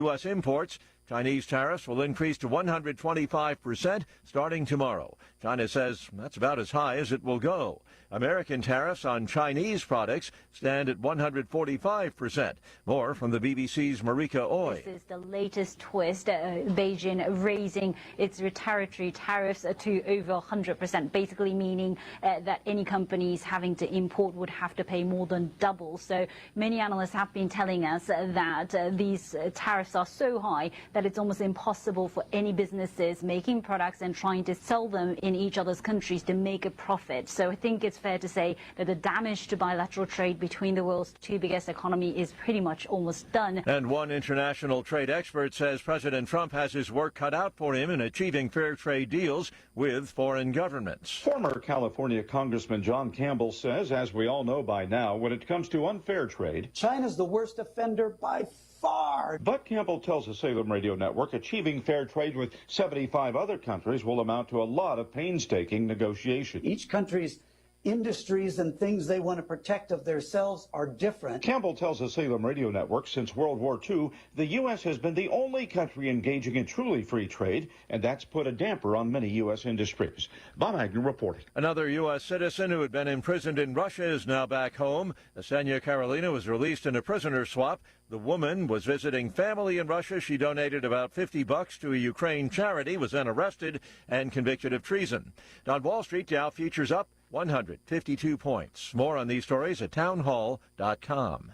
U.S. imports. Chinese tariffs will increase to 125% starting tomorrow. China says that's about as high as it will go. American tariffs on Chinese products stand at 145%. More from the BBC's Marika Oy. This is the latest twist, Beijing raising its retaliatory tariffs to over 100%, basically meaning that any companies having to import would have to pay more than double. So many analysts have been telling us that these tariffs are so high that it's almost impossible for any businesses making products and trying to sell them in each other's countries to make a profit. So I think it's fair to say that the damage to bilateral trade between the world's two biggest economies is pretty much almost done. And one international trade expert says President Trump has his work cut out for him in achieving fair trade deals with foreign governments. Former California Congressman John Campbell says, as we all know by now, when it comes to unfair trade, China's the worst offender by far. But Campbell tells the Salem Radio Network achieving fair trade with 75 other countries will amount to a lot of painstaking negotiation. Each country's industries and things they want to protect of themselves are different. Campbell tells the Salem Radio Network since World War II, the U.S. has been the only country engaging in truly free trade, and that's put a damper on many U.S. industries. Bob Agnew reporting. Another U.S. citizen who had been imprisoned in Russia is now back home. Asenia Carolina was released in a prisoner swap. The woman was visiting family in Russia. She donated about $50 to a Ukraine charity, was then arrested and convicted of treason. On Wall Street, Dow futures up 152 points. More on these stories at townhall.com.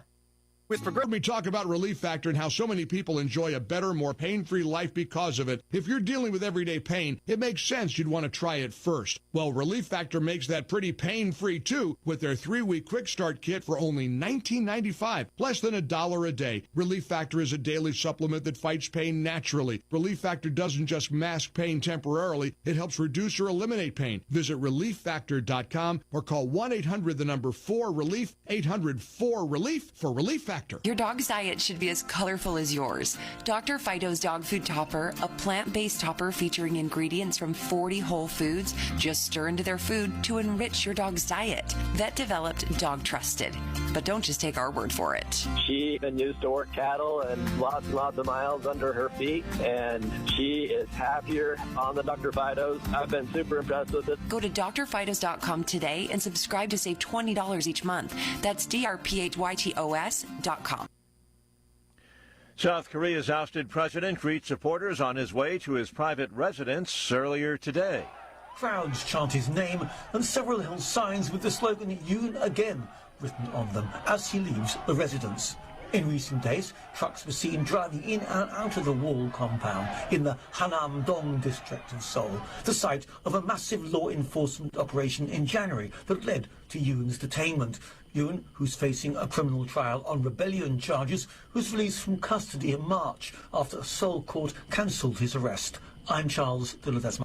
With Progressive, we talk about Relief Factor and how so many people enjoy a better, more pain-free life because of it. If you're dealing with everyday pain, it makes sense you'd want to try it first. Well, Relief Factor makes that pretty pain-free, too, with their 3-week Quick Start Kit for only $19.95, less than $1 a day. Relief Factor is a daily supplement that fights pain naturally. Relief Factor doesn't just mask pain temporarily, it helps reduce or eliminate pain. Visit ReliefFactor.com or call 1-800-4RELIEF, 800-4RELIEF for Relief Factor. Your dog's diet should be as colorful as yours. Dr. Fido's Dog Food Topper, a plant-based topper featuring ingredients from 40 whole foods, just stir into their food to enrich your dog's diet. Vet-developed, dog-trusted. But don't just take our word for it. She's been used to work cattle and lots of miles under her feet, and she is happier on the Dr. Fido's. I've been super impressed with it. Go to drfidos.com today and subscribe to save $20 each month. That's drphytos.com. South Korea's ousted president greets supporters on his way to his private residence earlier today. Crowds chant his name and several held signs with the slogan "Yoon again" written on them as he leaves the residence. In recent days, trucks were seen driving in and out of the wall compound in the Hanam-dong district of Seoul, the site of a massive law enforcement operation in January that led to Yoon's detainment. Yoon, who's facing a criminal trial on rebellion charges, was released from custody in March after a Seoul court cancelled his arrest. I'm Charles de Ledesma.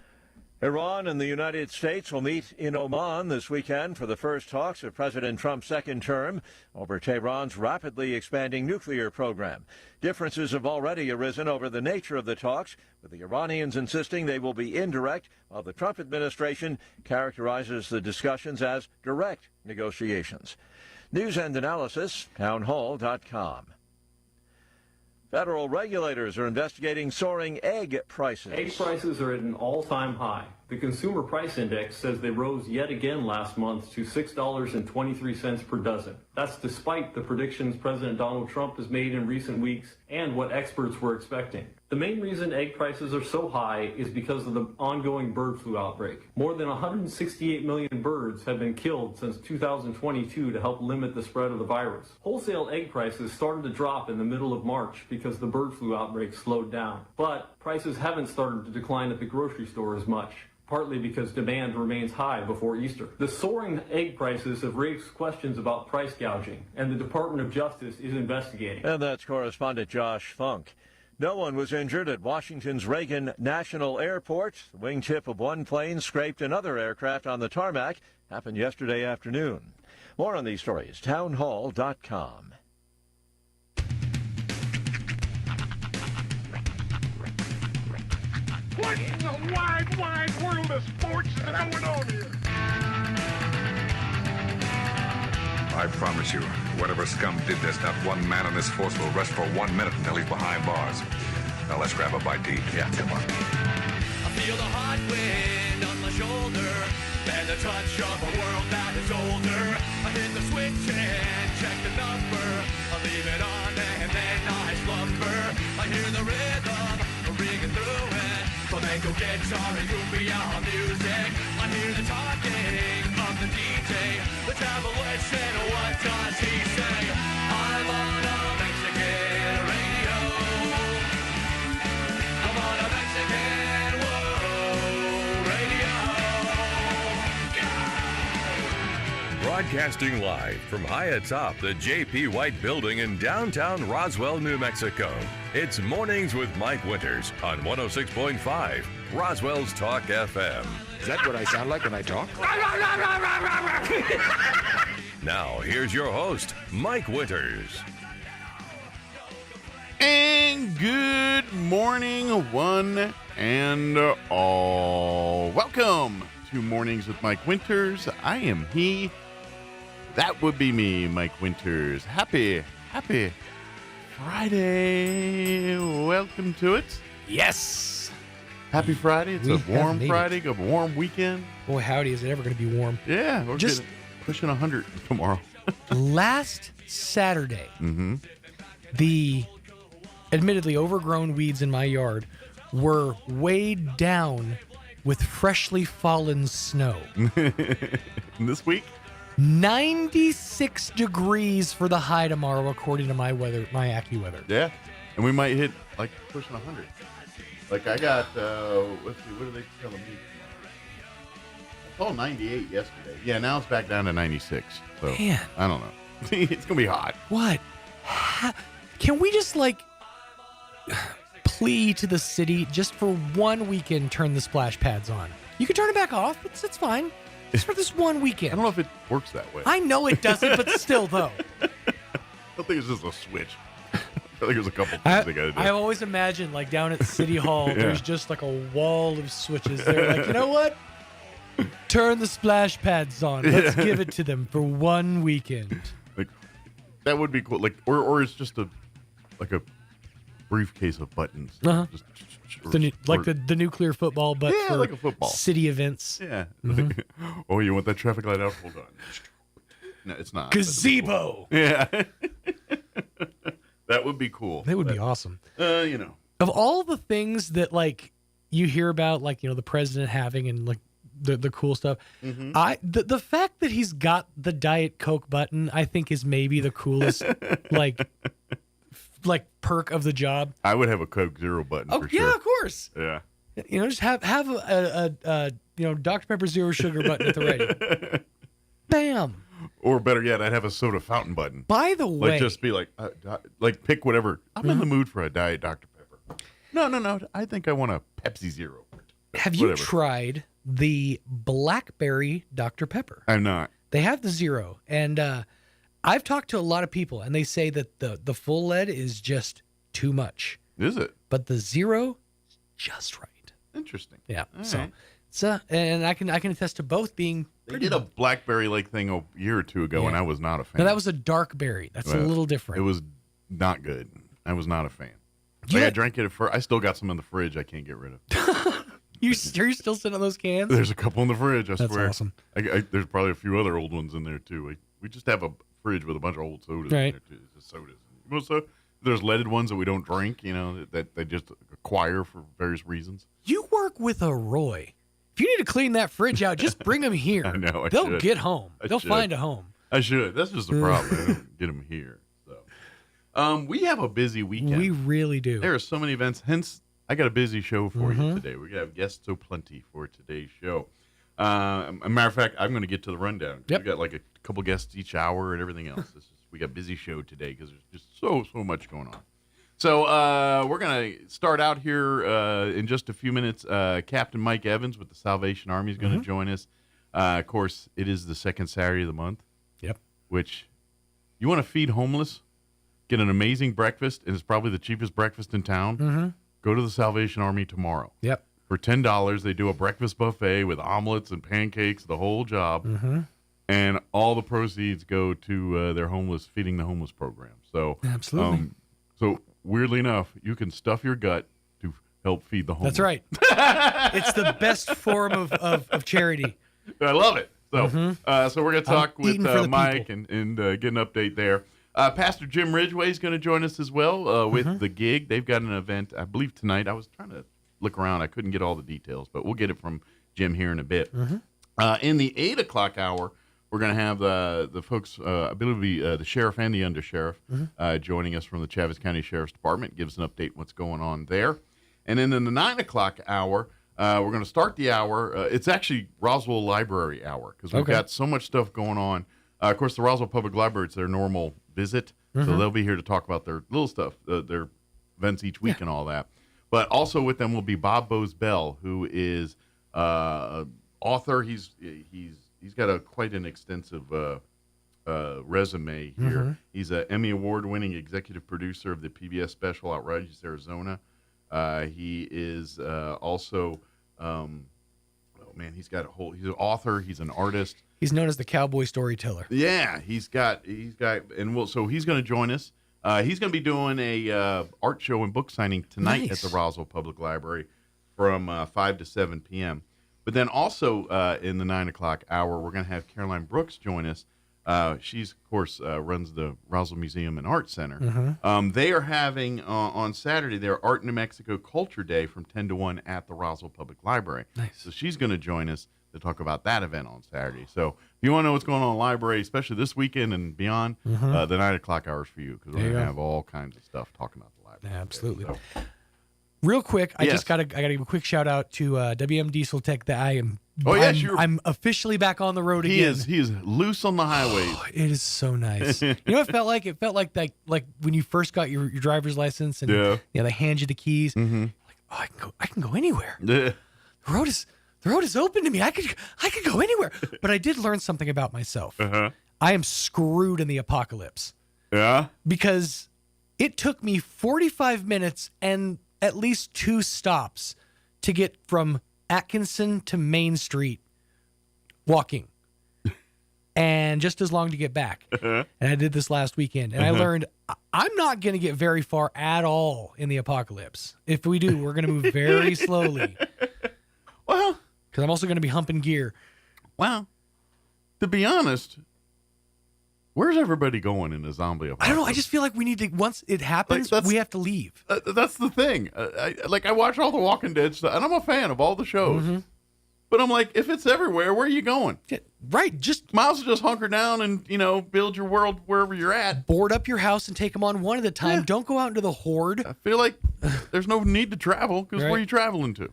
Iran and the United States will meet in Oman this weekend for the first talks of President Trump's second term over Tehran's rapidly expanding nuclear program. Differences have already arisen over the nature of the talks, with the Iranians insisting they will be indirect, while the Trump administration characterizes the discussions as direct negotiations. News and analysis, townhall.com. Federal regulators are investigating soaring egg prices. Egg prices are at an all-time high. The Consumer Price Index says they rose yet again last month to $6.23 per dozen. That's despite the predictions President Donald Trump has made in recent weeks and what experts were expecting. The main reason egg prices are so high is because of the ongoing bird flu outbreak. More than 168 million birds have been killed since 2022 to help limit the spread of the virus. Wholesale egg prices started to drop in the middle of March because the bird flu outbreak slowed down. But prices haven't started to decline at the grocery store as much, partly because demand remains high before Easter. The soaring egg prices have raised questions about price gouging, and the Department of Justice is investigating. And that's correspondent Josh Funk. No one was injured at Washington's Reagan National Airport. The wingtip of one plane scraped another aircraft on the tarmac. Happened yesterday afternoon. More on these stories, townhall.com. What in the wide, wide world of sports is going on here? I promise you, whatever scum did this, not one man in this force will rest for 1 minute until he's behind bars. Now let's grab a bite to eat. Yeah, come on. I feel the hot wind on my shoulder and the touch of a world that is older. I hit the switch and check the number. I leave it on and then I slumber. I hear the rhythm ringing through it. Flamenco guitar and cumbia music. I hear the talking of the DJ. Let's have a listen. What does he say? I'm on a Mexican radio. I'm on a Mexican radio. Broadcasting live from high atop the J.P. White Building in downtown Roswell, New Mexico. It's Mornings with Mike Winters on 106.5 Roswell's Talk FM. Is that what I sound like when I talk? Now, here's your host, Mike Winters. And good morning, one and all. Welcome to Mornings with Mike Winters. I am he. That would be me, Mike Winters. Happy Friday. Welcome to it. Yes. Happy Friday. It's a warm Friday, a warm weekend. Boy, howdy, is it ever going to be warm. Yeah, we're just pushing 100 tomorrow. Last Saturday, the admittedly overgrown weeds in my yard were weighed down with freshly fallen snow. This week? 96 degrees for the high tomorrow, according to my AccuWeather. Yeah, and we might hit like pushing 100. Like I got, let's see, what are they telling me? I saw 98 yesterday. Yeah, now it's back down to 96. So Man. I don't know. It's gonna be hot. What? Can we just plea to the city just for one weekend? Turn the splash pads on. You can turn it back off. It's fine. Just for this one weekend. I don't know if it works that way. I know it doesn't, but still, though. I don't think it's just a switch. I think there's a couple things they got to do. I always imagine, down at City Hall, there's just a wall of switches. They're you know what? Turn the splash pads on. Let's give it to them for one weekend. That would be cool. Or it's just a briefcase of buttons. Uh-huh. The nuclear football, but for like a football. City events. Yeah. Oh, you want that traffic light out? Hold on. No, it's not. Gazebo. Cool. Yeah. That would be cool. That would be awesome. Of all the things that you hear about, the president having and the cool stuff, the fact that he's got the Diet Coke button, I think is maybe the coolest perk of the job. I would have a Coke Zero button for sure. Yeah, of course. Yeah. Just have a Dr. Pepper Zero Sugar button at the ready. Bam. Or better yet, I'd have a soda fountain button. By the way, just be pick whatever. I'm in the mood for a Diet Dr. Pepper. No. I think I want a Pepsi Zero. Have you tried the Blackberry Dr. Pepper? I'm not. They have the Zero, and I've talked to a lot of people, and they say that the full lead is just too much. Is it? But the Zero, just right. Interesting. Yeah. All so, right. And I can attest to both being. They did a Blackberry thing a year or two ago, and I was not a fan. No, that was a dark berry. That's a little different. It was not good. I was not a fan. I drank it at first. I still got some in the fridge I can't get rid of. You're still sitting on those cans? There's a couple in the fridge, I swear. That's awesome. There's probably a few other old ones in there, too. We just have a fridge with a bunch of old sodas in there, too. Just sodas. So there's leaded ones that we don't drink, that they just acquire for various reasons. You work with a Roy. If you need to clean that fridge out, just bring them here. I know. They'll get home. They'll find a home. I should. That's just the problem. I don't get them here. So, we have a busy weekend. We really do. There are so many events. Hence, I got a busy show for you today. We're going to have guests so plenty for today's show. A matter of fact, I'm going to get to the rundown. Yep. We got a couple guests each hour and everything else. We got a busy show today because there's just so much going on. So we're going to start out here in just a few minutes. Captain Mike Evans with the Salvation Army is going to join us. Of course, it is the second Saturday of the month. Yep. Which, you want to feed homeless, get an amazing breakfast, and it's probably the cheapest breakfast in town. Go to the Salvation Army tomorrow. Yep. For $10, they do a breakfast buffet with omelets and pancakes, the whole job. and all the proceeds go to their feeding the homeless program. So absolutely. So weirdly enough, you can stuff your gut to help feed the homeless. That's right. It's the best form of charity. I love it. So, so we're going to talk with Mike people. and get an update there. Pastor Jim Ridgway is going to join us as well with The Gig. They've got an event, I believe, tonight. I was trying to look around. I couldn't get all the details, but we'll get it from Jim here in a bit. In the 8 o'clock hour, we're going to have the folks, I believe it'll be the sheriff and the undersheriff, joining us from the Chaves County Sheriff's Department, give us an update on what's going on there. And then in the 9 o'clock hour, we're going to start the hour. It's actually Roswell Library Hour because we've got so much stuff going on. Of course, the Roswell Public Library, it's their normal visit, so they'll be here to talk about their little stuff, their events each week and all that. But also with them will be Bob Bose-Bell, who is author. He's got quite an extensive resume here. He's an Emmy Award-winning executive producer of the PBS special Outrageous Arizona. He is also, he's got he's an author. He's an artist. He's known as the cowboy storyteller. Yeah, so he's going to join us. He's going to be doing a art show and book signing tonight at the Roswell Public Library from 5 to 7 p.m. But then also in the 9 o'clock hour, we're going to have Caroline Brooks join us. She's, of course, runs the Roswell Museum and Art Center. They are having, on Saturday, their Art New Mexico Culture Day from 10 to 1 at the Roswell Public Library. Nice. So she's going to join us to talk about that event on Saturday. So if you want to know what's going on in the library, especially this weekend and beyond, the 9 o'clock hour is for you because we're going to have all kinds of stuff talking about the library. Absolutely. So. Real quick, I gotta give a quick shout out to WM Diesel Tech that I'm officially back on the road again. He is loose on the highways. It is so nice. You know what it felt like? It felt like when you first got your driver's license and they hand you the keys. Like, I can go anywhere. The road is open to me. I could go anywhere. But I did learn something about myself. I am screwed in the apocalypse. Yeah. Because it took me 45 minutes and at least 2 stops to get from Atkinson to Main Street walking. And just as long to get back. And I did this last weekend. And I learned I'm not going to get very far at all in the apocalypse. If we do, we're going to move very slowly. Well, because I'm also going to be humping gear. Well, to be honest, where's everybody going in the zombie apocalypse? I don't know. I just feel like we need to, once it happens, we have to leave. That's the thing. I watch all the Walking Dead stuff, and I'm a fan of all the shows. But I'm like, if it's everywhere, where are you going? Yeah, right. Might as well just hunker down and, build your world wherever you're at. Board up your house and take them on one at a time. Yeah. Don't go out into the horde. I feel like there's no need to travel because where are you traveling to?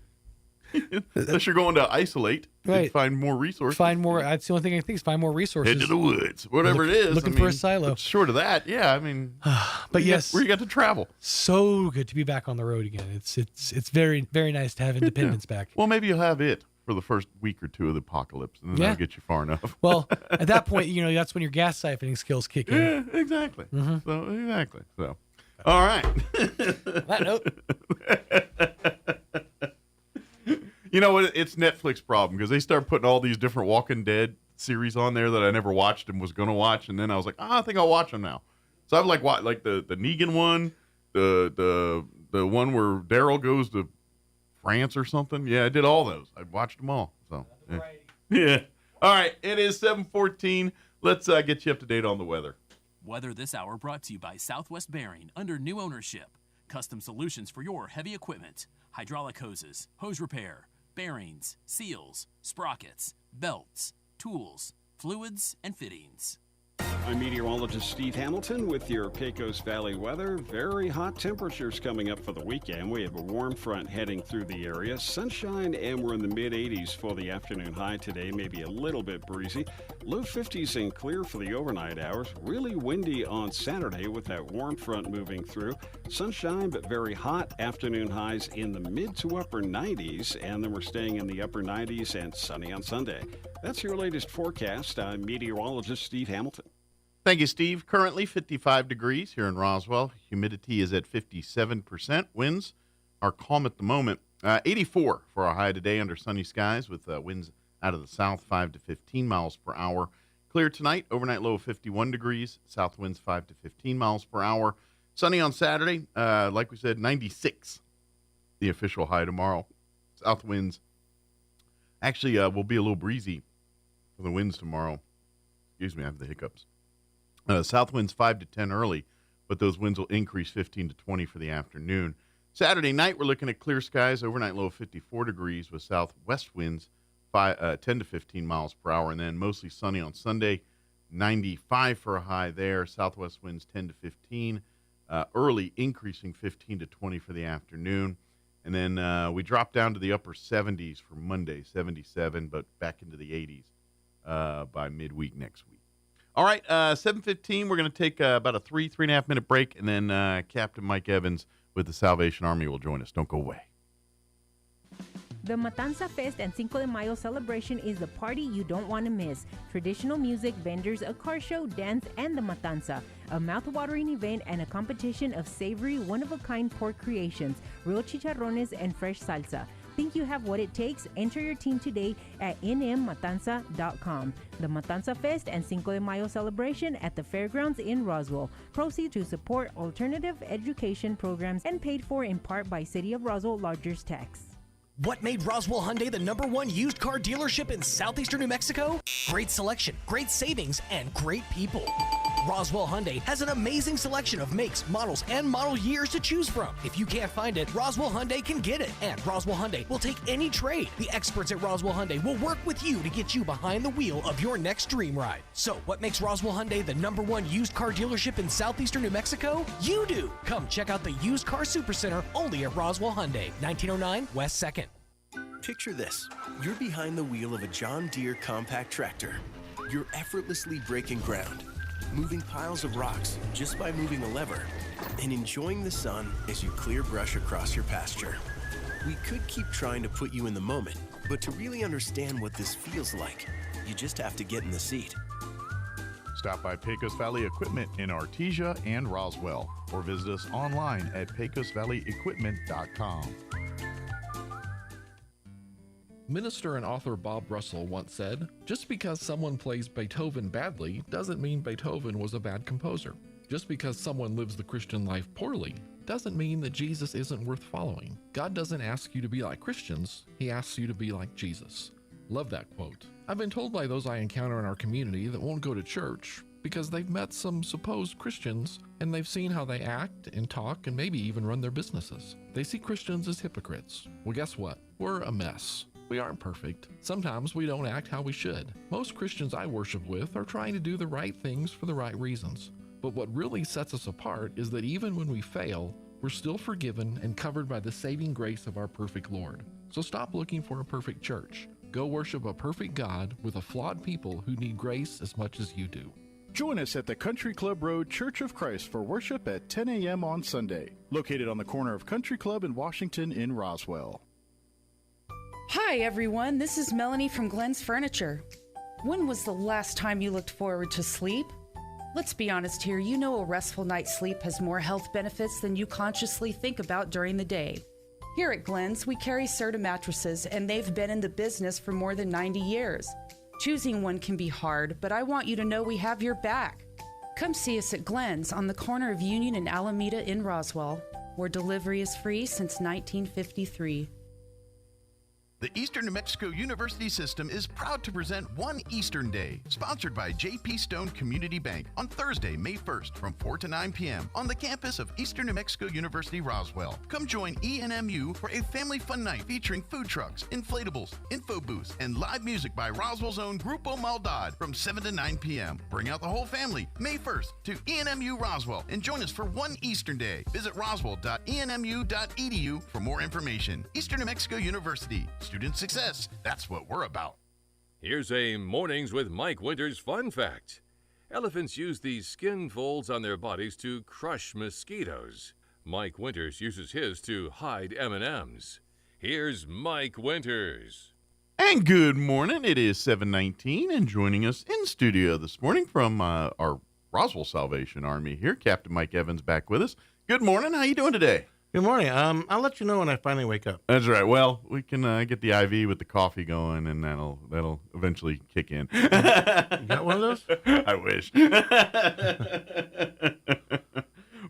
Unless you're going to isolate, right. Find more resources. That's the only thing I think is find more resources. Head to the woods, whatever it is. Looking for a silo. Short of that, yeah. I mean, but yes, where you got to travel. So good to be back on the road again. It's very, very nice to have independence back. Well, maybe you'll have it for the first week or two of the apocalypse, and then that'll get you far enough. Well, at that point, that's when your gas siphoning skills kick in. Yeah, exactly. So, all right. That note. You know what? It's Netflix problem because they start putting all these different Walking Dead series on there that I never watched and was going to watch, and then I was like, I think I'll watch them now. So I've like the Negan one, the one where Daryl goes to France or something. Yeah, I did all those. I watched them all. So yeah. All right, it is 7:14. Let's get you up to date on the weather. Weather this hour brought to you by Southwest Bearing under new ownership. Custom solutions for your heavy equipment, hydraulic hoses, hose repair, bearings, seals, sprockets, belts, tools, fluids, and fittings. I'm meteorologist Steve Hamilton with your Pecos Valley weather. Very hot temperatures coming up for the weekend. We have a warm front heading through the area. Sunshine, and we're in the mid-80s for the afternoon high today. Maybe a little bit breezy. Low 50s and clear for the overnight hours. Really windy on Saturday with that warm front moving through. Sunshine, but very hot. Afternoon highs in the mid to upper 90s, and then we're staying in the upper 90s and sunny on Sunday. That's your latest forecast. I'm meteorologist Steve Hamilton. Thank you, Steve. Currently 55 degrees here in Roswell. Humidity is at 57%. Winds are calm at the moment. 84 for our high today under sunny skies with winds out of the south 5 to 15 miles per hour. Clear tonight, overnight low of 51 degrees, south winds 5 to 15 miles per hour. Sunny on Saturday, like we said, 96, the official high tomorrow. South winds actually will be a little breezy for the winds tomorrow. Excuse me, I have the hiccups. South winds 5 to 10 early, but those winds will increase 15 to 20 for the afternoon. Saturday night, we're looking at clear skies, overnight low of 54 degrees with southwest winds 10 to 15 miles per hour, and then mostly sunny on Sunday, 95 for a high there. Southwest winds 10 to 15, early increasing 15 to 20 for the afternoon. And then we drop down to the upper 70s for Monday, 77, but back into the 80s by midweek next week. All right, 7:15, we're going to take about a 3.5 minute break, and then Captain Mike Evans with the Salvation Army will join us. Don't go away. The Matanza Fest and Cinco de Mayo celebration is the party you don't want to miss. Traditional music, vendors, a car show, dance, and the Matanza. A mouth-watering event and a competition of savory, one-of-a-kind pork creations, real chicharrones, and fresh salsa. Think you have what it takes? Enter your team today at nmmatanza.com. The Matanza Fest and Cinco de Mayo celebration at the fairgrounds in Roswell. Proceeds to support alternative education programs and paid for in part by City of Roswell Lodgers Tax. What made Roswell Hyundai the #1 used car dealership in southeastern New Mexico? Great selection, great savings, and great people. Roswell Hyundai has an amazing selection of makes, models, and model years to choose from. If you can't find it, Roswell Hyundai can get it. And Roswell Hyundai will take any trade. The experts at Roswell Hyundai will work with you to get you behind the wheel of your next dream ride. So, what makes Roswell Hyundai the #1 used car dealership in southeastern New Mexico? You do! Come check out the Used Car Supercenter only at Roswell Hyundai, 1909 West 2nd. Picture this. You're behind the wheel of a John Deere compact tractor. You're effortlessly breaking ground, moving piles of rocks just by moving a lever, and enjoying the sun as you clear brush across your pasture. We could keep trying to put you in the moment, but to really understand what this feels like, you just have to get in the seat. Stop by Pecos Valley Equipment in Artesia and Roswell, or visit us online at pecosvalleyequipment.com. Minister and author Bob Russell once said, "Just because someone plays Beethoven badly doesn't mean Beethoven was a bad composer. Just because someone lives the Christian life poorly doesn't mean that Jesus isn't worth following. God doesn't ask you to be like Christians, He asks you to be like Jesus." Love that quote. I've been told by those I encounter in our community that won't go to church because they've met some supposed Christians and they've seen how they act and talk and maybe even run their businesses. They see Christians as hypocrites. Well, guess what? We're a mess. We aren't perfect. Sometimes we don't act how we should. Most Christians I worship with are trying to do the right things for the right reasons. But what really sets us apart is that even when we fail, we're still forgiven and covered by the saving grace of our perfect Lord. So stop looking for a perfect church. Go worship a perfect God with a flawed people who need grace as much as you do. Join us at the Country Club Road Church of Christ for worship at 10 a.m. on Sunday, located on the corner of Country Club and Washington in Roswell. Hi everyone, this is Melanie from Glenn's Furniture. When was the last time you looked forward to sleep? Let's be honest here, you know a restful night's sleep has more health benefits than you consciously think about during the day. Here at Glenn's, we carry Serta mattresses and they've been in the business for more than 90 years. Choosing one can be hard, but I want you to know we have your back. Come see us at Glenn's on the corner of Union and Alameda in Roswell, where delivery is free since 1953. The Eastern New Mexico University System is proud to present One Eastern Day, sponsored by J.P. Stone Community Bank on Thursday, May 1st from 4 to 9 p.m. on the campus of Eastern New Mexico University, Roswell. Come join ENMU for a family fun night featuring food trucks, inflatables, info booths, and live music by Roswell's own Grupo Maldad from 7 to 9 p.m. Bring out the whole family May 1st to ENMU Roswell and join us for One Eastern Day. Visit roswell.enmu.edu for more information. Eastern New Mexico University. Student success, that's what we're about. Here's a Mornings with Mike Winters fun fact. Elephants use these skin folds on their bodies to crush mosquitoes. Mike Winters uses his to hide M&Ms. Here's Mike Winters. And good morning. It is 7:19, and joining us in studio this morning from our Roswell Salvation Army here, Captain Mike Evans back with us. Good morning. How you doing today? Good morning. I'll let you know when I finally wake up. That's right. Well, we can get the IV with the coffee going, and that'll eventually kick in. You got one of those? I wish.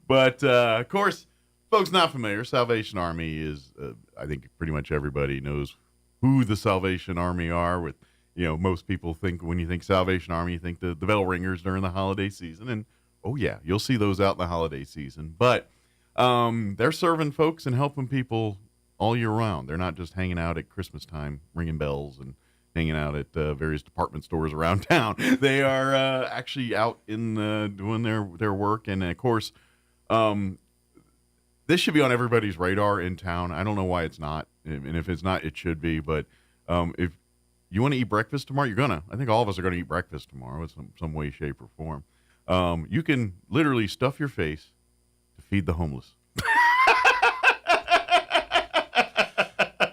But, of course, folks not familiar, Salvation Army is, I think pretty much everybody knows who the Salvation Army are. With, most people think when you think Salvation Army, you think the bell ringers during the holiday season. And, oh, yeah, you'll see those out in the holiday season. But they're serving folks and helping people all year round. They're not just hanging out at Christmas time, ringing bells and hanging out at various department stores around town. They are actually out in doing their work. And, of course, this should be on everybody's radar in town. I don't know why it's not. And if it's not, it should be. But if you want to eat breakfast tomorrow, you're going to. I think all of us are going to eat breakfast tomorrow in some way, shape, or form. You can literally stuff your face to feed the homeless.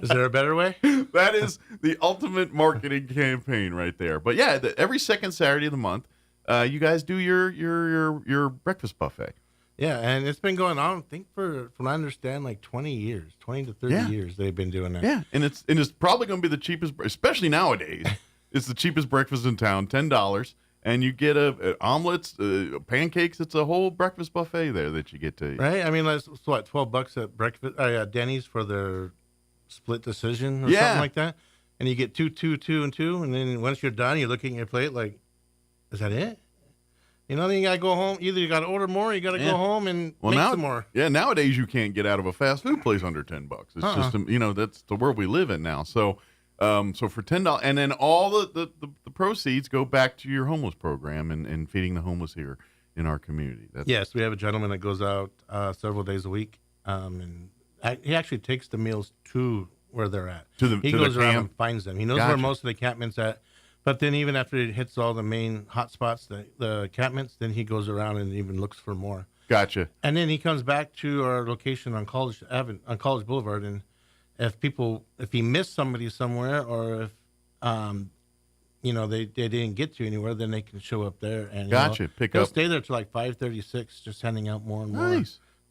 Is there a better way? That is the ultimate marketing campaign right there. But yeah, every second Saturday of the month, you guys do your breakfast buffet. Yeah, and it's been going on, I think, from what I understand, like 20 to 30 years they've been doing that. Yeah, and it's probably going to be the cheapest, especially nowadays. It's the cheapest breakfast in town, $10. And you get omelets, pancakes. It's a whole breakfast buffet there that you get to eat. Right? I mean, that's what, $12 at breakfast, Denny's for their split decision or something like that. And you get two, and two. And then once you're done, you're looking at your plate like, is that it? Then you got to go home. Either you got to order more or you got to go home and make some more. Yeah, nowadays you can't get out of a fast food place under $10. It's just, that's the world we live in now. So for $10, and then all the proceeds go back to your homeless program and feeding the homeless here in our community. Yes, we have a gentleman that goes out several days a week, and he actually takes the meals to where they're at. He goes around and finds them. He knows where most of the encampment's at. But then even after it hits all the main hot spots, the encampments, then he goes around and even looks for more. Gotcha. And then he comes back to our location on College Boulevard, and if he missed somebody somewhere, or if they didn't get to anywhere, then they can show up there and pick up. Stay there till like 5:36, just handing out more and more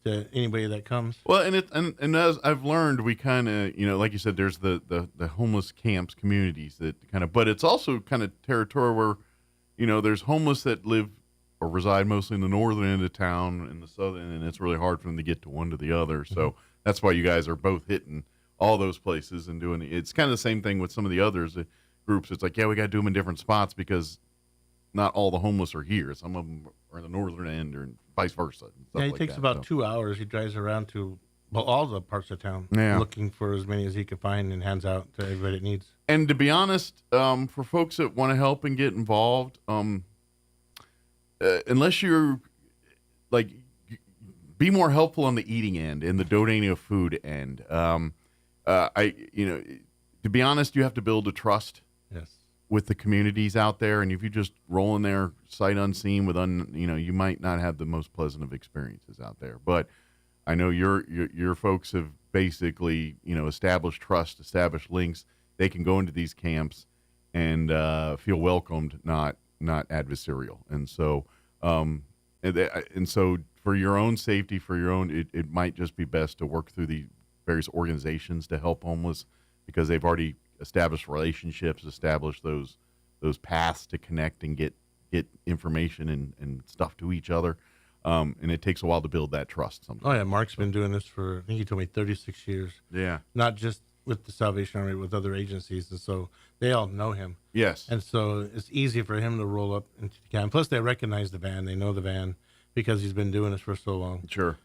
to anybody that comes. Well, and as I've learned, we kind of like you said, there's the homeless camps communities that kind of, but it's also kind of territory where there's homeless that live or reside mostly in the northern end of town and the southern, and it's really hard for them to get to one to the other. So that's why you guys are both hitting all those places and doing it's kind of the same thing with some of the others groups. It's like, we got to do them in different spots because not all the homeless are here. Some of them are in the northern end or vice versa. He takes about 2 hours. He drives around to all the parts of town looking for as many as he can find and hands out to everybody that needs. And to be honest, for folks that want to help and get involved, unless you're like, be more helpful on the eating end and the donating of food end. To be honest, you have to build a trust with the communities out there. And if you just roll in there sight unseen with you might not have the most pleasant of experiences out there. But I know your folks have basically, established trust, established links. They can go into these camps and feel welcomed, not adversarial. And so, for your own safety, for your own, it might just be best to work through the various organizations to help homeless, because they've already established relationships, established those paths to connect and get information and stuff to each other. And it takes a while to build that trust sometimes. Oh, yeah. Mark's been doing this for, I think he told me 36 years. Yeah. Not just with the Salvation Army, with other agencies. And so they all know him. Yes. And so it's easy for him to roll up into the camp. Plus, they recognize the van. They know the van because he's been doing this for so long. Sure.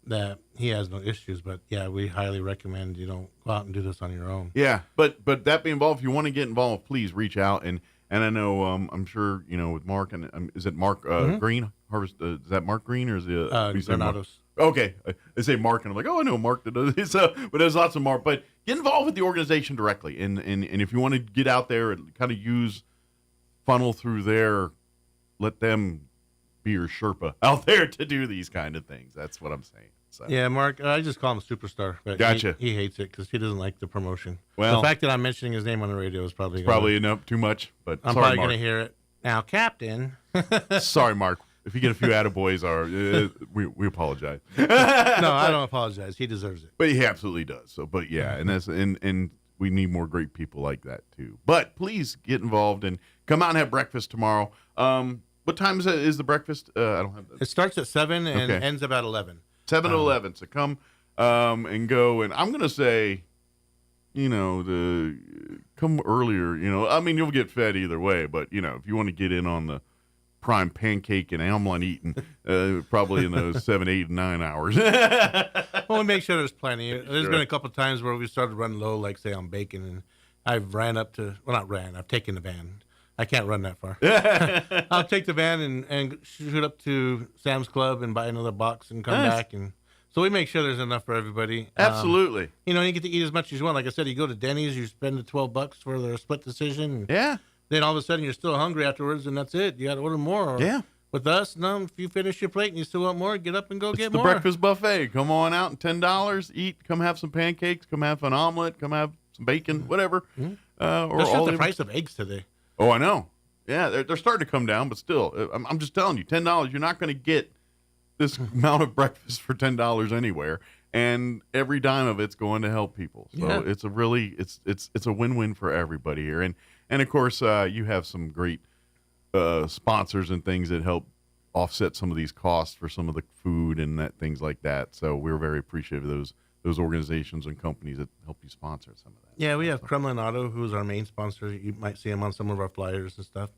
That he has no issues. But, yeah, we highly recommend you don't go out and do this on your own. Yeah. But that being involved, if you want to get involved, please reach out. And I know, I'm sure, with Mark, and is it Mark Green? Harvest? Is that Mark Green or is it Granados? Okay. I say Mark, and I'm like, oh, I know Mark. But there's lots of Mark. But get involved with the organization directly. And if you want to get out there and kind of funnel through there, let them be your Sherpa out there to do these kind of things. That's what I'm saying. So. Yeah, Mark, I just call him a superstar. But gotcha. He hates it because he doesn't like the promotion. Well, the fact that I'm mentioning his name on the radio is probably enough too much. But I'm sorry, probably going to hear it now, Captain. Sorry, Mark. if you get a few attaboys, we apologize. No, I don't apologize. He deserves it. But he absolutely does. So, but yeah, and we need more great people like that too. But please get involved and come out and have breakfast tomorrow. What time is the breakfast? I don't have that. It starts at 7 and ends about 11. 7 to 11. So come and go. And I'm going to say, come earlier. I mean, you'll get fed either way. But, if you want to get in on the prime pancake and omelet eating, probably in those 7, 8, and 9 hours. Well, we make sure there's plenty. There's been a couple of times where we started running low, like, say, on bacon. And I've I've taken the van. I can't run that far. I'll take the van and shoot up to Sam's Club and buy another box and come back. And so we make sure there's enough for everybody. Absolutely. You get to eat as much as you want. Like I said, you go to Denny's, you spend the $12 for their split decision. Yeah. Then all of a sudden you're still hungry afterwards, and that's it. You got to order more. Yeah. With us, no, if you finish your plate and you still want more, get up and go get more. The breakfast buffet. Come on out and $10. Eat. Come have some pancakes. Come have an omelet. Come have some bacon. Whatever. Mm-hmm. Or That's all the price of eggs today. Oh, I know. Yeah, they're starting to come down, but still, I'm just telling you, $10. You're not going to get this amount of breakfast for $10 anywhere, and every dime of it's going to help people. So it's a really it's a win-win for everybody here, and of course you have some great sponsors and things that help offset some of these costs for some of the food and things like that. So we're very appreciative of those organizations and companies that help you sponsor some of that. Yeah, we have Kremlin Auto, who's our main sponsor. You might see them on some of our flyers and stuff.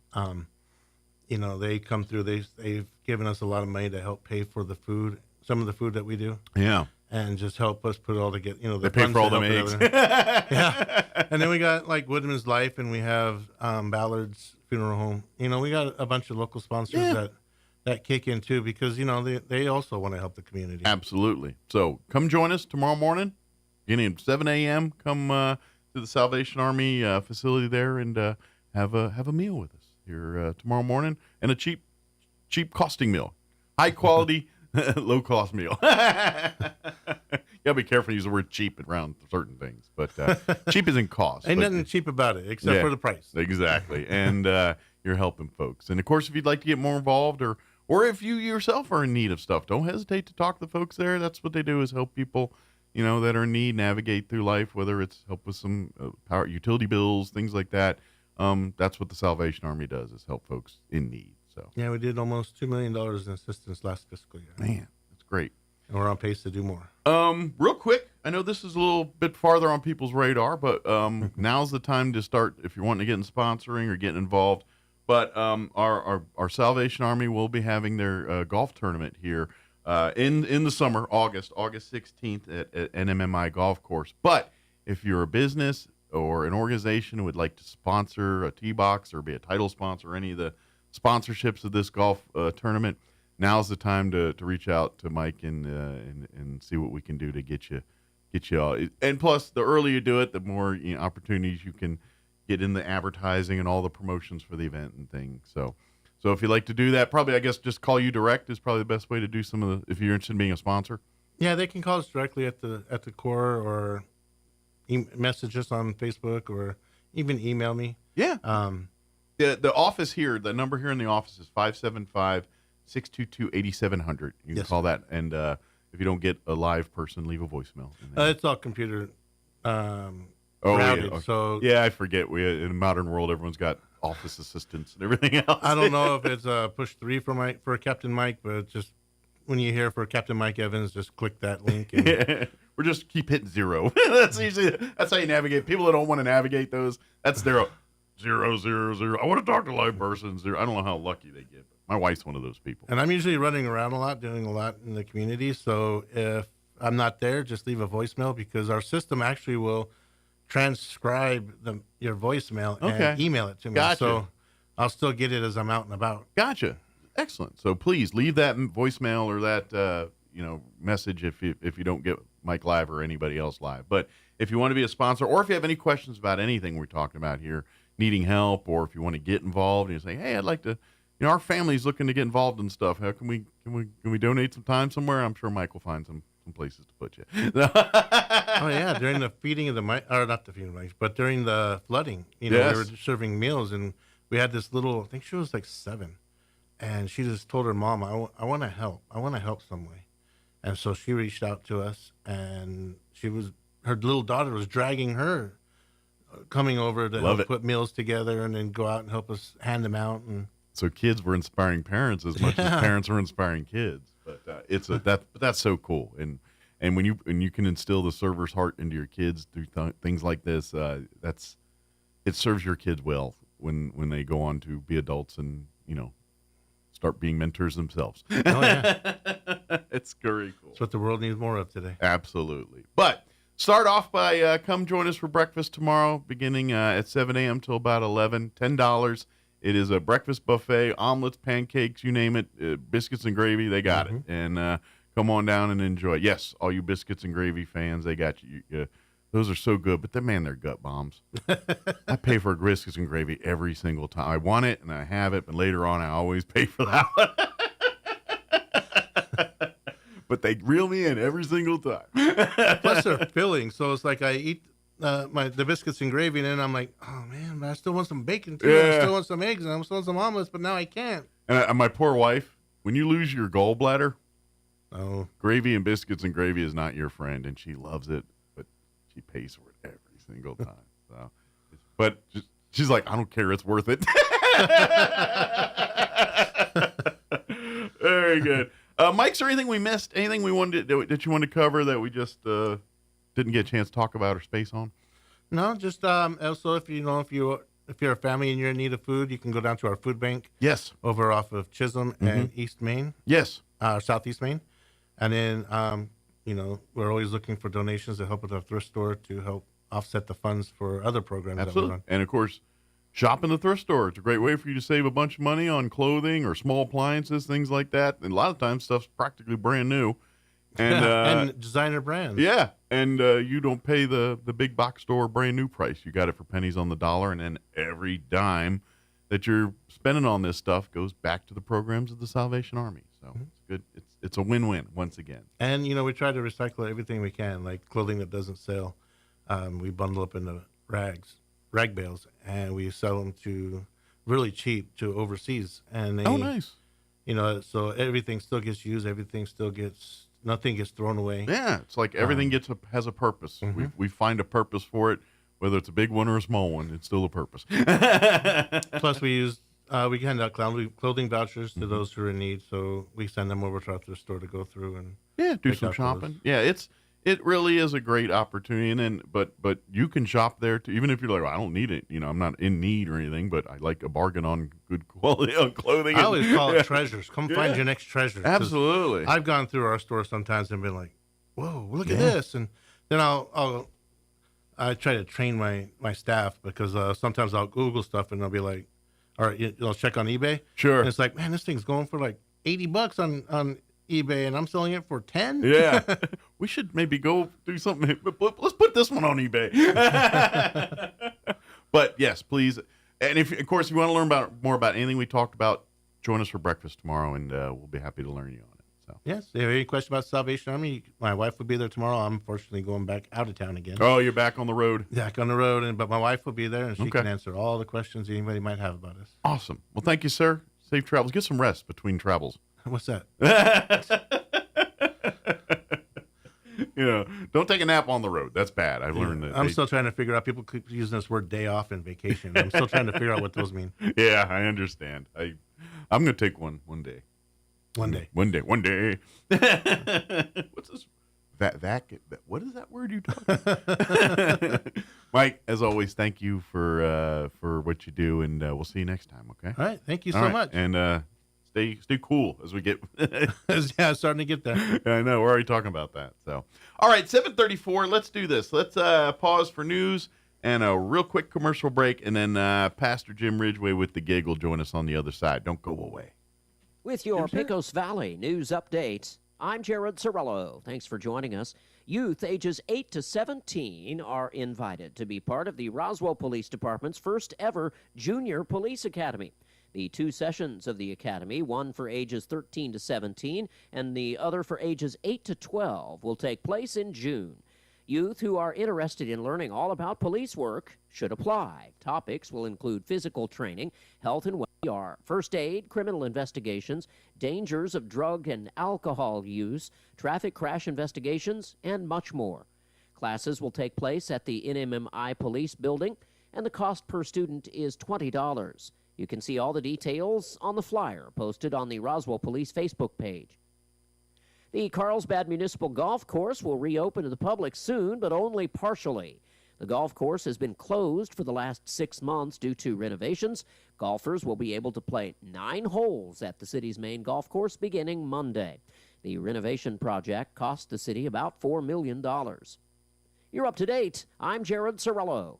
They come through. They've given us a lot of money to help pay for the food, some of the food that we do. Yeah. And just help us put it all together. They pay for all them eggs. Yeah. And then we got like Woodman's Life, and we have Ballard's Funeral Home. We got a bunch of local sponsors that kick in too, because they also want to help the community. Absolutely. So come join us tomorrow morning, beginning at 7 a.m. Come to the Salvation Army facility there and have a meal with us here tomorrow morning, and a cheap costing meal, high quality, low cost meal. You gotta be careful to use the word cheap around certain things, but cheap isn't cost. Ain't nothing cheap about it except for the price. Exactly, and you're helping folks. And of course, if you'd like to get more involved, or if you yourself are in need of stuff, don't hesitate to talk to the folks there. That's what they do, is help people, that are in need navigate through life, whether it's help with some power utility bills, things like that. That's what the Salvation Army does, is help folks in need. So yeah, we did almost $2 million in assistance last fiscal year. Man, that's great. And we're on pace to do more. Real quick, I know this is a little bit farther on people's radar, but now's the time to start if you're wanting to get in sponsoring or getting involved. But our Salvation Army will be having their golf tournament here in the summer, August 16th at NMMI Golf Course. But if you're a business or an organization who would like to sponsor a tee box or be a title sponsor or any of the sponsorships of this golf tournament, now's the time to reach out to Mike and see what we can do to get you all. And plus, the earlier you do it, the more opportunities you can get in the advertising and all the promotions for the event and things. So if you'd like to do that, probably, I guess, just call you direct is probably the best way to do some of the, if you're interested in being a sponsor. Yeah, they can call us directly at the core, or message us on Facebook, or even email me. Yeah. The office here, the number here in the office is 575-622-8700. You can call that, and if you don't get a live person, leave a voicemail. It's all computer routed. Yeah. So yeah, I forget. In a modern world, everyone's got office assistants and everything else. I don't know if it's push 3 for Captain Mike, but just when you hear for Captain Mike Evans, just click that link. And Or just keep hitting 0. That's how you navigate. People that don't want to navigate those, that's 0, 0, 0, 0. I want to talk to a live person. 0. I don't know how lucky they get. But my wife's one of those people. And I'm usually running around a lot, doing a lot in the community. So if I'm not there, just leave a voicemail, because our system actually will transcribe your voicemail and email it to me. Gotcha. So I'll still get it as I'm out and about. Gotcha. Excellent. So please leave that voicemail or that message if you don't get Mike live or anybody else live. But if you want to be a sponsor, or if you have any questions about anything we're talking about here, needing help, or if you want to get involved and you say, hey, I'd like to, our family's looking to get involved in stuff. How can we donate some time somewhere? I'm sure Mike will find some places to put you. Oh yeah, during the feeding of the mice, or not the feeding of the mice, but during the flooding, we were serving meals, and we had this little, I think she was like 7, and she just told her mom, I want to help. I want to help some way. And so she reached out to us, and her little daughter was dragging her, coming over to help put meals together and then go out and help us hand them out. And so kids were inspiring parents as much as parents were inspiring kids. But that's so cool. And when you can instill the server's heart into your kids through things like this, it serves your kids well when they go on to be adults and start being mentors themselves. Oh yeah, it's very cool. That's what the world needs more of today. Absolutely. But start off by come join us for breakfast tomorrow, beginning at 7 a.m. till about 11. $10. It is a breakfast buffet, omelets, pancakes, you name it, biscuits and gravy. They got it. And come on down and enjoy. Yes, all you biscuits and gravy fans, they got you. Those are so good, but they're gut bombs. I pay for biscuits and gravy every single time. I want it and I have it, but later on I always pay for that one. But they reel me in every single time. Plus they're filling, so it's like I eat the biscuits and gravy, and then I'm like, oh man, but I still want some bacon too. Yeah. I still want some eggs, and I still want some omelets, but now I can't. And my poor wife, when you lose your gallbladder, gravy and biscuits and gravy is not your friend, and she loves it, but she pays for it every single time. So, but she's like, I don't care, it's worth it. Very good. Mike, is there anything we missed? Anything we wanted that you wanted to cover that we just didn't get a chance to talk about or space on? No, just also if you're a family and you're in need of food, you can go down to our food bank. Yes. Over off of Chisholm and East Main. Yes. Southeast Main. And then we're always looking for donations to help with our thrift store to help offset the funds for other programs. Absolutely. That we run. And of course, shop in the thrift store. It's a great way for you to save a bunch of money on clothing or small appliances, things like that. And a lot of times stuff's practically brand new. And, and designer brands. Yeah. And you don't pay the big box store brand new price. You got it for pennies on the dollar. And then every dime that you're spending on this stuff goes back to the programs of the Salvation Army. So it's good. It's a win-win once again. And, we try to recycle everything we can, like clothing that doesn't sell. We bundle up into rag bales, and we sell them to really cheap to overseas. And they, nice. So everything still gets used. Nothing gets thrown away. Yeah, it's like everything has a purpose. We find a purpose for it, whether it's a big one or a small one. It's still a purpose. Plus, we hand out clothing vouchers to those who are in need, so we send them over to our thrift store to go through and do some shopping. Yeah, it really is a great opportunity, and but you can shop there too, even if you're like, well, I don't need it. I'm not in need or anything, but I like a bargain on good quality on clothing. I always call it treasures. Come find your next treasure. Absolutely. I've gone through our store sometimes and been like, whoa, look at this, and then I try to train my staff because sometimes I'll Google stuff and they'll be like, all right, I'll check on eBay. Sure. And it's like, man, this thing's going for like $80 on eBay, and I'm selling it for 10. Yeah, we should maybe go do something. Let's put this one on eBay. But yes, please, and if you want to learn more about anything we talked about, join us for breakfast tomorrow, and we'll be happy to learn you on it. So yes, if you have any questions about Salvation Army, my wife will be there tomorrow. I'm unfortunately going back out of town again. Oh, you're back on the road. Back on the road, but my wife will be there, and she can answer all the questions anybody might have about us. Awesome. Well, thank you, sir. Safe travels. Get some rest between travels. What's that? Don't take a nap on the road. That's bad. I learned that. I'm still trying to figure out. People keep using this word day off and vacation. I'm still trying to figure out what those mean. Yeah, I understand. I'm going to take one day. One day. What's this? What is that word you talking? Mike, as always, thank you for what you do, and we'll see you next time. Okay. All right. Thank you so much. And stay cool as we get. Yeah, starting to get there. I know. We're already talking about that. So, all right, 7:34. Let's do this. Let's pause for news and a real quick commercial break, and then Pastor Jim Ridgway with the gig will join us on the other side. Don't go away. With your Pecos Valley news updates, I'm Jared Sorello. Thanks for joining us. Youth ages 8 to 17 are invited to be part of the Roswell Police Department's first ever Junior Police Academy. The 2 sessions of the academy, one for ages 13 to 17 and the other for ages 8 to 12, will take place in June. Youth who are interested in learning all about police work should apply. Topics will include physical training, health and First aid, criminal investigations, dangers of drug and alcohol use, traffic crash investigations, and much more. Classes will take place at the NMMI Police Building, and the cost per student is $20. You can see all the details on the flyer posted on the Roswell Police Facebook page. The Carlsbad Municipal Golf Course will reopen to the public soon, but only partially. The golf course has been closed for the last 6 months due to renovations. Golfers will be able to play 9 holes at the city's main golf course beginning Monday. The renovation project cost the city about $4 million. You're up to date. I'm Jared Sorello.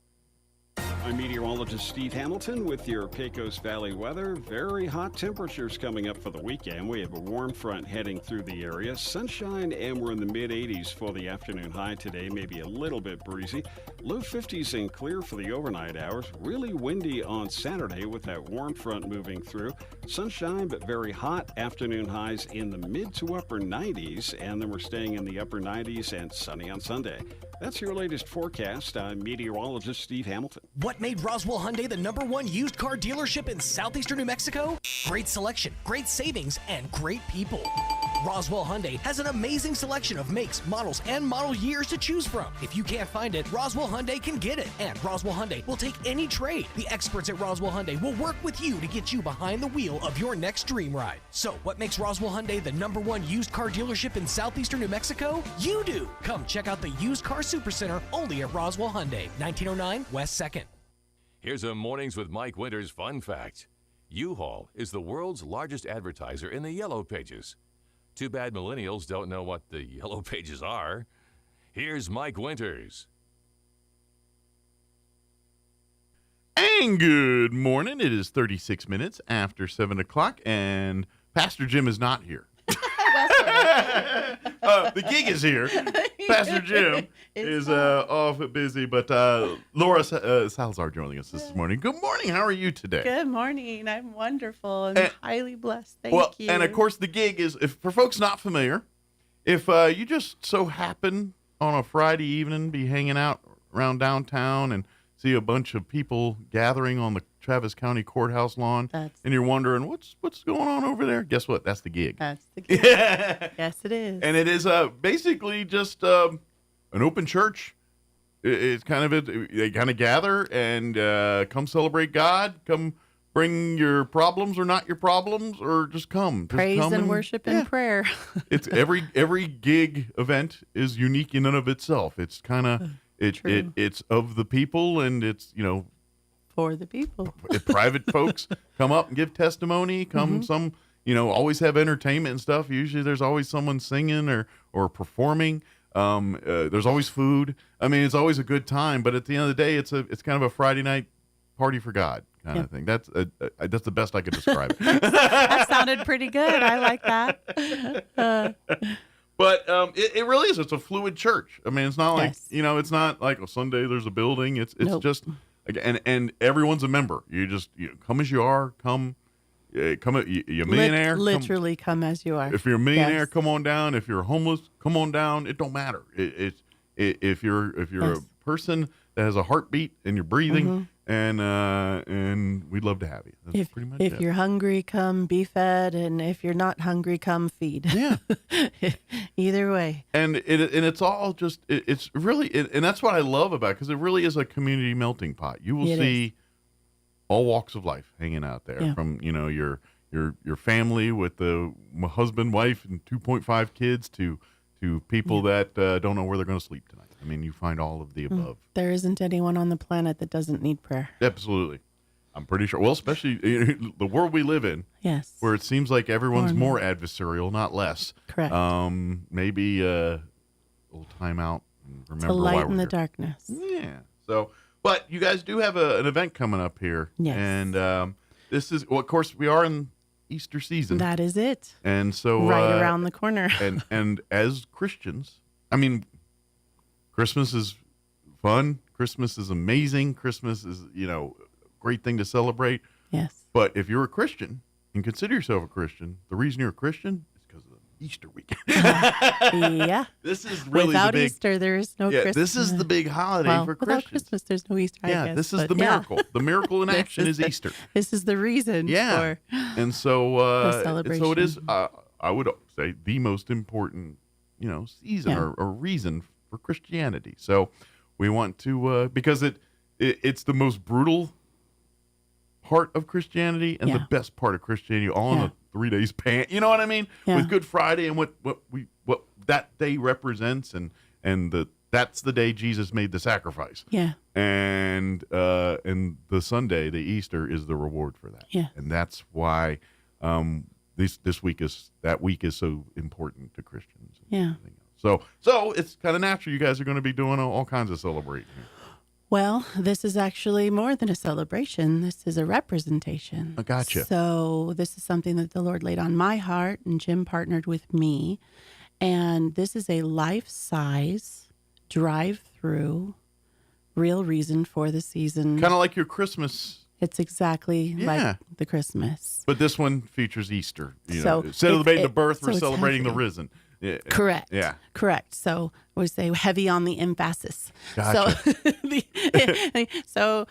I'm meteorologist Steve Hamilton with your Pecos Valley weather. Very hot temperatures coming up for the weekend. We have a warm front heading through the area. Sunshine, and we're in the mid-80s for the afternoon high today. Maybe a little bit breezy. Low 50s and clear for the overnight hours. Really windy on Saturday with that warm front moving through. Sunshine, but very hot. Afternoon highs in the mid to upper 90s, and then we're staying in the upper 90s and sunny on Sunday. That's your latest forecast. I'm meteorologist Steve Hamilton. What made Roswell Hyundai the #1 used car dealership in southeastern New Mexico? Great selection, great savings, and great people. Roswell Hyundai has an amazing selection of makes, models, and model years to choose from. If you can't find it, Roswell Hyundai can get it. And Roswell Hyundai will take any trade. The experts at Roswell Hyundai will work with you to get you behind the wheel of your next dream ride. So, what makes Roswell Hyundai the #1 used car dealership in southeastern New Mexico? You do! Come check out the Used Car Supercenter only at Roswell Hyundai, 1909 West 2nd. Here's a Mornings with Mike Winters fun fact. U-Haul is the world's largest advertiser in the Yellow Pages. Too bad millennials don't know what the Yellow Pages are. Here's Mike Winters. And good morning. It is 36 minutes after 7 o'clock, and Pastor Jim is not here. The gig is here. Pastor Jim is off busy, but Laura Salazar joining us this morning. Good morning. How are you today? Good morning. I'm wonderful and highly blessed. Thank you. And of course, the gig is, if for folks not familiar, if you just so happen on a Friday evening be hanging out around downtown and see a bunch of people gathering on the Travis County Courthouse lawn, and you're wondering what's going on over there, guess what? That's the gig. That's the gig. Yes, it is. And it is basically just an open church. It's kind of they kind of gather and come celebrate God. Come bring your problems or not your problems, or just come. Praise and worship and prayer. It's every gig event is unique in and of itself. It's kind of it's of the people, and it's for the people. Private folks come up and give testimony. Some always have entertainment and stuff. Usually there's always someone singing or performing. There's always food. I mean, it's always a good time. But at the end of the day, it's kind of a Friday night party for God kind of thing. That's the best I could describe it. That sounded pretty good. I like that. But it really is. It's a fluid church. I mean, it's not like it's not like Sunday there's a building. It's just and everyone's a member. You just come as you are. Come. You're a millionaire. Literally, come as you are. If you're a millionaire, come on down. If you're homeless, come on down. It don't matter. If you're a person that has a heartbeat and you're breathing, and we'd love to have you. That's pretty much it. If you're hungry, come be fed, and if you're not hungry, come feed. Yeah. Either way. And it's all just it's really and that's what I love about it, because it really is a community melting pot. You will see all walks of life hanging out there, from your family with the husband, wife, and 2.5 kids to people that don't know where they're going to sleep tonight. I mean, you find all of the above. There isn't anyone on the planet that doesn't need prayer. Absolutely. I'm pretty sure. Well, especially the world we live in. Yes. Where it seems like everyone's more adversarial, not less. Correct. Maybe a little time out and remember to lighten why we're the here. darkness. Yeah. So, but you guys do have an event coming up here. Yes. And this is, well, of course, we are in Easter season. That is it. And so right around the corner. and as Christians, I mean, Christmas is fun. Christmas is amazing. Christmas is, a great thing to celebrate. Yes. But if you're a Christian and consider yourself a Christian, the reason you're a Christian is because of the Easter weekend. Yeah. This is really without the big, Easter, there is no Christmas. This is the big holiday for without Christians. Christmas, there's no Easter. I guess, this is but the miracle. The miracle in action is Easter. This is the reason. For and so the celebration. so it is. I would say the most important, season or reason for Christianity. So we want to because it's the most brutal part of Christianity and the best part of Christianity all in a 3 days span. You know what I mean? With Good Friday and what that day represents and that's the day Jesus made the sacrifice. Yeah. And the Sunday, the Easter, is the reward for that. Yeah. And that's why this week is so important to Christians. Yeah. So it's kind of natural. You guys are going to be doing all kinds of celebrating. Well, this is actually more than a celebration. This is a representation. I gotcha. So this is something that the Lord laid on my heart, and Jim partnered with me. And this is a life-size drive-through real reason for the season. Kind of like your Christmas. It's exactly like the Christmas. But this one features Easter. So celebrating the birth, we're it's celebrating heavy. the risen. Yeah. Correct. Yeah. Correct. So we say heavy on the emphasis. Gotcha. So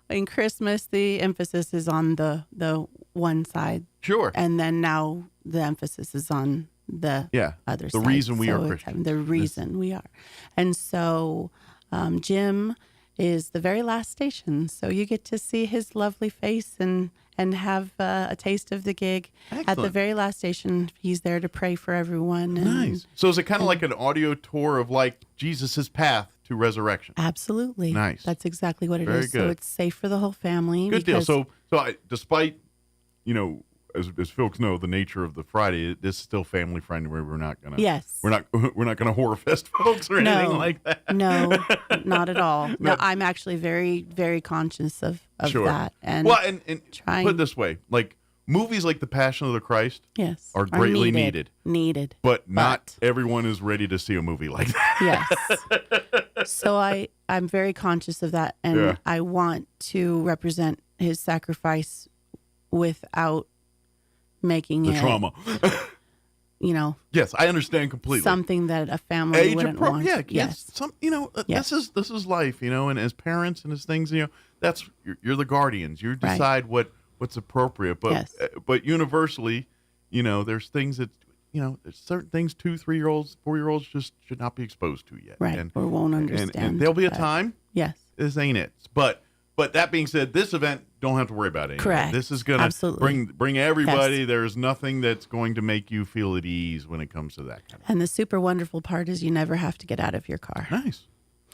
in Christmas, the emphasis is on the one side. Sure. And then now the emphasis is on the other side. The reason we are So Christians. The reason we are. And so Jim is the very last station. So you get to see his lovely face and have a taste of the gig. Excellent. At the very last station. He's there to pray for everyone. Nice. So is it kind of like an audio tour of like Jesus's path to resurrection? Absolutely. Nice. That's exactly what it Very is. good. So it's safe for the whole family. Good deal. because- So despite, as folks know, the nature of the Friday, this is still family friendly. Where we're not gonna. Yes. We're not gonna horror fest folks or anything like that. No, not at all. No, I'm actually very, very conscious of Sure. that. And and trying. put it this way, like movies like The Passion of the Christ, are are greatly needed. needed. But not everyone is ready to see a movie like that. Yes. So I'm very conscious of that, and I want to represent his sacrifice without making The it trauma. Yes, I understand completely. something that a family Age wouldn't appropriate. want. Yeah, kids. This is life, and as parents and as things, that's you're the guardians. You decide what's appropriate, but universally, there's things that there's certain things 2, 3-year-olds, 4-year-olds just should not be exposed to yet, Right, or won't understand. And there'll be a that. time. Yes. This ain't it, but that being said, this event don't have to worry about it. Correct. This is gonna Absolutely. bring everybody. Yes. There's nothing that's going to make you feel at ease when it comes to that kind of. And the super wonderful part is you never have to get out of your car. Nice.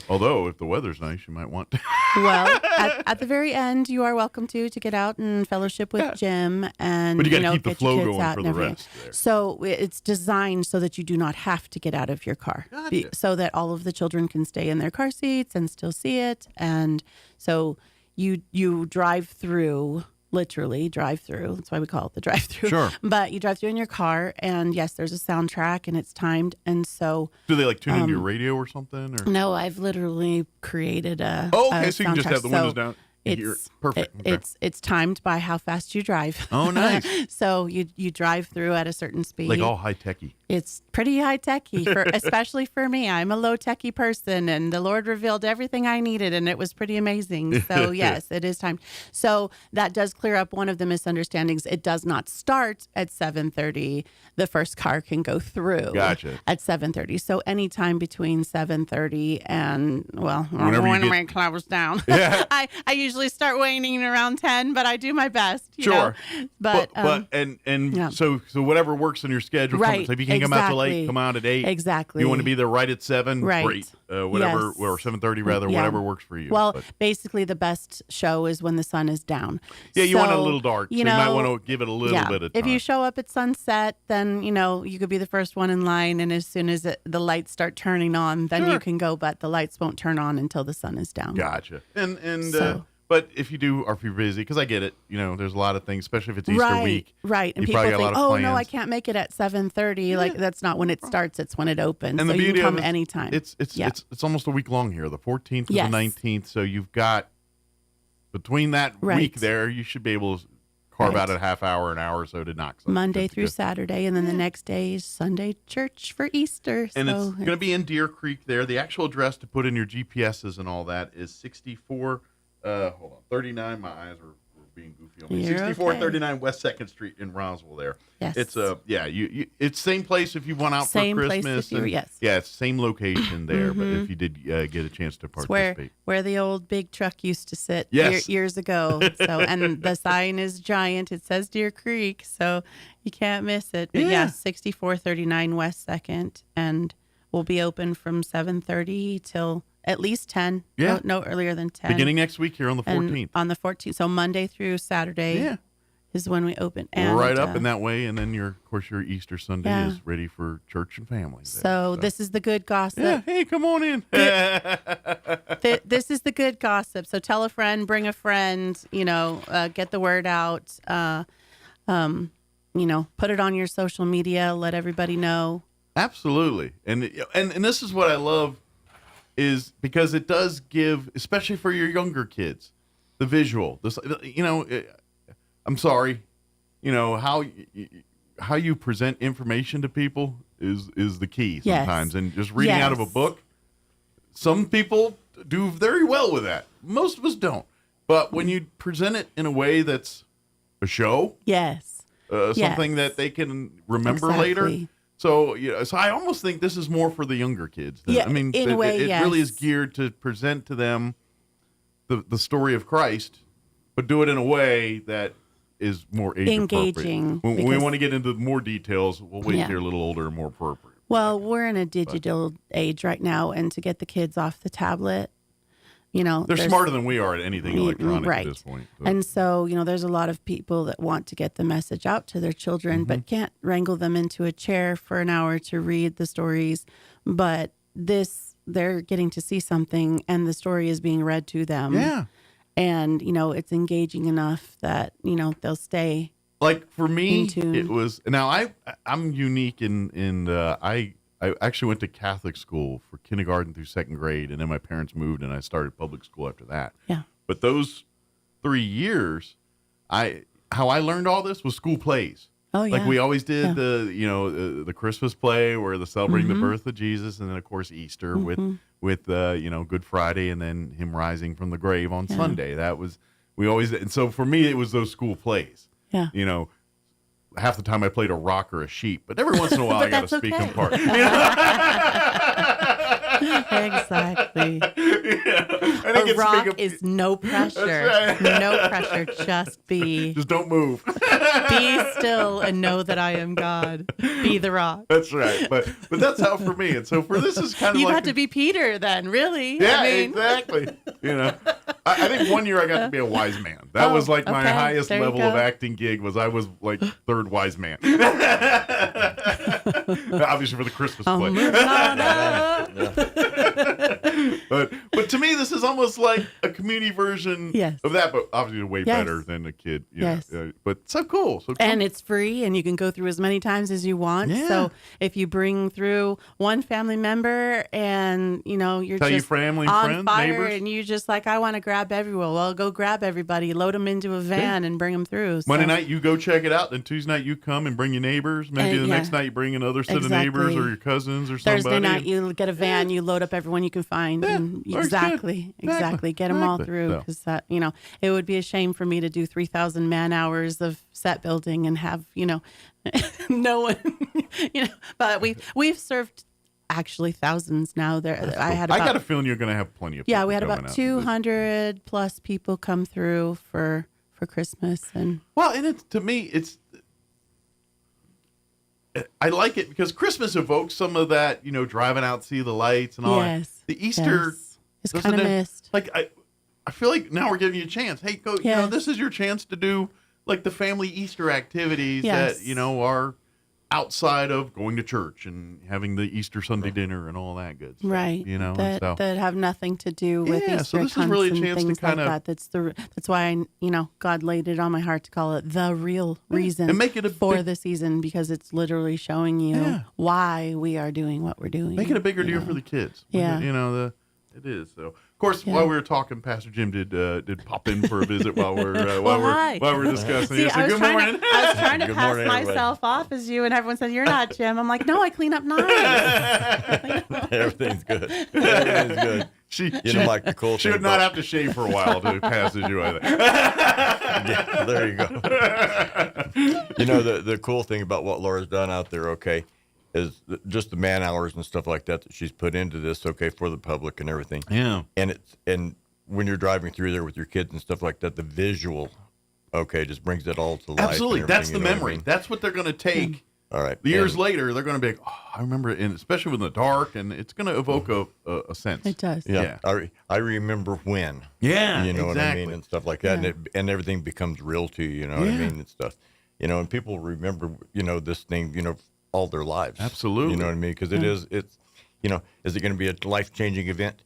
Although, if the weather's nice, you might want to. Well, at the very end, you are welcome to get out and fellowship with Jim, and But you gotta keep the get flow your kids going out for and the everything. rest there. So it's designed so that you do not have to get out of your car, so that all of the children can stay in their car seats and still see it. And so you drive through. Literally drive through. That's why we call it the drive through. Sure. But you drive through in your car, and yes, there's a soundtrack, and it's timed. And so, Do they like tune into your radio or something? Or no, I've literally created a. Oh, okay. a So you can just soundtrack. have the windows So down. and hear it. Perfect. Okay. It's timed by how fast you drive. Oh, nice. So you drive through at a certain speed. Like all high techy. It's pretty high techy, especially for me. I'm a low techy person, and the Lord revealed everything I needed, and it was pretty amazing. So yes, it is timed. So that does clear up one of the misunderstandings. It does not start at 7:30. The first car can go through. Gotcha. At 7:30. So anytime between 7:30 and Whenever when you my get- clothes down. Yeah. I usually start waning around 10, but I do my best. You Sure. know? But yeah. so whatever works in your schedule. Right, So if you can't come out till 8, exactly. come out at 8. Exactly. You want to be there right at 7. Right. Great. Whatever, Yes. or 7:30 rather. Yeah. Whatever works for you. Well, But- basically, the best show is when the sun is down. yeah, you want it a So, little dark. So you might want to give it a little bit of time. If you show up at sunset, then you could be the first one in line, and as soon as the lights start turning on, then you can go. But the lights won't turn on until the sun is down. Gotcha. And So- but if you do, or if you're busy, because I get it, there's a lot of things, especially if it's Easter week. Right. And you people probably got a think, lot of oh, plans. no, I can't make it at 7:30. Like, that's not when it starts. It's when it opens. And so the you beauty can come of it, anytime. It's almost a week long here, the 14th to Yes. the 19th. So you've got between that Right. week there, you should be able to carve out a half hour, an hour or so to knock something. Monday through Saturday, and then the next day is Sunday church for Easter. And it's going to be in Deer Creek there. The actual address to put in your GPSs and all that is 39. My eyes are being goofy on me. 6439 West 2nd Street in Roswell there. Yes. It's it's same place if you went out for Christmas. Yes. Yeah, it's same location there, but if you did get a chance to participate. It's where the old big truck used to sit Yes. years ago. So and the sign is giant. It says Deer Creek, so you can't miss it. But yeah 6439 West 2nd, and we'll be open from 7:30 till at least 10. Yeah. No earlier than 10. Beginning next week here on the 14th. And on the 14th. So Monday through Saturday is when we open. And, right up in that way. And then your Easter Sunday is ready for church and family. So this is the good gossip. Yeah. Hey, come on in. This is the good gossip. So tell a friend, bring a friend, get the word out. Put it on your social media. Let everybody know. Absolutely. And this is what I love. Is because it does give, especially for your younger kids, the visual. I'm sorry, how you present information to people is the key sometimes. And just reading out of a book, some people do very well with that. Most of us don't. But when you present it in a way that's a show, something that they can remember later. So, so I almost think this is more for the younger kids. In a way, it really is geared to present to them the story of Christ, but do it in a way that is more age engaging. When we want to get into more details, we'll wait till you're a little older and more appropriate. Well, we're in a digital age right now, and to get the kids off the tablet, they're smarter than we are at anything electronic at this point. So. And so, there's a lot of people that want to get the message out to their children, but can't wrangle them into a chair for an hour to read the stories. But they're getting to see something, and the story is being read to them. Yeah. And, it's engaging enough that, they'll stay. Like for me, it was, now I'm unique in I actually went to Catholic school for kindergarten through 2nd grade, and then my parents moved, and I started public school after that. Yeah. But those 3 years, how I learned all this was school plays. Oh yeah. Like we always did the Christmas play where the celebrating the birth of Jesus, and then of course Easter with Good Friday, and then him rising from the grave on Sunday. That was and so for me it was those school plays. Yeah. Half the time I played a rock or a sheep, but every once in a while I got to speak in part. Exactly. A rock is no pressure. Right. No pressure. Just be. Just don't move. Be still and know that I am God. Be the rock. That's right. But that's how for me. And so for this is kind of you got to be Peter then, really. Yeah, exactly. I think one year I got to be a wise man. That was like my highest level of acting gig. I was like third wise man. Obviously for the Christmas play. But to me, this is almost like a community version of that, but obviously way better than a kid. But so cool. And it's free, and you can go through as many times as you want. Yeah. So if you bring through one family member and, you're just family, on friends, fire, neighbors. and you just like, I want to grab everyone. Well, go grab everybody, load them into a van and bring them through. Monday night, you go check it out. Then Tuesday night, you come and bring your neighbors. Maybe the next night, you bring another set of neighbors or your cousins or somebody. Thursday night, you get a van, you load up everyone you can find. And exactly. Get them all through, because it would be a shame for me to do 3,000 man hours of set building and have no one, But we've served actually thousands now. There, I got a feeling you're going to have plenty of people. Yeah, we had about 200 plus people come through for Christmas, and to me I like it because Christmas evokes some of that, driving out, see the lights and all that. The Easter is kind of missed. Like I feel like now we're giving you a chance. Hey, go. This is your chance to do like the family Easter activities that are outside of going to church and having the Easter Sunday dinner and all that good stuff. Right. That have nothing to do with Easter. So this is really a chance to kind of. That's why God laid it on my heart to call it the real reason and make it for the season, because it's literally showing you why we are doing what we're doing. Make it a bigger deal for the kids. Yeah. It is. So, of course, while we were talking, Pastor Jim did pop in for a visit while we're discussing. See, So good morning. I was trying to Good pass morning, myself off as you, and everyone said, "You're not Jim." I'm like, "No, I clean up nice." Everything's good. Everything's good. You know, Mike, the cool She thing would not have to shave for a while to pass as you either. Yeah, there you go. You know, the cool thing about what Laura's done out there, okay, is just the man hours and stuff like that she's put into this, okay, for the public and everything. Yeah. And when you're driving through there with your kids and stuff like that, the visual, okay, just brings it all to life. Absolutely. That's the you know memory. what I mean? That's what they're going to take. All right. Years later, they're going to be like, oh, I remember it, and especially in the dark, and it's going to evoke a sense. It does. Yeah. I remember when. Yeah, you know exactly. what I mean, and stuff like that, and everything becomes real to you. You know what I mean, and stuff. You know, and people remember, you know, this thing, you know, all their lives. Absolutely. You know what I mean? Because it's, you know, is it going to be a life-changing event?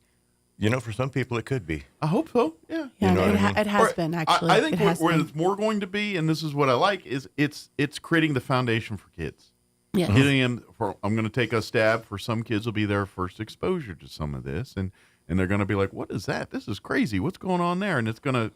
You know, for some people it could be. I hope so. Yeah. Yeah, You know what I mean? it has been actually. I think It has where been. it's more going to be, and this is what I like, is it's creating the foundation for kids. Yes. Getting them I'm going to take a stab. For some kids, will be their first exposure to some of this, and they're going to be like, "What is that? This is crazy. What's going on there?" And it's going to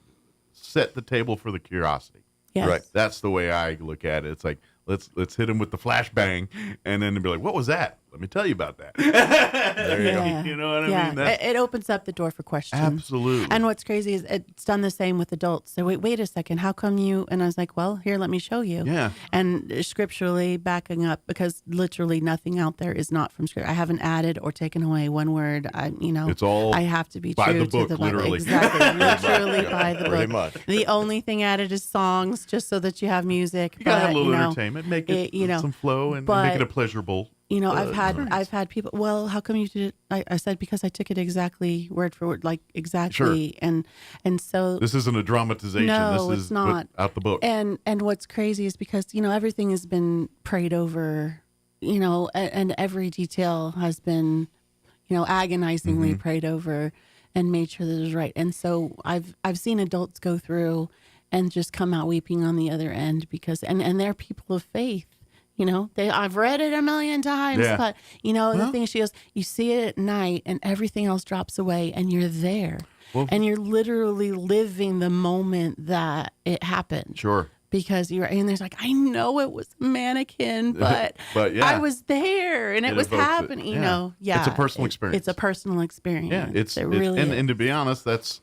set the table for the curiosity. Yes. Right. That's the way I look at it. It's like let's hit them with the flashbang, and then they'll be like, "What was that? Let me tell you about that." There you go. You know what I mean? It opens up the door for questions. Absolutely. And what's crazy is it's done the same with adults. So wait a second, how come you? And I was like, well, here, let me show you. Yeah. And scripturally backing up, because literally nothing out there is not from scripture. I haven't added or taken away one word. It's all I have to be by true the book, to the Bible. literally. Exactly, literally by the Pretty book. much. The only thing added is songs, just so that you have music. You got to have a little you know, entertainment, make it you know, some flow, and but- make it a pleasurable. You know, I've experience. had people. Well, how come you did it? I said because I took it exactly word for word, like exactly, and so This isn't a dramatization. No, this it's is not. out the book. And what's crazy is because everything has been prayed over, and every detail has been, agonizingly prayed over and made sure that it was right. And so I've seen adults go through and just come out weeping on the other end because and they're people of faith. I've read it a million times, Yeah. but the thing is, she goes, you see it at night and everything else drops away and you're there. Well, And you're literally living the moment that it happened. Sure. Because and there's like, I know it was a mannequin, but, But, yeah. I was there and it was evokes it. happening, Yeah. It's a personal experience. It's a personal experience. Yeah, it really is. and to be honest, that's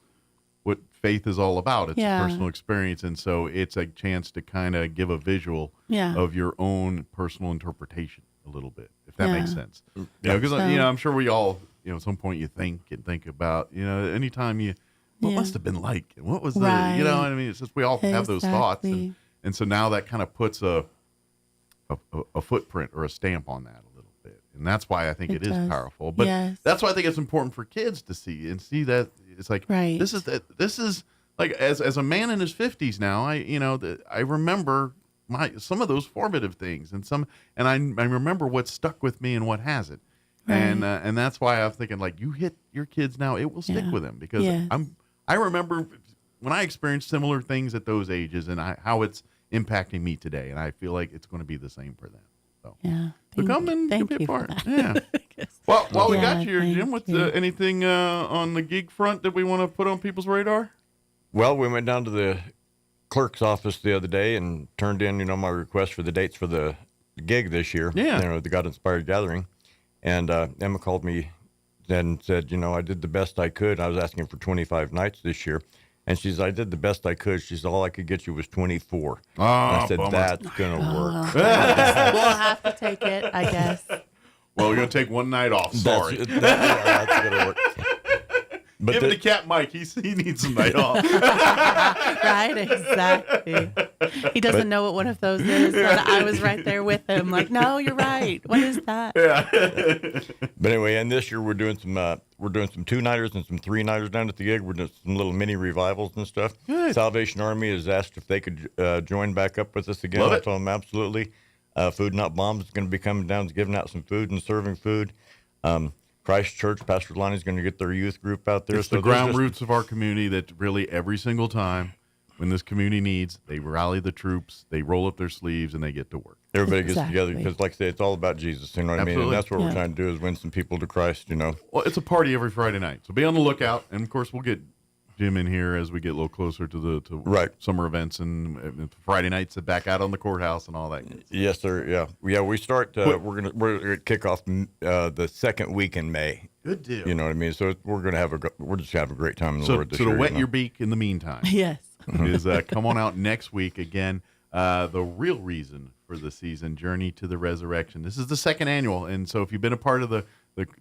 what faith is all about. It's Yeah. a personal experience, and so it's a chance to kind of give a visual Yeah. of your own personal interpretation a little bit, if that Yeah. makes sense. Because So- I'm sure we all, at some point you think about, anytime what Yeah. must have been like, and what was Right. the, what I mean? It's just we all have those thoughts, Exactly. and so now that kind of puts a footprint or a stamp on that a little bit, and that's why I think It it is does. powerful. But Yes. that's why I think it's important for kids to see that it's like Right. this is like as a man in his 50s now, I remember some of those formative things and I remember what stuck with me and what hasn't. Right. And that's why I'm thinking, like, you hit your kids now, it will stick Yeah. with them because Yes. I remember when I experienced similar things at those ages and how it's impacting me today, and I feel like it's going to be the same for them. So Yeah. so come and Thank be a you for part. that. Yeah. Well, while we Yeah, got you here, Jim, thank what's you. anything on the gig front that we want to put on people's radar? Well, we went down to the clerk's office the other day and turned in, my request for the dates for the gig this year. Yeah. The God Inspired Gathering. And Emma called me and said, I did the best I could. I was asking for 25 nights this year. And she said, I did the best I could. She said, all I could get you was 24. Oh, and I said, bummer. that's going to work. We'll have to take it, I guess. Well, we're going to take one night off. Sorry. That's going to work. But Give it to Cat Mike. He needs some night off. Right, exactly. He doesn't know what one of those is, but I was right there with him. Like, no, you're right. What is that? Yeah. But anyway, and this year we're doing some 2-nighters and some 3-nighters down at the gig. We're doing some little mini revivals and stuff. Good. Salvation Army has asked if they could join back up with us again. Love I it. told them absolutely. Food Not Bombs is going to be coming down, giving out some food and serving food. Christ Church, Pastor Lonnie's going to get their youth group out there. It's the ground roots of our community that really every single time when this community needs, they rally the troops, they roll up their sleeves, and they get to work. Everybody gets together because, like I say, it's all about Jesus. You know what I mean? And that's what we're trying to do is win some people to Christ. Well, it's a party every Friday night, so be on the lookout. And of course, we'll get Jim in here as we get a little closer to the summer events and Friday nights back out on the courthouse and all that. Yes, sir. Yeah. We start. We're gonna kick off the second week in May. Good deal. You know what I mean? So we're just have a great time in the Lord this year. So to wet your beak in the meantime, yes, is come on out next week again. The real reason for the season, Journey to the Resurrection. This is the second annual, and so if you've been a part of the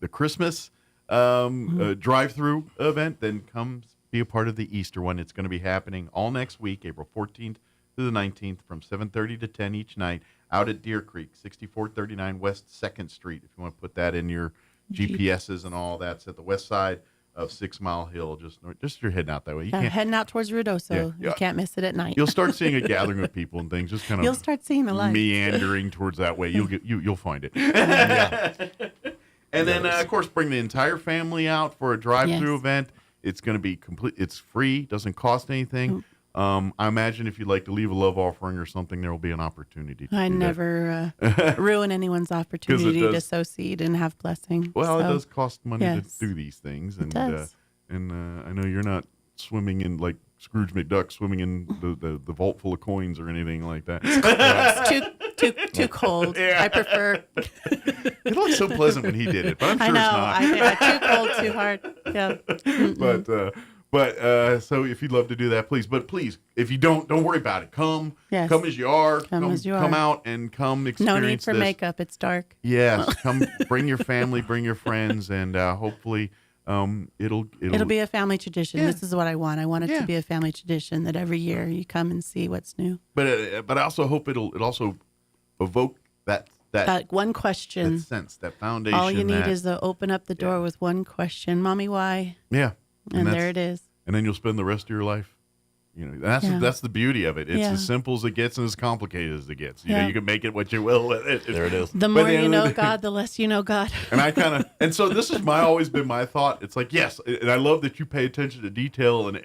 Christmas drive-through event, then come be a part of the Easter one. It's going to be happening all next week, April 14th through the 19th, from 7:30 to 10 each night, out at Deer Creek, 6439 West 2nd Street. If you want to put that in your GPSs and all, that's at the west side of 6 Mile Hill. Just you're heading out that way. You can't heading out towards Ruidoso. You can't miss it at night. You'll start seeing a gathering of people and things. Just kind of you'll start seeing the lights meandering towards that way. You'll find it. And then of course bring the entire family out for a drive-through event. It's going to be complete. It's free. Doesn't cost anything. I imagine if you'd like to leave a love offering or something, there will be an opportunity to I never ruin anyone's opportunity to sow seed and have blessing. Well, it does cost money to do these things. And I know you're not swimming in like Scrooge McDuck, swimming in the vault full of coins or anything like that. It's too cold. I prefer. It looked so pleasant when he did it, but I'm sure it's not. I know. Too cold, too hard. Yeah. But so if you'd love to do that, please. But please, if you don't worry about it. Come as you are. Come out and come experience No need for this. Makeup. It's dark. Yes, come. Bring your family. Bring your friends, and hopefully, it'll be a family tradition. Yeah. This is what I want. I want it to be a family tradition that every year you come and see what's new. But I also hope it'll also evoke that one question, that sense, that foundation. All you need is to open up the door with one question, Mommy, why? Yeah. And there it is. And then you'll spend the rest of your life. That's the beauty of it. It's as simple as it gets and as complicated as it gets. You know, you can make it what you will. There it is. The more you know God, the less you know God. And so this is always been my thought. It's like, yes, and I love that you pay attention to detail and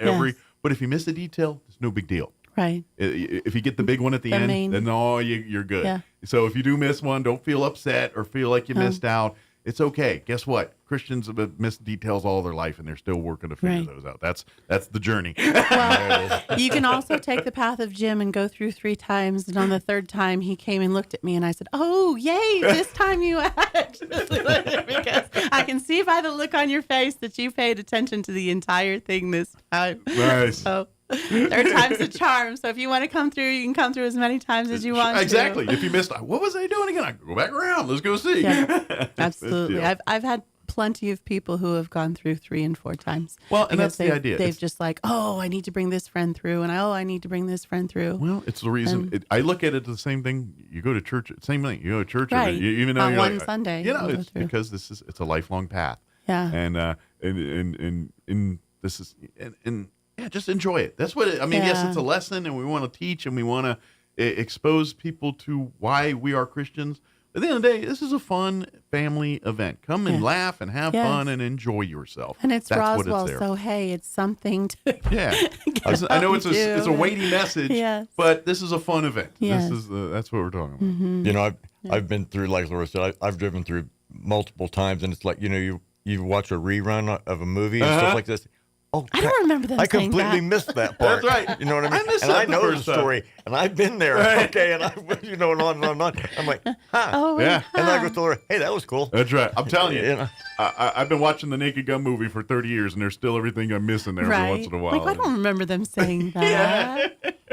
but if you miss a detail, it's no big deal. Right. If you get the big one at the end, then you're good. Yeah. So if you do miss one, don't feel upset or feel like you missed out. It's okay. Guess what? Christians have missed details all their life, and they're still working to figure those out. That's the journey. Well, you can also take the path of Jim and go through 3 times, and on the 3rd time, he came and looked at me, and I said, "Oh, yay! This time you actually looked at me," because I can see by the look on your face that you paid attention to the entire thing this time. Nice. So 3rd time's the charm. So if you want to come through, you can come through as many times as you want. Exactly. If you missed, what was I doing again? I go back around. Let's go see. Yeah, absolutely. I've had plenty of people who have gone through 3 and 4 times. Well, and that's the idea. They've just like, I need to bring this friend through, and I need to bring this friend through. Well, it's the reason. I look at it the same thing. You go to church, same thing. You go to church, right? Even though on you're one Sunday, it's because it's a lifelong path. Yeah. And this is and just enjoy it. That's what Yes, it's a lesson, and we want to teach, and we want to expose people to why we are Christians. At the end of the day, this is a fun family event. Come and laugh and have fun and enjoy yourself. And it's That's Roswell, what it's so hey, it's something to I know it's a weighty message, but this is a fun event. Yes. That's what we're talking about. Mm-hmm. I've been through, like Laura said, I've driven through multiple times, and it's like you watch a rerun of a movie and stuff like this. Oh, I don't remember them. I completely missed that part. That's right. You know what I mean? I know the story, and I've been there. Right. Okay, and and on and on and on. I'm like, Oh, yeah. And I go to Laura, hey, that was cool. That's right. I'm telling you, I've been watching the Naked Gun movie for 30 years, and there's still everything I'm missing there every once in a while. Like, I don't remember them saying that.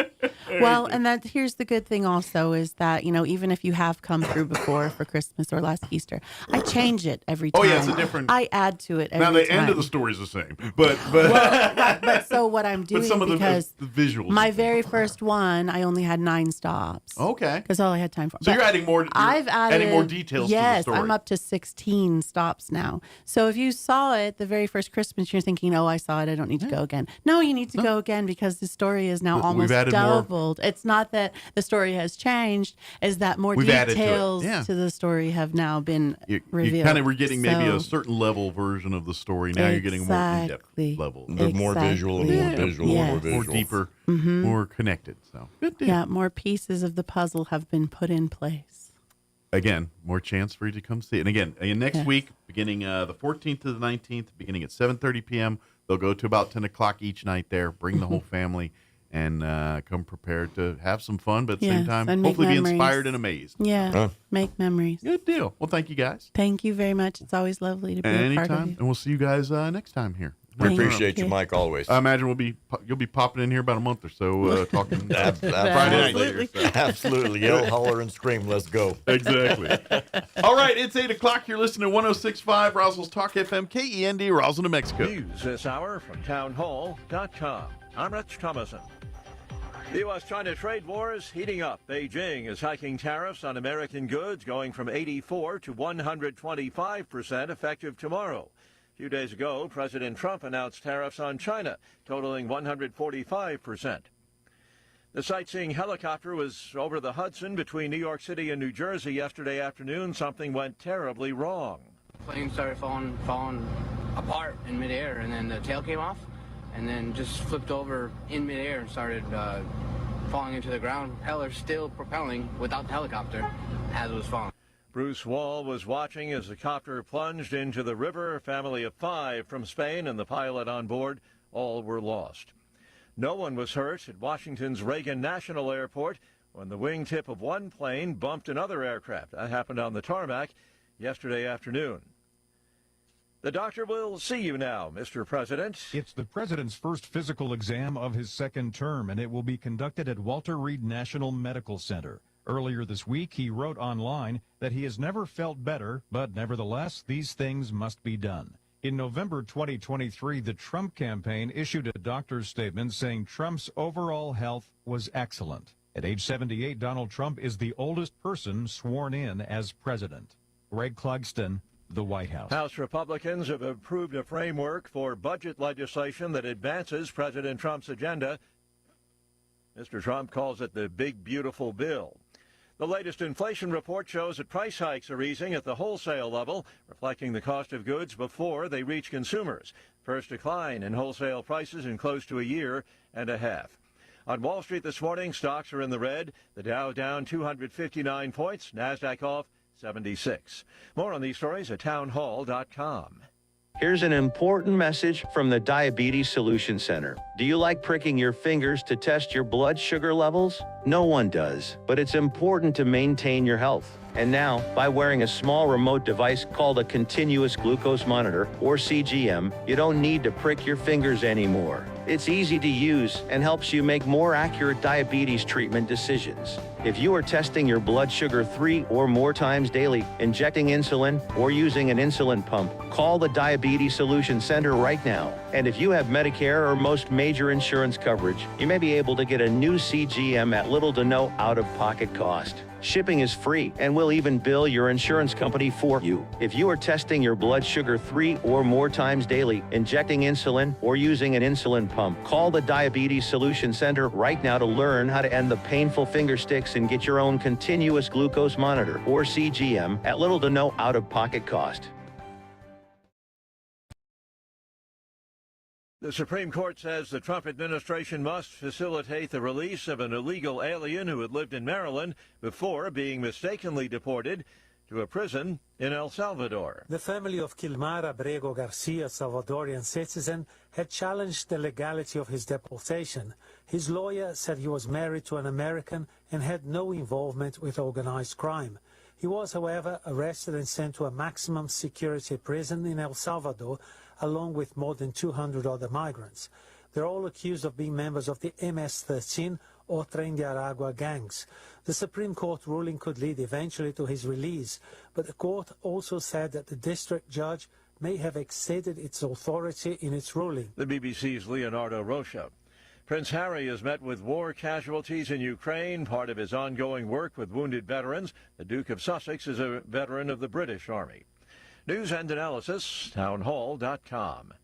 Well, and here's the good thing also is that, even if you have come through before for Christmas or last Easter, I change it every time. Oh, yeah, it's a different. I add to it every time. Now, the time. end of the story is the same, but. But so what I'm doing, but some of because the visuals. My very first one, I only had 9 stops. Okay. Because all I had time for. So you're adding more. I've added more details. Yes, to the story. I'm up to 16 stops now. So if you saw it the very first Christmas, you're thinking, "Oh, I saw it. I don't need to go again." No, you need to go again because the story is now almost double told. It's not that the story has changed, is that more We've added to it. details Yeah. to the story have now been You revealed. kind of were getting maybe So- a certain level version of the story. Now you're getting a more in-depth level. The more visual and more visual, more visual. More deeper, Mhm. more connected. So good deal. Yeah, more pieces of the puzzle have been put in place. Again, more chance for you to come see it. And again, next Yes. week, beginning the 14th to the 19th, beginning at 7:30 p.m., they'll go to about 10 o'clock each night there. Bring the whole family and come prepared to have some fun, but at the same Yes, time, and make hopefully be memories. inspired and amazed. Yeah, make memories. Good deal. Well, thank you guys. Thank you very much. It's always lovely to be a part of Anytime. you. And we'll see you guys next time here. We appreciate you, Mike, always. I imagine you'll be popping in here about a month or so talking Friday night later. So. Absolutely. Yell, holler, and scream. Let's go. Exactly. All right, it's 8 o'clock. You're listening to 106.5 Roswell's Talk FM, KEND, Roswell, New Mexico. News this hour from townhall.com. I'm Rich Thomason. The U.S.-China trade war is heating up. Beijing is hiking tariffs on American goods, going from 84 to 125% effective tomorrow. A few days ago, President Trump announced tariffs on China, totaling 145%. The sightseeing helicopter was over the Hudson between New York City and New Jersey yesterday afternoon. Something went terribly wrong. Plane started falling apart in midair, and then the tail came off, and then just flipped over in midair and started falling into the ground. Propellers still propelling without the helicopter as it was falling. Bruce Wall was watching as the copter plunged into the river. A family of 5 from Spain and the pilot on board, all were lost. No one was hurt at Washington's Reagan National Airport when the wingtip of one plane bumped another aircraft. That happened on the tarmac yesterday afternoon. The doctor will see you now, Mr. President. It's the president's first physical exam of his second term, and it will be conducted at Walter Reed National Medical Center. Earlier this week, he wrote online that he has never felt better, but nevertheless, these things must be done. In November 2023, the Trump campaign issued a doctor's statement saying Trump's overall health was excellent. At age 78, Donald Trump is the oldest person sworn in as president. Greg Clugston, the White House. House Republicans have approved a framework for budget legislation that advances President Trump's agenda. Mr. Trump calls it the big, beautiful bill. The latest inflation report shows that price hikes are easing at the wholesale level, reflecting the cost of goods before they reach consumers. First decline in wholesale prices in close to a year and a half. On Wall Street this morning, stocks are in the red. The Dow down 259 points, NASDAQ off 76. More on these stories at townhall.com. Here's an important message from the Diabetes Solution Center. Do you like pricking your fingers to test your blood sugar levels? No one does, but it's important to maintain your health. And now, by wearing a small remote device called a continuous glucose monitor, or CGM, you don't need to prick your fingers anymore. It's easy to use and helps you make more accurate diabetes treatment decisions. If you are testing your blood sugar 3 or more times daily, injecting insulin, or using an insulin pump, call the Diabetes Solution Center right now. And if you have Medicare or most major insurance coverage, you may be able to get a new CGM at little to no out-of-pocket cost. Shipping is free, and we'll even bill your insurance company for you. If you are testing your blood sugar 3 or more times daily, injecting insulin, or using an insulin pump, call the Diabetes Solution Center right now to learn how to end the painful finger sticks and get your own continuous glucose monitor, or CGM, at little to no out-of-pocket cost. The Supreme Court says the Trump administration must facilitate the release of an illegal alien who had lived in Maryland before being mistakenly deported to a prison in El Salvador. The family of Kilmar Abrego Garcia, Salvadorian citizen, had challenged the legality of his deportation. His lawyer said he was married to an American and had no involvement with organized crime. He was, however, arrested and sent to a maximum security prison in El Salvador, along with more than 200 other migrants. They're all accused of being members of the MS-13 or Tren de Aragua gangs. The Supreme Court ruling could lead eventually to his release, but the court also said that the district judge may have exceeded its authority in its ruling. The BBC's Leonardo Rocha. Prince Harry has met with war casualties in Ukraine, part of his ongoing work with wounded veterans. The Duke of Sussex is a veteran of the British Army. News and analysis, townhall.com.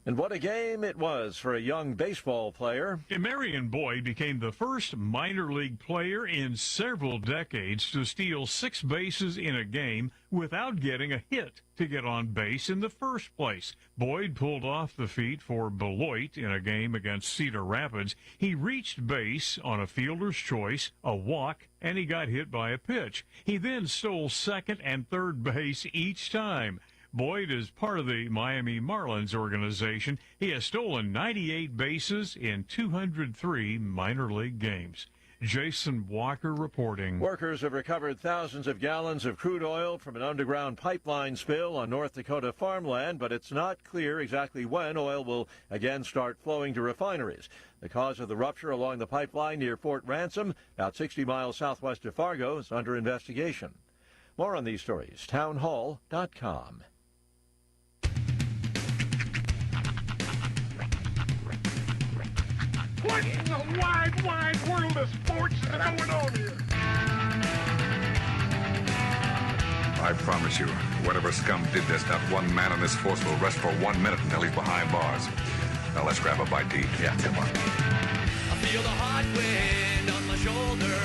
And what a game it was for a young baseball player. Marion Boyd became the first minor league player in several decades to steal 6 bases in a game without getting a hit to get on base in the first place. Boyd pulled off the feat for Beloit in a game against Cedar Rapids. He reached base on a fielder's choice, a walk, and he got hit by a pitch. He then stole second and third base each time. Boyd is part of the Miami Marlins organization. He has stolen 98 bases in 203 minor league games. Jason Walker reporting. Workers have recovered thousands of gallons of crude oil from an underground pipeline spill on North Dakota farmland, but it's not clear exactly when oil will again start flowing to refineries. The cause of the rupture along the pipeline near Fort Ransom, about 60 miles southwest of Fargo, is under investigation. More on these stories, townhall.com. What in the wide, wide world of sports is going on here? I promise you, whatever scum did this, not one man in this force will rest for 1 minute until he's behind bars. Now let's grab a bite to eat. Yeah, come on. I feel the hot wind on my shoulder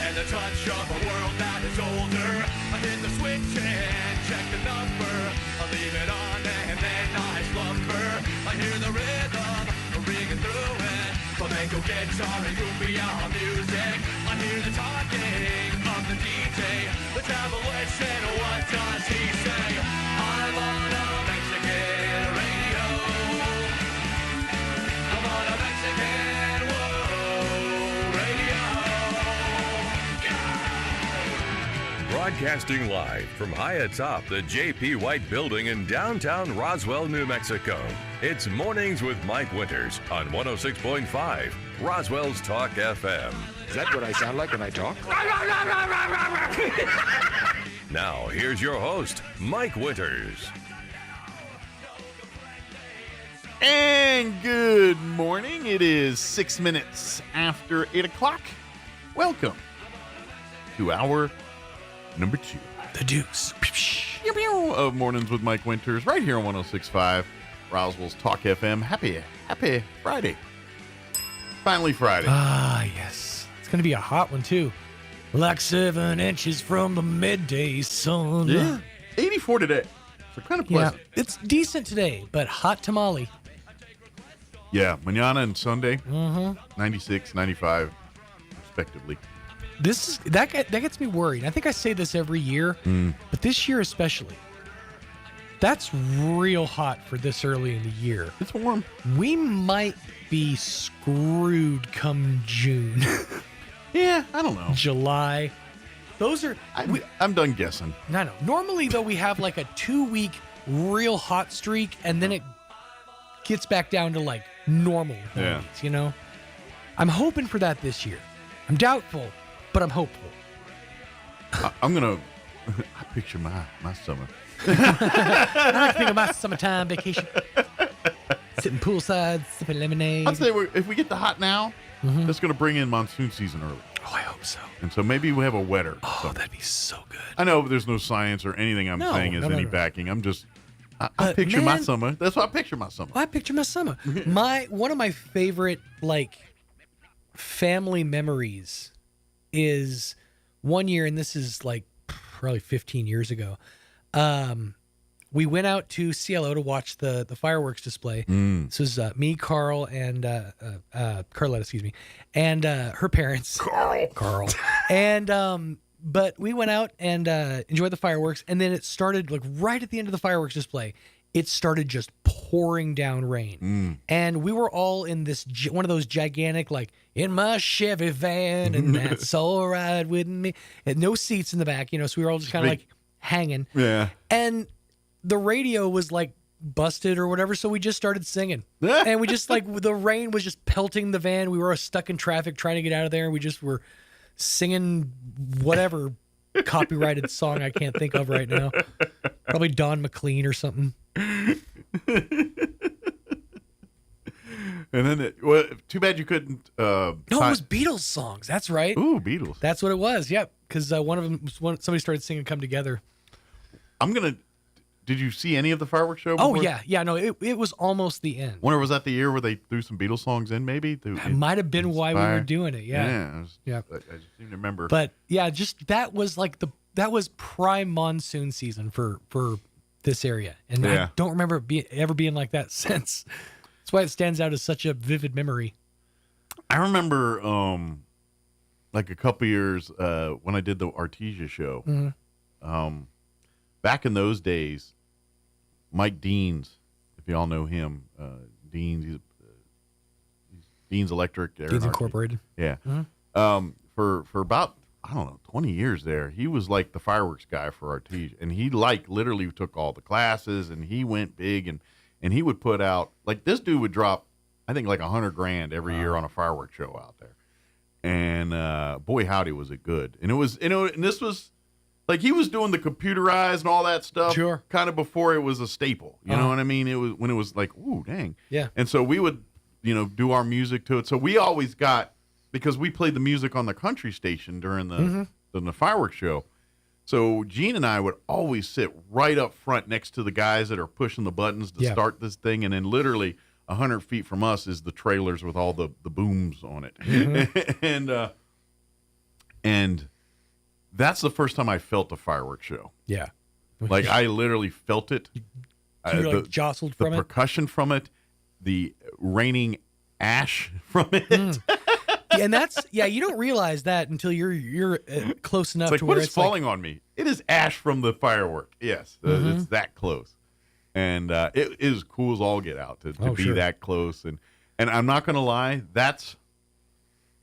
and the touch of a world that is older. I hit the switch and check the number. I leave it on and then I slumber. I hear the rhythm ringing through it. Flamenco guitar and cumbia music. I hear the talking of the DJ. Let's have a listen. What does he say? I'm on a Mexican radio. I'm on a Mexican radio. Broadcasting live from high atop the J.P. White Building in downtown Roswell, New Mexico. It's Mornings with Mike Winters on 106.5 Roswell's Talk FM. Is that what I sound like when I talk? Now, here's your host, Mike Winters. And good morning. It is 6 minutes after 8 o'clock. Welcome to hour number 2. The Deuce. Of Mornings with Mike Winters right here on 106.5 Roswell's Talk FM. Happy Friday. Finally Friday. Ah, yes. It's going to be a hot one, too. Like 7 inches from the midday sun. Yeah. 84 today. So kind of pleasant. Yeah, it's decent today, but hot tamale. Yeah, mañana and Sunday. 96, 95, respectively. That gets me worried. I think I say this every year, but this year especially. That's real hot for this early in the year. It's warm. We might be screwed come June. Yeah, I don't know. July. Those are... I'm done guessing. I know. Normally, though, we have like a 2-week real hot streak, and then it gets back down to like normal. Yeah. You know? I'm hoping for that this year. I'm doubtful, but I'm hopeful. I'm going to... I picture my summer. I like to think of my summertime vacation. Sitting poolside, sipping lemonade. I'd say if we get the hot now, that's going to bring in monsoon season early. Oh, I hope so. And so maybe we have a wetter. Oh, that'd be so good. I know there's no science or anything I'm saying is any backing. I'm just... I picture my summer. That's what I picture my summer. Well, I picture my summer. One of my favorite family memories is one year, and this is like probably 15 years ago. We went out to CLO to watch the fireworks display. This was me, Carl, and Carlette, excuse me, and her parents. Carl. And but we went out and enjoyed the fireworks, and then it started like right at the end of the fireworks display. It started just pouring down rain, and we were all in this one of those gigantic in my Chevy van, and that's all right with me. And no seats in the back, so we were all just kind of hanging. Yeah, and the radio was busted or whatever, so we just started singing. And we just the rain was just pelting the van. We were stuck in traffic trying to get out of there, and we just were singing whatever copyrighted song I can't think of right now. Probably Don McLean or something. And then, too bad you couldn't. No, it was Beatles songs. That's right. Ooh, Beatles. That's what it was. Yep. Because one of them, somebody started singing "Come Together." I'm gonna Did you see any of the fireworks show? Oh before? yeah. No, it was almost the end. Wonder, was that the year where they threw some Beatles songs in? Maybe That might have been why we were doing it. Yeah. I just seem to remember. But yeah, just that was like that was prime monsoon season for this area, and I don't remember it ever being like that since. That's why it stands out as such a vivid memory. I remember, like a couple years when I did the Artesia show. Mm-hmm. Back in those days, Mike Deans, if you all know him, Deans, he's Deans Electric. Deans Incorporated. Yeah. Mm-hmm. For about, I don't know, 20 years there, he was like the fireworks guy for Artesia, and he literally took all the classes, and he went big, and he would put out, like, this dude would drop, I think, like $100,000 every year on a fireworks show out there. And boy, howdy, was it good. And and this was, like, he was doing the computerized and all that stuff, sure, kind of before it was a staple. You know what I mean? It was when it was like, ooh, dang. Yeah. And so we would, do our music to it. So we always got, because we played the music on the country station during the fireworks show. So Gene and I would always sit right up front next to the guys that are pushing the buttons to start this thing, and then literally 100 feet from us is the trailers with all the booms on it. Mm-hmm. and that's the first time I felt a fireworks show. Yeah. Like, I literally felt it. You jostled from it? The percussion from it, the raining ash from it. And that's, you don't realize that until you're close enough it's like, to where what is falling on me? It is ash from the firework. Yes, it's that close. And it is cool as all get out to be that close. And I'm not going to lie, that's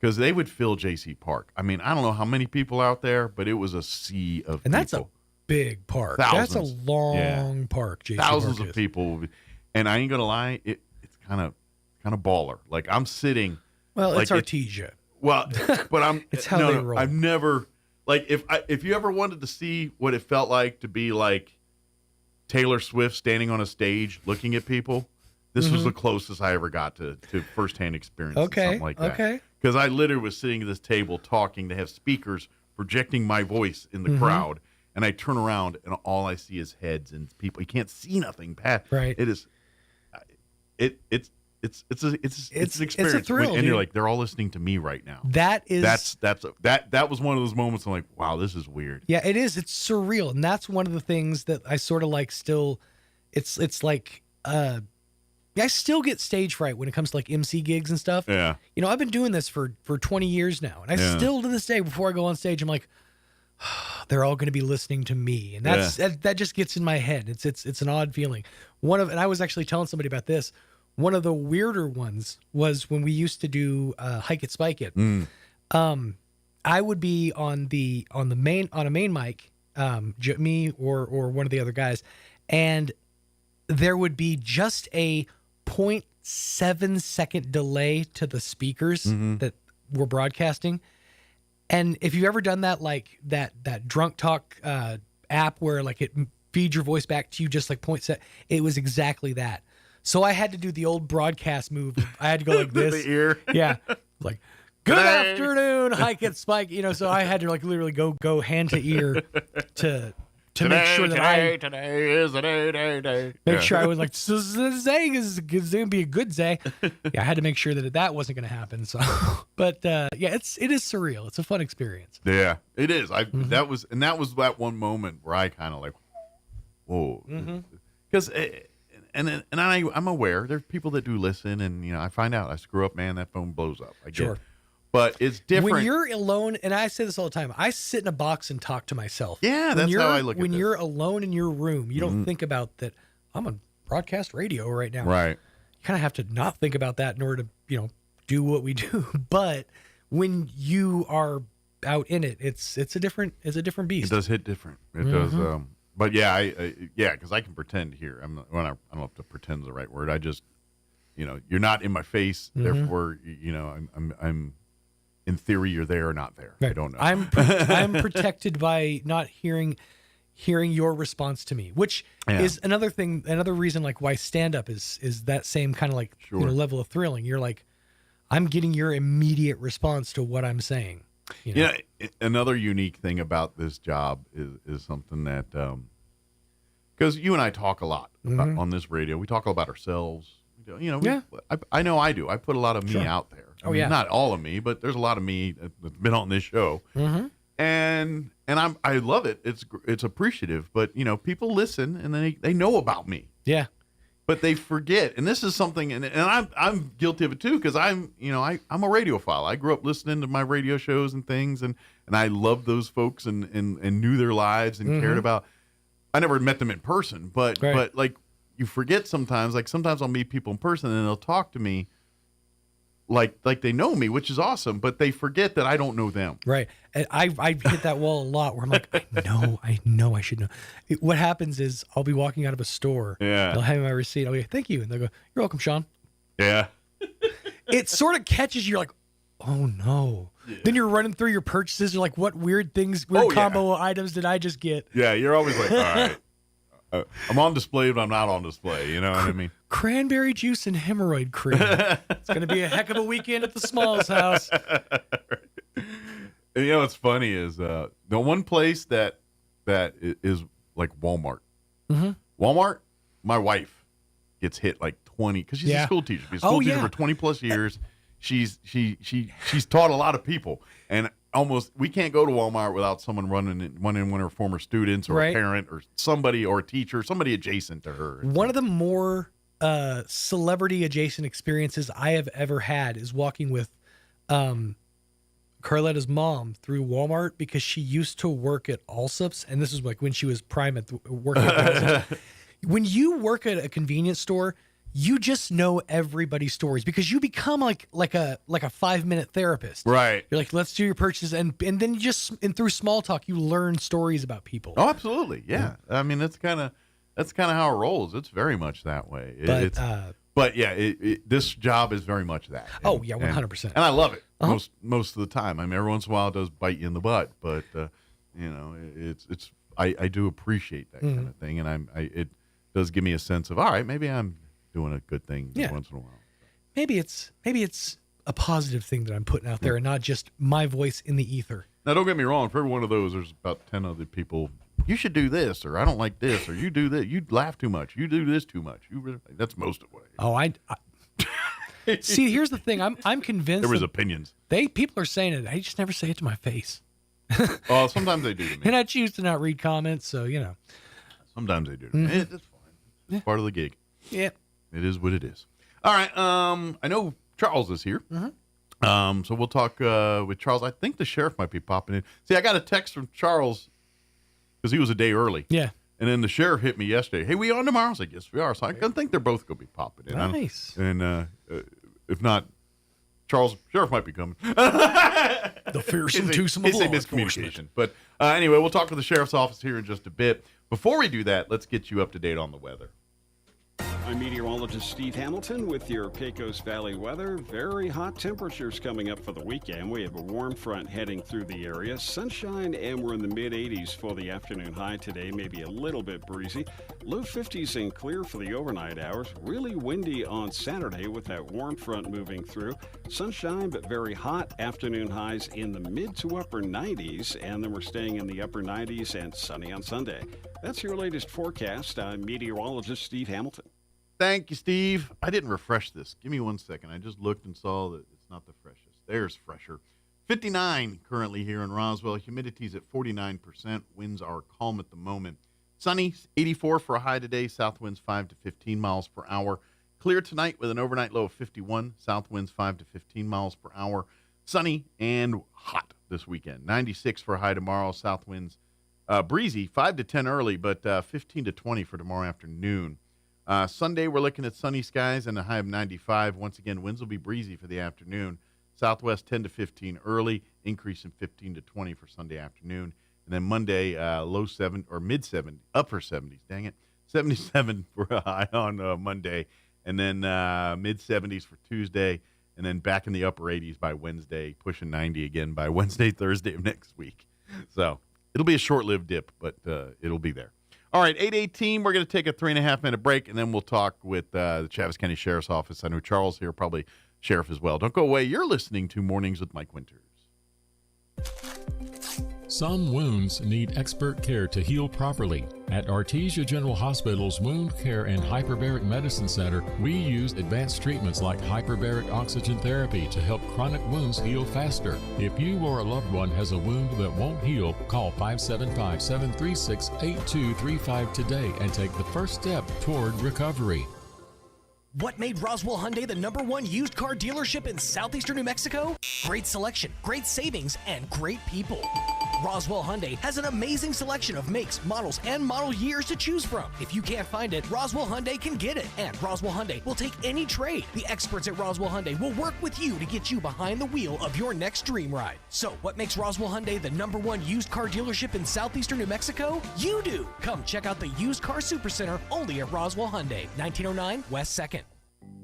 because they would fill J.C. Park. I mean, I don't know how many people out there, but it was a sea of people. And that's a big park. Thousands. That's a long park, J.C. Thousands Park of people. And I ain't going to lie, it's kind of baller. Like, I'm sitting. Well, like it's Artesia. Well, but I'm. It's how they roll. I've never, like, if you ever wanted to see what it felt like to be like Taylor Swift standing on a stage looking at people, this was the closest I ever got to firsthand experience. Something like that. Okay. Because I literally was sitting at this table talking. They have speakers projecting my voice in the crowd, and I turn around and all I see is heads and people. You can't see nothing past. Right. It is. It's an experience. It's a thrill, and you're like, they're all listening to me right now. That was one of those moments I'm like, wow, this is weird. Yeah, it is. It's surreal, and that's one of the things that I sort of like. Still, it's like I still get stage fright when it comes to like MC gigs and stuff. Yeah, I've been doing this for 20 years now, and I still to this day, before I go on stage, I'm like, they're all going to be listening to me, and that just gets in my head. It's an odd feeling. And I was actually telling somebody about this. One of the weirder ones was when we used to do Hike It, Spike It. I would be on a main mic, me or one of the other guys, and there would be just a 0.7 second delay to the speakers that were broadcasting. And if you've ever done that, like that drunk talk app where like it feeds your voice back to you just like 0.7, it was exactly that. So I had to do the old broadcast move. I had to go like this. The ear. Yeah. Like, good afternoon, Hike It, Spike. So I had to like literally go hand to ear to make sure that today is the day. Make sure I was like, this is going to be a good day. Yeah, I had to make sure that wasn't going to happen. So, but it is surreal. It's a fun experience. Yeah, it is. That was that one moment where I kind of like, whoa, because. And I'm aware there's people that do listen, and I find out I screw up, man, that phone blows up. I get it. But it's different when you're alone. And I say this all the time. I sit in a box and talk to myself. Yeah, that's how I look at it. When you're alone in your room, you don't think about that. I'm on broadcast radio right now. Right. You kind of have to not think about that in order to do what we do. But when you are out in it, it's a different beast. It does hit different. It does. But yeah, because I can pretend here. I don't know if to pretend is the right word. I just, you're not in my face. Therefore, I'm in theory you're there or not there. Right. I don't know. I'm protected by not hearing your response to me, which is another thing. Another reason like why stand up is that same kind of like level of thrilling. You're like, I'm getting your immediate response to what I'm saying. Yeah, another unique thing about this job is something that because you and I talk a lot about, on this radio. We talk about ourselves. I know I do. I put a lot of me out there. I mean, not all of me, but there's a lot of me that's been on this show, and I love it. It's appreciative, but people listen and they know about me. Yeah, but they forget, and this is something, and I'm guilty of it too, because I'm a radiophile. I grew up listening to my radio shows and things, and I loved those folks and knew their lives and cared about. I never met them in person, but like. You forget sometimes, like sometimes I'll meet people in person and they'll talk to me like they know me, which is awesome, but they forget that I don't know them. Right. And I hit that wall a lot where I'm like, I know I should know. What happens is I'll be walking out of a store. Yeah. They'll have my receipt. I'll be like, thank you. And they'll go, you're welcome, Sean. Yeah. It sort of catches you. You're like, oh no. Yeah. Then you're running through your purchases. You're like, what weird combo items did I just get? Yeah. You're always like, all right. I'm on display, but I'm not on display. You know what I mean? Cranberry juice and hemorrhoid cream. It's going to be a heck of a weekend at the Smalls house. And what's funny is the one place that is like Walmart. Walmart, my wife gets hit like 20 because she's a school teacher. She's a school teacher for 20 plus years. She's taught a lot of people, and we can't go to Walmart without someone running in, one of her former students or a parent or somebody or a teacher, somebody adjacent to her. One of the more celebrity adjacent experiences I have ever had is walking with Carletta's mom through Walmart, because she used to work at Allsup's, and this is like when she was prime at working at Allsup's. When you work at a convenience store, you just know everybody's stories, because you become like a 5-minute therapist. Right. You're like, let's do your purchases, and then through small talk you learn stories about people. Oh, absolutely. Yeah. I mean, that's kind of how it rolls. It's very much that way. But this job is very much that. And, 100%. And I love it most of the time. I mean, every once in a while it does bite you in the butt, but I do appreciate that kind of thing, and it does give me a sense of, all right, maybe I'm doing a good thing once in a while. Maybe it's a positive thing that I'm putting out there and not just my voice in the ether. Now, don't get me wrong. For every one of those, there's about 10 other people. You should do this, or I don't like this, or you do this. You laugh too much. You do this too much. That's most of it. Oh, I see. Here's the thing. I'm convinced there was opinions. People are saying it. I just never say it to my face. Oh, sometimes they do to me. And I choose to not read comments, so Sometimes they do to me. It's fine. It's part of the gig. Yeah. It is what it is. All right. I know Charles is here. So we'll talk with Charles. I think the sheriff might be popping in. See, I got a text from Charles because he was a day early. Yeah. And then the sheriff hit me yesterday. Hey, we on tomorrow? I was like, yes, we are. So I think they're both going to be popping in. Nice. And if not, Charles, sheriff might be coming. The fearsome twosome of law miscommunication. But anyway, we'll talk to the sheriff's office here in just a bit. Before we do that, let's get you up to date on the weather. I'm meteorologist Steve Hamilton with your Pecos Valley weather. Very hot temperatures coming up for the weekend. We have a warm front heading through the area. Sunshine, and we're in the mid-80s for the afternoon high today. Maybe a little bit breezy. Low 50s and clear for the overnight hours. Really windy on Saturday with that warm front moving through. Sunshine, but very hot. Afternoon highs in the mid to upper 90s. And then we're staying in the upper 90s and sunny on Sunday. That's your latest forecast. I'm meteorologist Steve Hamilton. Thank you, Steve. I didn't refresh this. Give me 1 second. I just looked and saw that it's not the freshest. There's fresher. 59 currently here in Roswell. Humidity's at 49%. Winds are calm at the moment. Sunny, 84 for a high today. South winds 5 to 15 miles per hour. Clear tonight with an overnight low of 51. South winds 5 to 15 miles per hour. Sunny and hot this weekend. 96 for a high tomorrow. South winds breezy, 5 to 10 early, but 15 to 20 for tomorrow afternoon. Sunday, we're looking at sunny skies and a high of 95. Once again, winds will be breezy for the afternoon. Southwest 10 to 15 early, increase in 15 to 20 for Sunday afternoon. And then Monday, low 7 or mid 70, upper 70s. Dang it, 77 for a high on Monday, and then mid 70s for Tuesday, and then back in the upper 80s by Wednesday, pushing 90 again by Wednesday, Thursday of next week. So it'll be a short-lived dip, but it'll be there. All right, 8:18, we're going to take a 3.5-minute break, and then we'll talk with the Chaves County Sheriff's Office. I know Charles here, probably Sheriff as well. Don't go away. You're listening to Mornings with Mike Winters. Some wounds need expert care to heal properly. At Artesia General Hospital's Wound Care and Hyperbaric Medicine Center, we use advanced treatments like hyperbaric oxygen therapy to help chronic wounds heal faster. If you or a loved one has a wound that won't heal, call 575-736-8235 today and take the first step toward recovery. What made Roswell Hyundai the #1 used car dealership in southeastern New Mexico? Great selection, great savings, and great people. Roswell Hyundai has an amazing selection of makes, models, and model years to choose from. If you can't find it, Roswell Hyundai can get it. And Roswell Hyundai will take any trade. The experts at Roswell Hyundai will work with you to get you behind the wheel of your next dream ride. So, what makes Roswell Hyundai the #1 used car dealership in southeastern New Mexico? You do! Come check out the Used Car Supercenter only at Roswell Hyundai, 1909 West 2nd.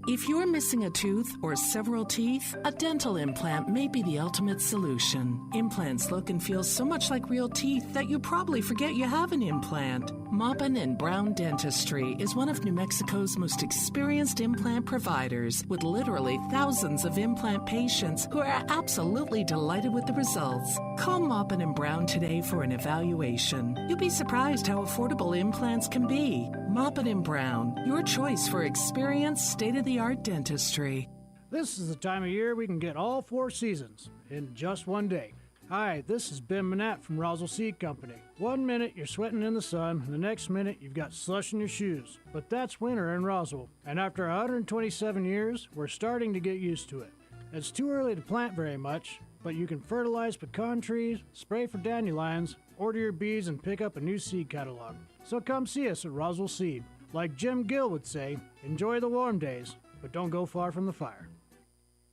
If you're missing a tooth or several teeth, a dental implant may be the ultimate solution. Implants look and feel so much like real teeth that you probably forget you have an implant. Maupin & Brown Dentistry is one of New Mexico's most experienced implant providers, with literally thousands of implant patients who are absolutely delighted with the results. Call Maupin & Brown today for an evaluation. You'll be surprised how affordable implants can be. Maupin & Brown, your choice for experienced, state-of-the-art dentistry. This is the time of year we can get all 4 seasons in just one day. Hi, this is Ben Manette from Roswell Seed Company. 1 minute you're sweating in the sun, and the next minute you've got slush in your shoes. But that's winter in Roswell, and after 127 years, we're starting to get used to it. It's too early to plant very much, but you can fertilize pecan trees, spray for dandelions, order your bees, and pick up a new seed catalog. So come see us at Roswell Seed. Like Jim Gill would say, enjoy the warm days, but don't go far from the fire.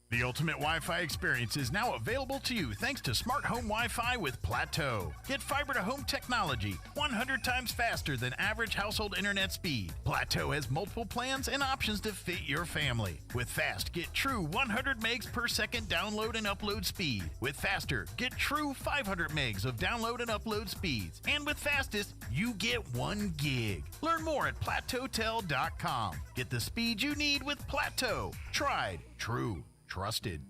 The ultimate Wi-Fi experience is now available to you thanks to Smart Home Wi-Fi with Plateau. Get fiber-to-home technology 100 times faster than average household internet speed. Plateau has multiple plans and options to fit your family. With Fast, get true 100 megs per second download and upload speed. With Faster, get true 500 megs of download and upload speeds. And with Fastest, you get 1 gig. Learn more at plateautel.com. Get the speed you need with Plateau. Tried, true, trusted.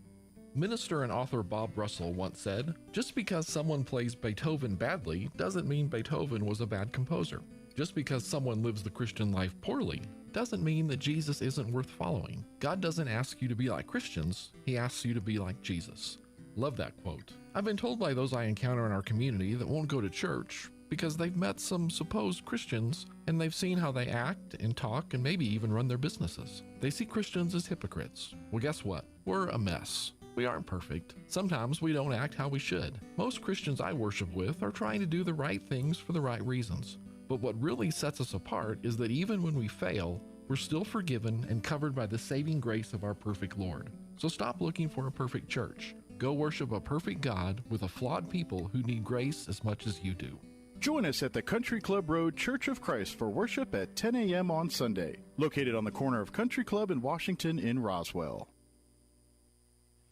Minister and author Bob Russell once said, "Just because someone plays Beethoven badly doesn't mean Beethoven was a bad composer. Just because someone lives the Christian life poorly doesn't mean that Jesus isn't worth following. God doesn't ask you to be like Christians, He asks you to be like Jesus." Love that quote. I've been told by those I encounter in our community that won't go to church because they've met some supposed Christians and they've seen how they act and talk and maybe even run their businesses. They see Christians as hypocrites. Well, guess what? We're a mess. We aren't perfect. Sometimes we don't act how we should. Most Christians I worship with are trying to do the right things for the right reasons. But what really sets us apart is that even when we fail, we're still forgiven and covered by the saving grace of our perfect Lord. So stop looking for a perfect church. Go worship a perfect God with a flawed people who need grace as much as you do. Join us at the Country Club Road Church of Christ for worship at 10 a.m. on Sunday, located on the corner of Country Club and Washington in Roswell.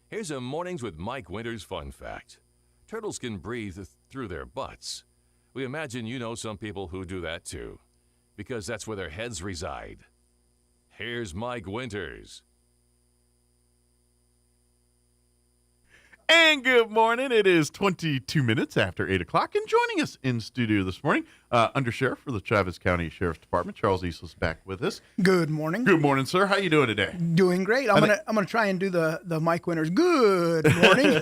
Here's a Mornings with Mike Winters fun fact. Turtles can breathe through their butts. We imagine you know some people who do that too, because that's where their heads reside. Here's Mike Winters. And good morning. It is 22 minutes after 8 o'clock. And joining us in studio this morning, Undersheriff for the Travis County Sheriff's Department, Charles Eastlis, back with us. Good morning. Good morning, sir. How you doing today? Doing great. I'm gonna try and do the Mike Winters. Good morning.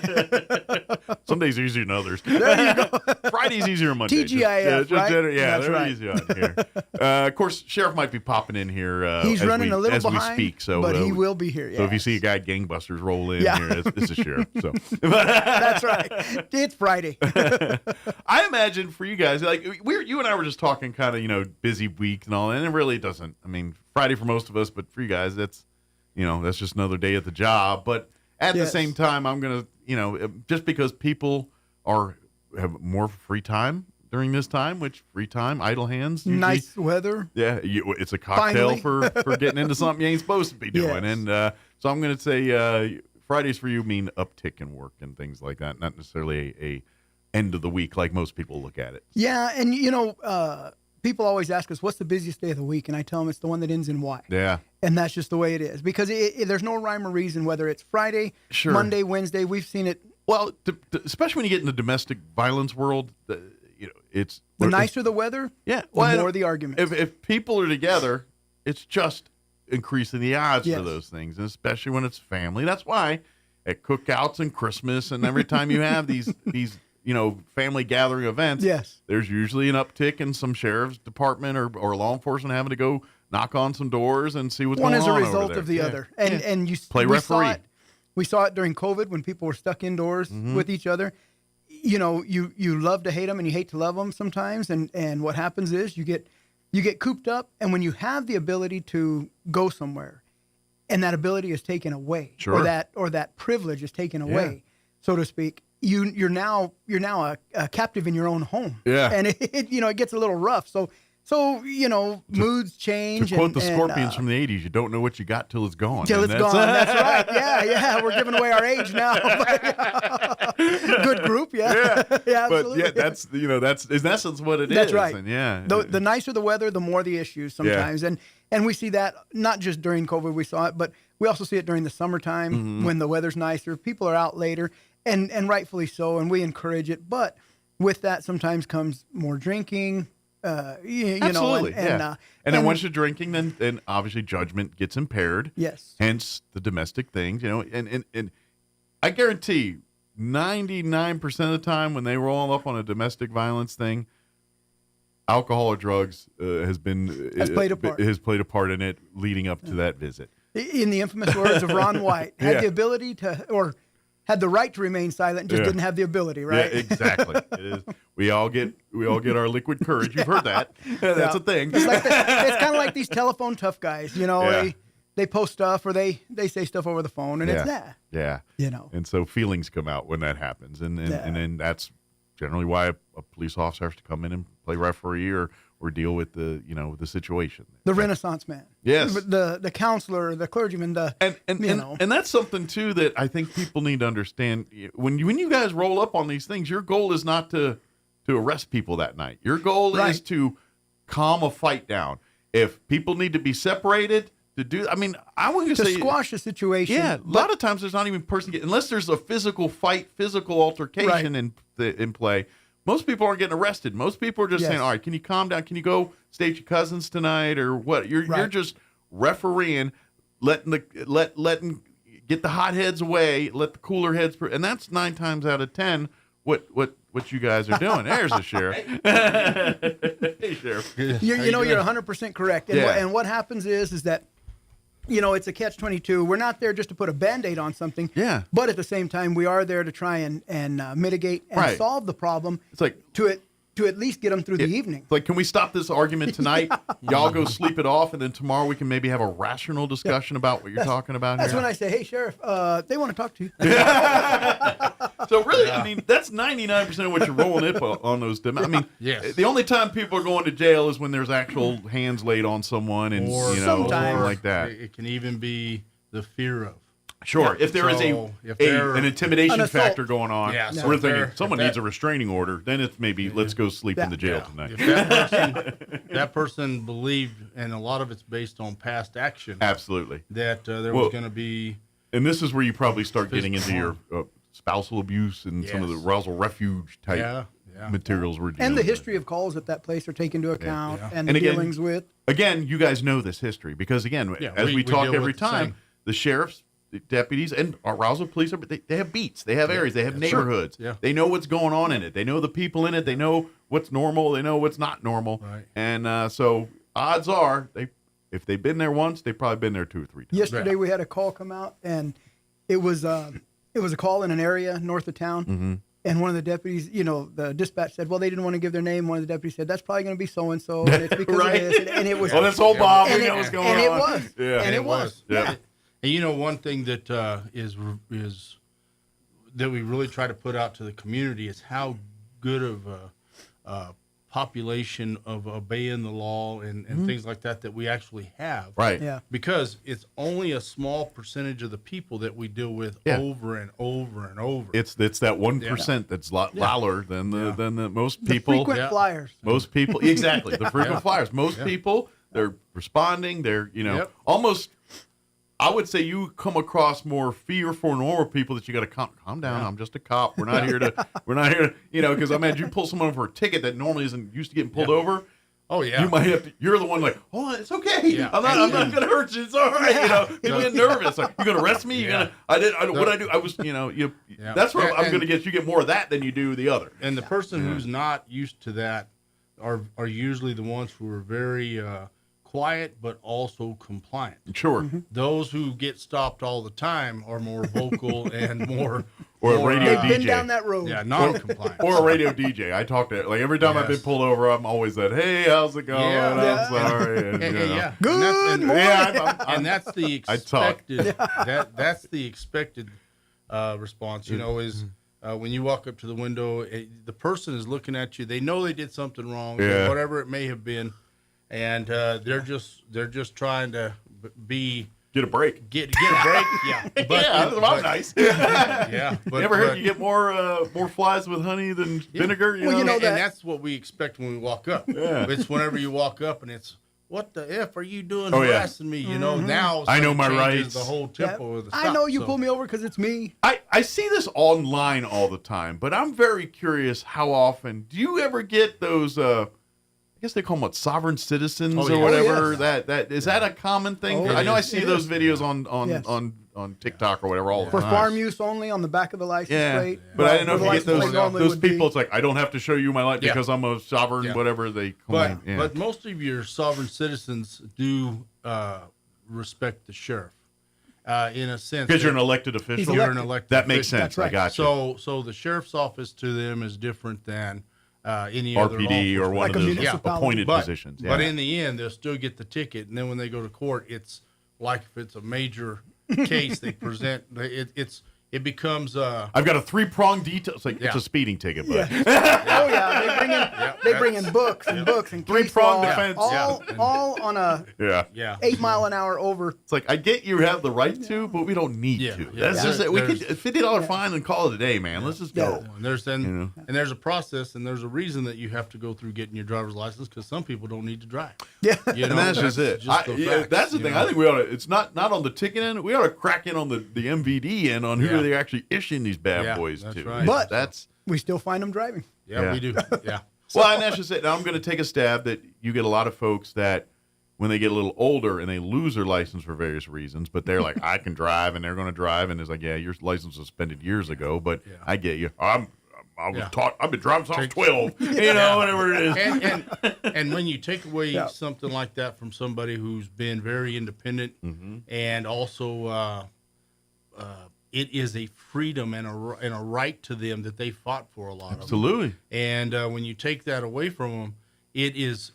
Some days are easier than others. There you go. Friday's easier than Monday. TGIF, right? Yeah, that's they're right. easy on here. Of course, Sheriff might be popping in here. He's running a little as behind, we speak, so but he will be here. So if you see a guy gangbusters roll in here, it's a sheriff. So that's right. It's Friday. I imagine for you guys, like you and I were just talking, kind of busy week and all, and it really doesn't. I mean, Friday for most of us, but for you guys, that's just another day at the job. But at the same time, I'm gonna just because people have more free time during this time, which free time, idle hands, usually, nice weather. Yeah, it's a cocktail for getting into something you ain't supposed to be doing. Yes. And so I'm gonna say Fridays for you mean uptick in work and things like that, not necessarily a end of the week like most people look at it. Yeah, and people always ask us, what's the busiest day of the week? And I tell them it's the one that ends in Y. Yeah. And that's just the way it is. Because there's no rhyme or reason whether it's Friday, Monday, Wednesday. We've seen it Well, especially when you get in the domestic violence world, it's the nicer the weather, the more the argument. If people are together, it's just increasing the odds for those things, and especially when it's family. That's why at cookouts and Christmas and every time you have these family gathering events, there's usually an uptick in some sheriff's department or law enforcement having to go knock on some doors and see what's going on. One is a result of the other, and you play referee. We saw it during COVID when people were stuck indoors with each other. You love to hate them and you hate to love them sometimes. And what happens is you get cooped up. And when you have the ability to go somewhere and that ability is taken away or that privilege is taken away, so to speak, you're now a captive in your own home. Yeah. And it gets a little rough. So moods change. To quote the Scorpions from the 80s, you don't know what you got till it's gone. Till it's gone. That's right. Yeah. We're giving away our age now. Good group. Yeah. Absolutely. But that's in essence what it is. That's right. And the nicer the weather, the more the issues sometimes. And we see that not just during COVID, we saw it, but we also see it during the summertime when the weather's nicer. People are out later, and rightfully so, and we encourage it. But with that sometimes comes more drinking. Absolutely. And then once you're drinking, then obviously judgment gets impaired. Yes. Hence the domestic things, and I guarantee 99% of the time when they roll up on a domestic violence thing, alcohol or drugs has played a part in it leading up to that visit. In the infamous words of Ron White, had the ability to, or had the right to remain silent, just didn't have the ability, right? Yeah, exactly. It is. We all get our liquid courage. You've heard that. That's a thing. It's kind of like these telephone tough guys. They post stuff or they say stuff over the phone, and it's that. Yeah. And so feelings come out when that happens, and then that's generally why a police officer has to come in and play referee or deal with the situation. The Renaissance man. Yes. The counselor, the clergyman, and that's something too that I think people need to understand. When you guys roll up on these things, your goal is not to arrest people that night. Your goal is to calm a fight down. If people need to be separated I wouldn't say squash a situation. Yeah, a lot of times there's not even a person unless there's a physical fight, physical altercation in play. Most people aren't getting arrested. Most people are just saying, "All right, can you calm down? Can you go stay at your cousin's tonight or what?" You're just refereeing, letting get the hot heads away, let the cooler heads, and that's 9 times out of 10 what you guys are doing. There's the sheriff. Hey, sheriff. You're 100% correct. And what happens is that it's a catch-22. We're not there just to put a Band-Aid on something. Yeah. But at the same time, we are there to try and mitigate and solve the problem. It's like to at least get them through the evening. It's like, can we stop this argument tonight? Y'all go sleep it off, and then tomorrow we can maybe have a rational discussion about what you're talking about That's here. when I say, hey, Sheriff, they want to talk to you. So really, that's 99% of what you're rolling it on those. The only time people are going to jail is when there's actual hands laid on someone and something like that. It can even be the fear of. Sure, if there is an intimidation factor going on, we're thinking someone needs a restraining order. Then it's maybe let's go sleep in the jail tonight. If that person believed, and a lot of it's based on past action. Absolutely, that there was going to be. And this is where you probably start getting into your spousal abuse and some of the Roswell refuge type materials we're dealing and the with. history of calls at that place are taken into account, and the dealings with. Again, you guys know this history because as we talk every time, the sheriffs. The deputies and our Roswell police, they have beats, they have areas, they have neighborhoods. Sure. Yeah. They know what's going on in it. They know the people in it. They know what's normal. They know what's not normal. Right. And so odds are, if they've been there once, they've probably been there 2 or 3 times. Yesterday we had a call come out, and it was a call in an area north of town. Mm-hmm. And one of the deputies, the dispatch said, well, they didn't want to give their name. One of the deputies said, that's probably going to be so-and-so, and it's because of this. And it was. Oh, that's old Bob. We know what's going on. And it was. Yeah. And it was. Yeah. And one thing that is that we really try to put out to the community is how good of a population of obeying the law and things like that we actually have. Right. Yeah. Because it's only a small percentage of the people that we deal with over and over and over. It's that 1% that's louder than the most people. The frequent flyers. Most people, exactly. The frequent flyers. Most people, they're responding. They're almost. I would say you come across more fear for normal people that you got to calm down. Yeah. I'm just a cop. We're not here to, because I imagine you pull someone over for a ticket that normally isn't used to getting pulled over. Oh yeah. You might have to, you're the one like, oh, it's okay. Yeah. I'm not going to hurt you. It's all right. People get nervous. Like, you're going to arrest me? What I do? I was, that's where I'm going to get, you get more of that than you do the other. And the person who's not used to that are usually the ones who are very, quiet but also compliant. Sure. Those who get stopped all the time are more vocal and more a radio DJ. They've been down that road. Yeah, non-compliant. Or a radio DJ. I talk to like every time I've been pulled over, I'm always that, hey, how's it going? I'm sorry. And, Good morning. And that's the expected. That's the expected response. Is when you walk up to the window, the person is looking at you. They know they did something wrong, whatever it may have been. And they're just trying to get a break. Get a break. Yeah. But nice. Yeah. But, you ever heard you get more flies with honey than vinegar? Well, and that's what we expect when we walk up. Yeah. It's whenever you walk up and it's, what the F are you doing harassing me? Now I know my rights. The whole tempo of the stop. I know you pull me over because it's me. I see this online all the time, but I'm very curious how often. Do you ever get those I guess they call them sovereign citizens or whatever. That is that a common thing? I know I see those videos on TikTok or whatever all the time. For farm use only on the back of the license plate. But I didn't know if you get those people. It's like I don't have to show you my license because I'm a sovereign, whatever they claim. But most of your sovereign citizens do respect the sheriff. In a sense, because you're an elected official. You're an elected. That makes sense. Right. I got you. So the sheriff's office to them is different than any RPD other or one of those appointed positions. But in the end, they'll still get the ticket, and then when they go to court, it's like if it's a major case they present. It becomes. I've got a 3-pronged detail. It's like it's a speeding ticket, but they bring in books and books and 3-pronged defense. All on a 8 mile an hour over. It's like I get you have the right to, but we don't need to. That's just it. We could $50 fine and call it a day, man. Let's just go. And there's a process and there's a reason that you have to go through getting your driver's license because some people don't need to drive. Yeah, and that's just it. That's the thing. I think we ought to. It's not on the ticket end. We ought to crack in on the MVD end on who they're actually issuing these bad boys to. Right. But we still find them driving. Yeah, we do. Yeah. Well, and that's just it. Now I'm going to take a stab that you get a lot of folks that when they get a little older and they lose their license for various reasons, but they're like, I can drive, and they're going to drive, and it's like, yeah, your license was suspended years ago, but I get you. I was taught. I've been driving since I was 12. Whatever it is. And when you take away something like that from somebody who's been very independent and also it is a freedom and a right to them that they fought for a lot of. Absolutely. And when you take that away from them, it is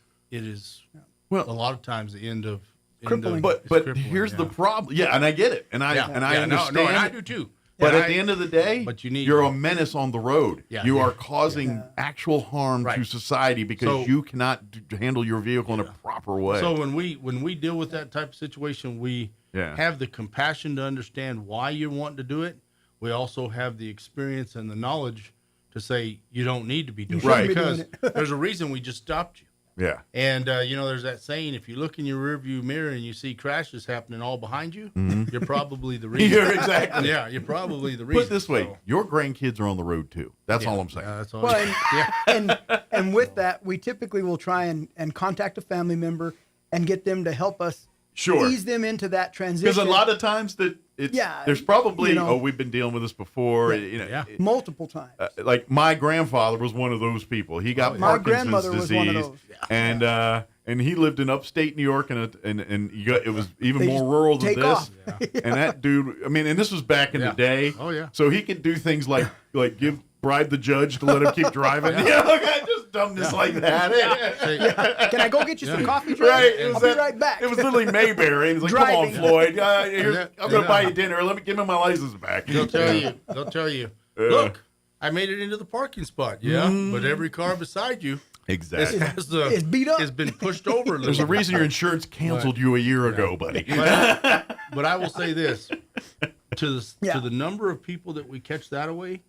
well a lot of times the end of crippling. But here's the problem. Yeah, and I get it, and I understand. No, and I do too. But at the end of the day, you're a menace on the road. Yeah, you are causing actual harm to society because you cannot handle your vehicle in a proper way. So when we deal with that type of situation, we have the compassion to understand why you want to do it. We also have the experience and the knowledge to say you don't need to be doing it because there's a reason we just stopped you. Yeah. And, there's that saying, if you look in your rearview mirror and you see crashes happening all behind you, you're probably the reason. You're exactly. Yeah, you're probably the reason. Put it this way, your grandkids are on the road too. That's all I'm saying. That's all. Well, and with that, we typically will try and contact a family member and get them to help us ease them into that transition. Because a lot of times there's probably, we've been dealing with this before. Multiple times. Like my grandfather was one of those people. He got my Parkinson's grandmother disease, was one of those. And he lived in upstate New York, and it was even more rural than this. And that dude, I mean, and this was back in the day. Oh yeah. So he could do things like bribe the judge to let him keep driving. Just dumbness like that. Can I go get you some coffee? Right. I'll be right back. It was literally Mayberry. He was like, Driving. "Come on, Floyd. I'm going to buy you dinner. Give me my license back." They'll tell you. Look, I made it into the parking spot. Yeah, but every car beside you. Exactly. It's beat up. Has been pushed over. There's a reason your insurance canceled you a year ago, buddy. But I will say this. To the number of people that we catch that away,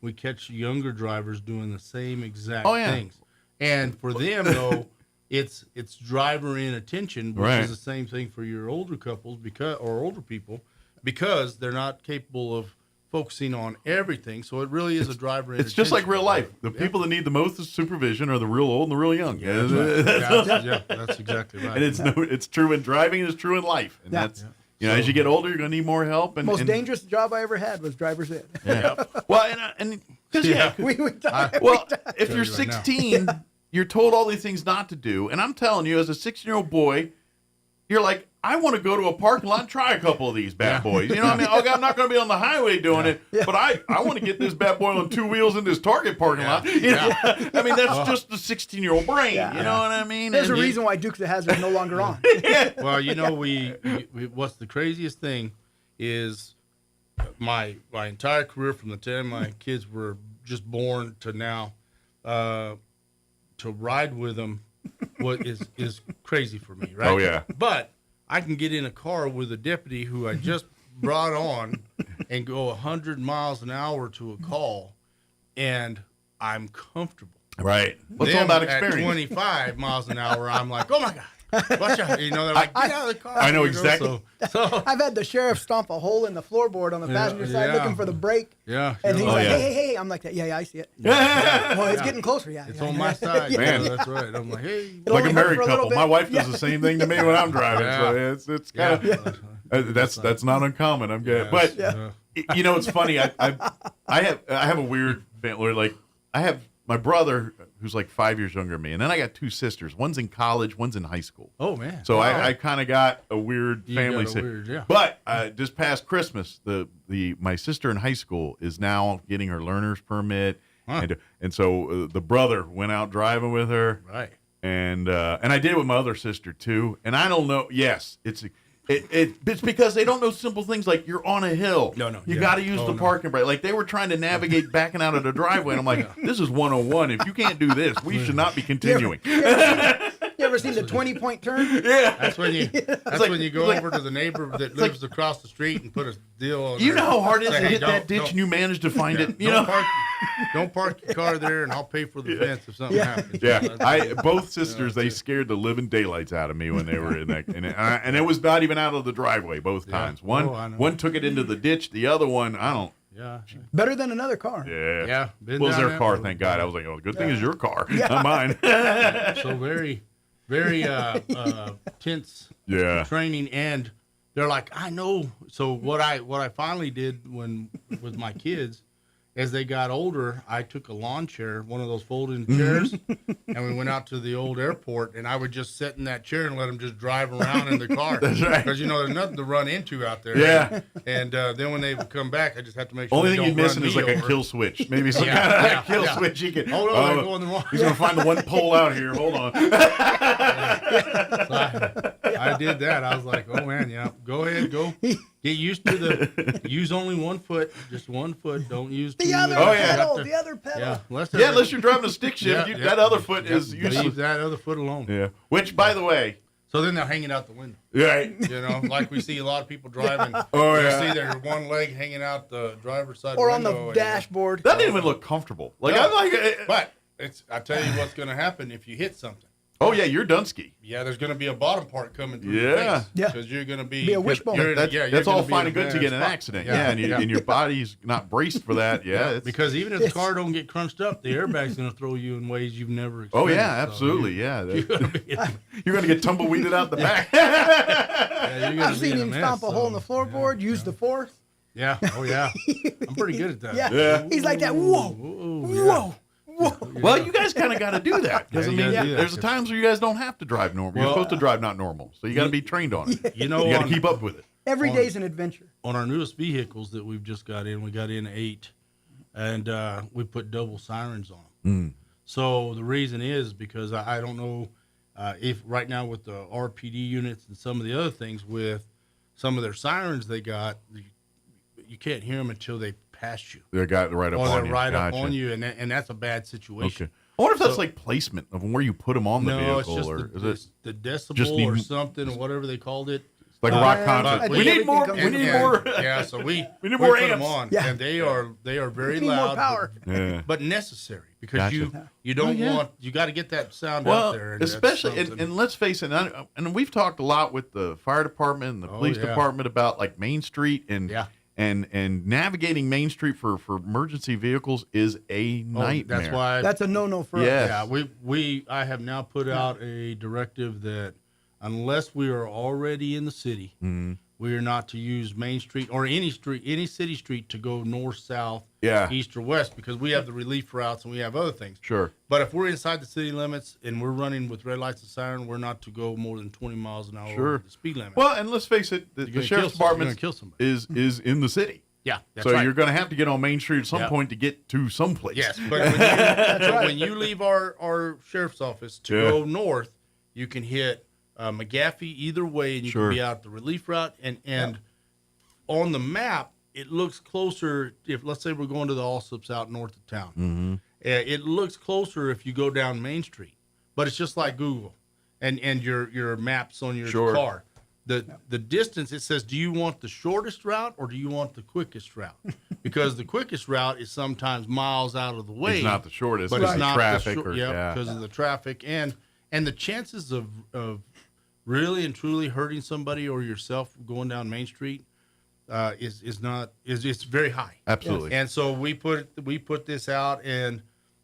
we catch younger drivers doing the same exact things. And for them, though, it's driver inattention, which Right. is the same thing for your older couples or older people, because they're not capable of focusing on everything. So it really is a driver inattention. It's just like real life. The people that need the most supervision are the real old and the real young. Yeah, that's right. Yeah, that's exactly right. And it's true in driving and it's true in life. And that's as you get older, you're going to need more help. And Most dangerous job I ever had was driver's ed. Yeah. Well, and because if you're 16, you're told all these things not to do. And I'm telling you, as a 16-year-old boy, you're like, I want to go to a parking lot and try a couple of these bad boys. You know what I mean? Okay, I'm not going to be on the highway doing it, but I want to get this bad boy on two wheels in this Target parking lot. You know? I mean, that's just the 16-year-old brain. Yeah. You know what I mean? There's a reason why Dukes of Hazzard is no longer on. Well, you know, we what's the craziest thing is my entire career from the time my kids were just born to now, to ride with them is crazy for me, right? Oh, yeah. But I can get in a car with a deputy who I just brought on and go 100 miles an hour to a call, and I'm comfortable. Right. Well, it's Then all about at experience. 25 miles an hour, I'm like, oh my God, watch out. You know, they're like, get out of the car. I know You exactly. So I've had the sheriff stomp a hole in the floorboard on the passenger side looking for the brake. Yeah. And he's Oh, like, yeah. hey. I'm like, yeah, I see it. Yeah. Well, it's getting closer. Yeah. It's on my side. Yeah. Man, that's right. I'm like, hey. Like a only hurt married for a little couple. bit. My wife does Yeah. the same thing to me when I'm driving. Yeah. So it's kind of that's not uncommon. I'm good, but you know it's funny. I have a weird family. Like I have my brother who's like 5 years younger than me, and then I got two sisters. One's in college, one's in high school. Oh man! So I kind of got a weird family. But just past Christmas, my sister in high school is now getting her learner's permit, and so the brother went out driving with her. Right. And I did it with my other sister too. And I don't know. Yes, it's because they don't know simple things like you're on a hill. No. You got to use the parking brake. Like they were trying to navigate backing out of the driveway, and I'm like, this is 101. If you can't do this, we should not be continuing. You ever seen the 20-point turn? Yeah. That's when you when you go over to the neighbor that lives across the street and put a deal on. You know how hard it is Say, to hey, hit that ditch and you manage to find it. You know, don't park your car there, and I'll pay for the fence if something happens. Yeah, both sisters they scared the living daylights out of me when they were in that, and it was not even out of the driveway both times. One took it into the ditch, the other one I don't. Yeah. Better than another car. Yeah. Yeah. Well, it was their car, thank God. I was like, oh, good thing is your car, not mine. So very tense training, and they're like, I know. So what I finally did with my kids, as they got older, I took a lawn chair, one of those folding chairs, and we went out to the old airport, and I would just sit in that chair and let them just drive around in the car. That's right. Because, there's nothing to run into out there. Yeah. And then when they would come back, I just have to make sure Only they thing don't you're missing run is me like a over. kill switch. Maybe some kind of kill switch. He can. Hold on, I'm going the wrong. He's gonna find the one pole out here. Hold on. So I did that. I was like, oh man, go ahead, go. Get used to use only 1 foot, just 1 foot. Don't use two. The other pedal. The other pedal. Yeah, Unless you're driving a stick shift, that other foot is useless. Leave that other foot alone. Yeah. Which, by the way. So then they're hanging out the window. Right. Like we see a lot of people driving. Oh, you yeah. see their one leg hanging out the driver's side Or window. on the dashboard. That didn't even look comfortable. Like No, I'm like, but I tell you what's going to happen if you hit something. oh yeah, you're Dunsky. Yeah, there's going to be a bottom part coming through Yeah. your face. Yeah. Because you're going to be Be a wishbone. That's all fine and good to get in an accident. Yeah. And your body's not braced for that. Yeah. It's, Because even if the car don't get crunched up, the airbag's going to throw you in ways you've never experienced. oh yeah, absolutely. You're gonna get tumbleweeded out the back. I've seen him stomp a hole in the floorboard, use the force. Yeah. Oh yeah. I'm pretty good at that. Yeah. He's like that. Whoa. Well, you guys kind of got to do that. Because Yeah, you gotta do that. there's times where you guys don't have to drive normal. You're supposed to drive not normal, so you got to be trained on it. You know, you got to keep up with it. Every day's an adventure. On our newest vehicles that we've just got in, we got in 8, and we put double sirens on them. So the reason is because I don't know if right now with the RPD units and some of the other things with some of their sirens they got, you can't hear them until they pass you. They got right up or on they're you. right Gotcha. up on you, and that's a bad situation. Okay. I wonder if that's like placement of where you put them on the No, vehicle, it's just or the is it decibel just the- or something or whatever they called it. Like a rock concert. We need more. We need more. Yeah, so we need more put them amps. on, Yeah. and they are very We need more loud, power. but necessary because Gotcha. you don't yeah. want you got to get that sound Well, out there. And that's especially, something. and let's face it, and we've talked a lot with the fire department and the police yeah. department about like Main Street and Yeah. and navigating Main Street for emergency vehicles is a nightmare. That's why That's a no-no for Yes. us. Yeah, I have now put out a directive that unless we are already in the city, we are not to use Main Street or any city street to go north, south, Yeah. east, or west because we have the relief routes and we have other things. Sure. But if we're inside the city limits and we're running with red lights and siren, we're not to go more than 20 miles an hour Sure. over the speed limit. Well, and let's face it, the You're gonna sheriff's kill some- you're department gonna kill somebody. is in the city. Yeah, that's so right. you're going to have to get on Main Street at some Yeah. point to get to someplace. Yes, but when you leave our sheriff's office to Yeah. go north, you can hit McGaffey either way, and you Sure. can be out the relief route. And on the map, it looks closer. If let's say we're going to the Allsops out north of town, Mm-hmm. it looks closer if you go down Main Street. But it's just like Google and your maps on your Sure. car. The distance, it says, do you want the shortest route or do you want the quickest route? Because the quickest route is sometimes miles out of the way. It's not the shortest, but it's it's the not traffic the or- yeah. because of the traffic and the chances of really and truly hurting somebody or yourself going down Main Street it's very high. Absolutely. And so we put this out, and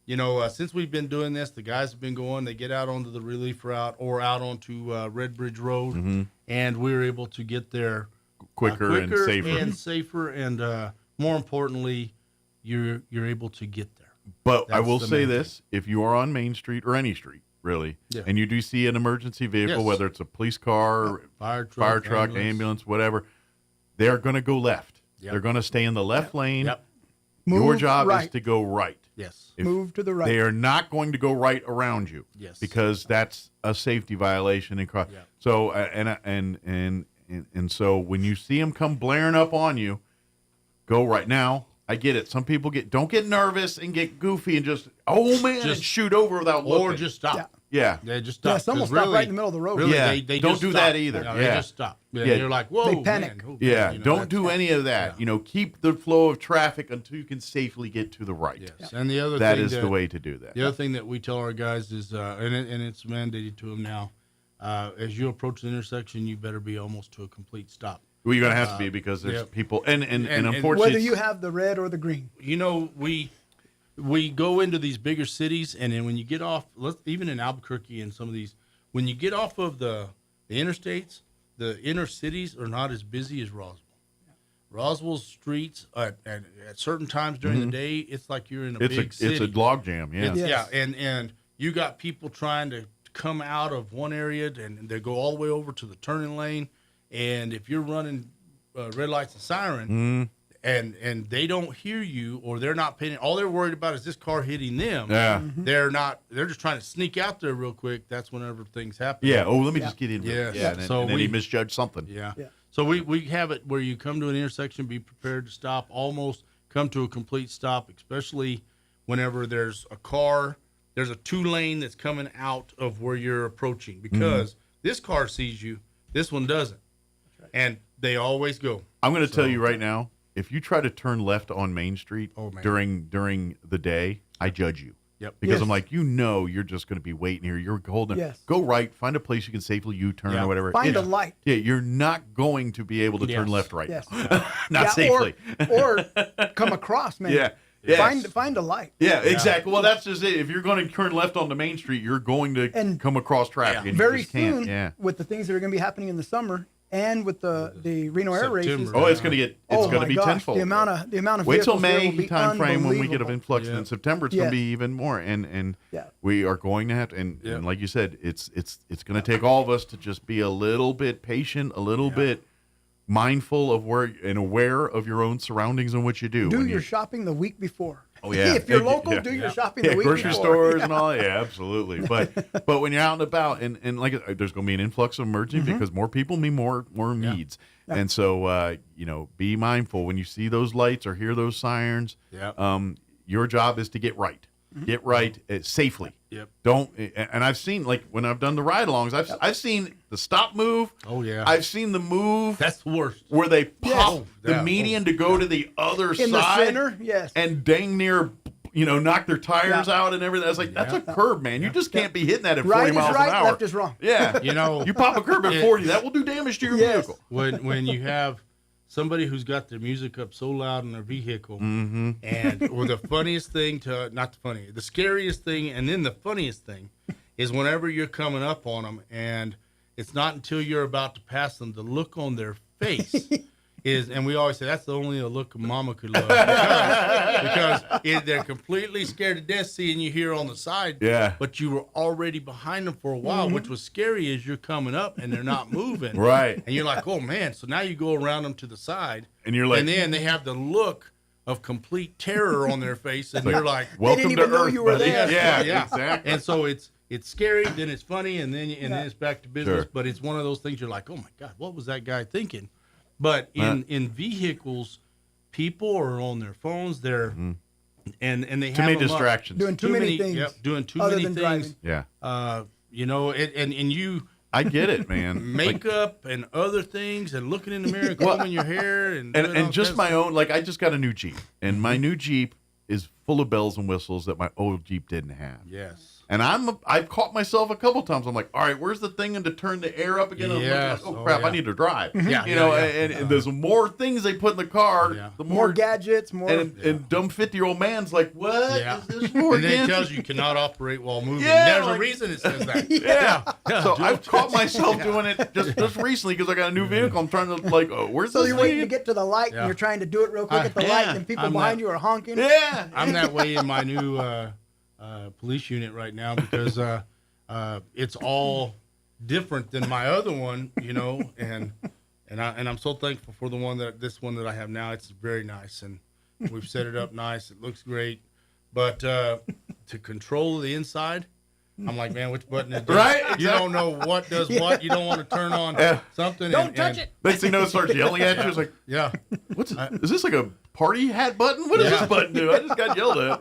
since we've been doing this, the guys have been going. They get out onto the relief route or out onto Red Bridge Road, Mm-hmm. and we're able to get there Quicker and safer. and more importantly, you're able to get there. But I That's will the say main this: if you are on Main Street or any street, really, Yeah. and you do see an emergency vehicle, Yes. whether it's a police car, Fire truck, ambulance, whatever, they're going to go left. Yep. They're going to stay in the left lane. Yep. Your Move job is right. to go right. Yes. Move to the right. They are not going to go right around you. Yes. Because that's a safety violation. So and so when you see them come blaring up on you, go right. Now I get it. Some people don't get nervous and get goofy and just and shoot over without looking. Or just stop. Yeah. They just stop. Yeah, some will 'cause stop right in the middle of the road. Really, Yeah. they Don't just do stop. that either. No, Yeah. They just stop. Yeah. Yeah. You're like, whoa, They panic. man, Yeah, you know, don't that's- do any of that. Keep the flow of traffic until you can safely get to the right. Yes. And the other That thing is the way to do that. The other thing that we tell our guys is, and it's mandated to them now, as you approach the intersection, you better be almost to a complete stop. Well, you're going to have to be because there's people, and unfortunately, whether you have the red or the green. We go into these bigger cities, and then when you get off, even in Albuquerque and some of these, when you get off of the interstates, the inner cities are not as busy as Roswell. Roswell's streets at certain times during the day, it's like you're in a big city. It's a log jam, yeah. Yeah, and you got people trying to come out of one area and they go all the way over to the turning lane, and if you're running red lights and siren, and they don't hear you or they're not paying, all they're worried about is this car hitting them. Yeah. They're just trying to sneak out there real quick. That's whenever things happen. Yeah. Oh, let me just get in. Yeah. Yeah. And then he misjudged something. Yeah. So we have it where you come to an intersection, be prepared to stop, almost come to a complete stop, especially whenever there's a car, there's a 2-lane that's coming out of where you're approaching, because this car sees you, this one doesn't. Right. And they always go. I'm going to tell you right now, if you try to turn left on Main Street during the day, I judge you. Yep. Because I'm like, you're just going to be waiting here. You're holding. Yes. Go right. Find a place you can safely U-turn or whatever. Find a light. Yeah, you're not going to be able to turn left right Yes. now. Not safely. Or come across, man. Yeah. Yes. Find a light. Yeah, exactly. Well, that's just it. If you're going to turn left on the Main Street, you're going to come across traffic. And very you just can't. soon, Yeah. with the things that are going to be happening in the summer and with the Reno Air races. Oh, it's going to be tenfold. The amount of wait till vehicles there May will be time frame when we get an unbelievable. influx, and in September it's going to be even more. And we are going to have to. And like you said, it's going to take all of us to just be a little bit patient, a little bit mindful of where and aware of your own surroundings and what you do. Do your shopping the week before. Oh yeah, If you're local, do your shopping the week grocery before. stores and all. Yeah, absolutely. But when you're out and about, and like there's going to be an influx of emergency because more people mean more needs, and so be mindful when you see those lights or hear those sirens. Yeah. Your job is to get right. Get right safely. Yep. Don't. And I've seen, like, when I've done the ride-alongs, I've seen the stop move. Oh, yeah. I've seen the move. That's the worst. Where they pop the Yeah. median to go to the other In side. the center, yes. And dang near, knock their tires out and everything. I was like, that's a curb, man. You just can't be hitting that at 40 Right is miles right, an hour. left is wrong. Yeah. You pop a curb at 40, that will do damage to your vehicle. When you have somebody who's got their music up so loud in their vehicle, or the funniest thing the scariest thing, and then the funniest thing is whenever you're coming up on them, and it's not until you're about to pass them, the look on their face is, and we always say that's the only look a mama could love, because they're completely scared to death seeing you here on the side. Yeah. But you were already behind them for a while, which was scary as you're coming up and they're not moving. Right. And you're like, oh man. So now you go around them to the side, and you're like, and then they have the look of complete terror on their face, and you're like, welcome to Earth, buddy. Yeah, exactly. And so it's scary, then it's funny, and then it's back to business. Sure. But it's one of those things you're like, oh my God, what was that guy thinking? But in vehicles, people are on their phones. They're and they too have many them up. distractions, doing too many things. Yep, doing too other many than things. driving. Yeah. And you. I get it, man. Makeup and other things, and looking in the mirror, combing your hair, and just my own. Like, I just got a new Jeep, and my new Jeep is full of bells and whistles that my old Jeep didn't have. Yes. And I've caught myself a couple times. I'm like, all right, where's the thing to turn the air up again? Yes. Oh crap, I need to drive. Yeah, And there's more things they put in the car. Yeah. The More gadgets, more. and dumb 50-year-old man's like, what is this for? And then again? it tells you cannot operate while moving. Yeah, There's like- a reason it says that. Yeah. So I've caught myself doing it just recently because I got a new vehicle. I'm trying to like, where's So this you're thing? waiting to get to the light, and you're trying to do it real quick at the light, and people I'm behind that- you are honking. Yeah. I'm that way in my new police unit right now because it's all different than my other one, and I'm so thankful for this one that I have now. It's very nice, and we've set it up nice. It looks great, but to control the inside, I'm like, man, which button is this? Right? You don't know what does what. You don't want to turn on something. Don't touch it. Next thing you know, it starts yelling at you. It's like, Yeah. is this like a party hat button? What does this button do? I just got yelled at.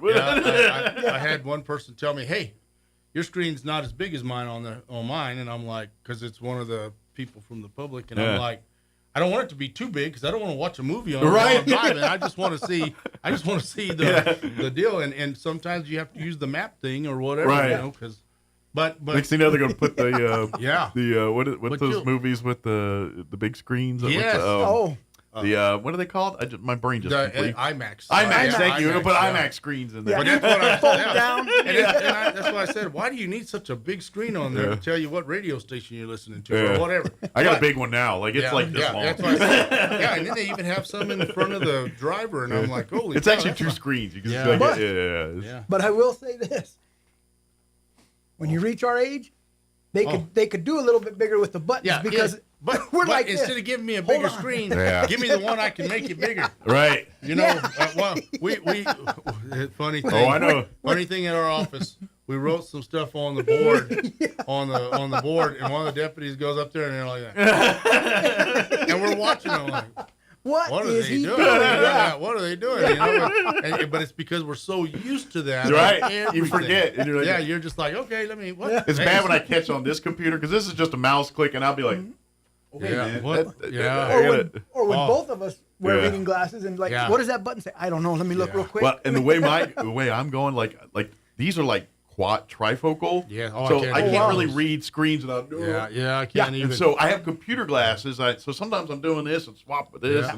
I had one person tell me, hey, your screen's not as big as mine on mine, and I'm like, because it's one of the people from the public, and I'm like, I don't want it to be too big because I don't want to watch a movie on it while I'm driving. I just want to see the deal, and sometimes you have to use the map thing or whatever, Right. because. But Next thing you know, they're going to put the what But those movies with the big screens? Yes. What are they called? My brain just completely. IMAX. IMAX, thank you. We're going to put yeah. IMAX screens in there. But that's what I Fold said. down. That's why I said, why do you need such a big screen on there to tell you what radio station you're listening to Yeah. or whatever? I got a big one now. Like it's like this long. That's what I said. Yeah, and then they even have some in front of the driver, and I'm like, holy It's cow, actually that's two not- screens. You can Yeah. just But- Yeah. But I will say this: when you reach our age, they could do a little bit bigger with the buttons Yeah, because But we're like instead this. of giving me a Hold bigger on. screen, Yeah. give me the one I can make it bigger. Right. We funny thing. Oh, I know. Funny thing in our office, we wrote some stuff on the board, on the board, and one of the deputies goes up there and they're like that, and we're watching them like, what are is they he doing? doing? Yeah, what are they doing? But it's because we're so used to that. Right. Everything. You forget. And you're like, You're just like, okay, let me. What? It's bad when I catch on this computer because this is just a mouse click, and I'll be like, okay, Yeah, man. what? Or when Oh. both of us wear Yeah. reading glasses and like, Yeah. what does that button say? I don't know. Let me look real quick. Well, and the way I'm going, like these are like quad trifocal. Yeah. So can't I do can't really those. read screens without doing. Yeah, I can't even. And so I have computer glasses. So sometimes I'm doing this and swap with this, Yeah.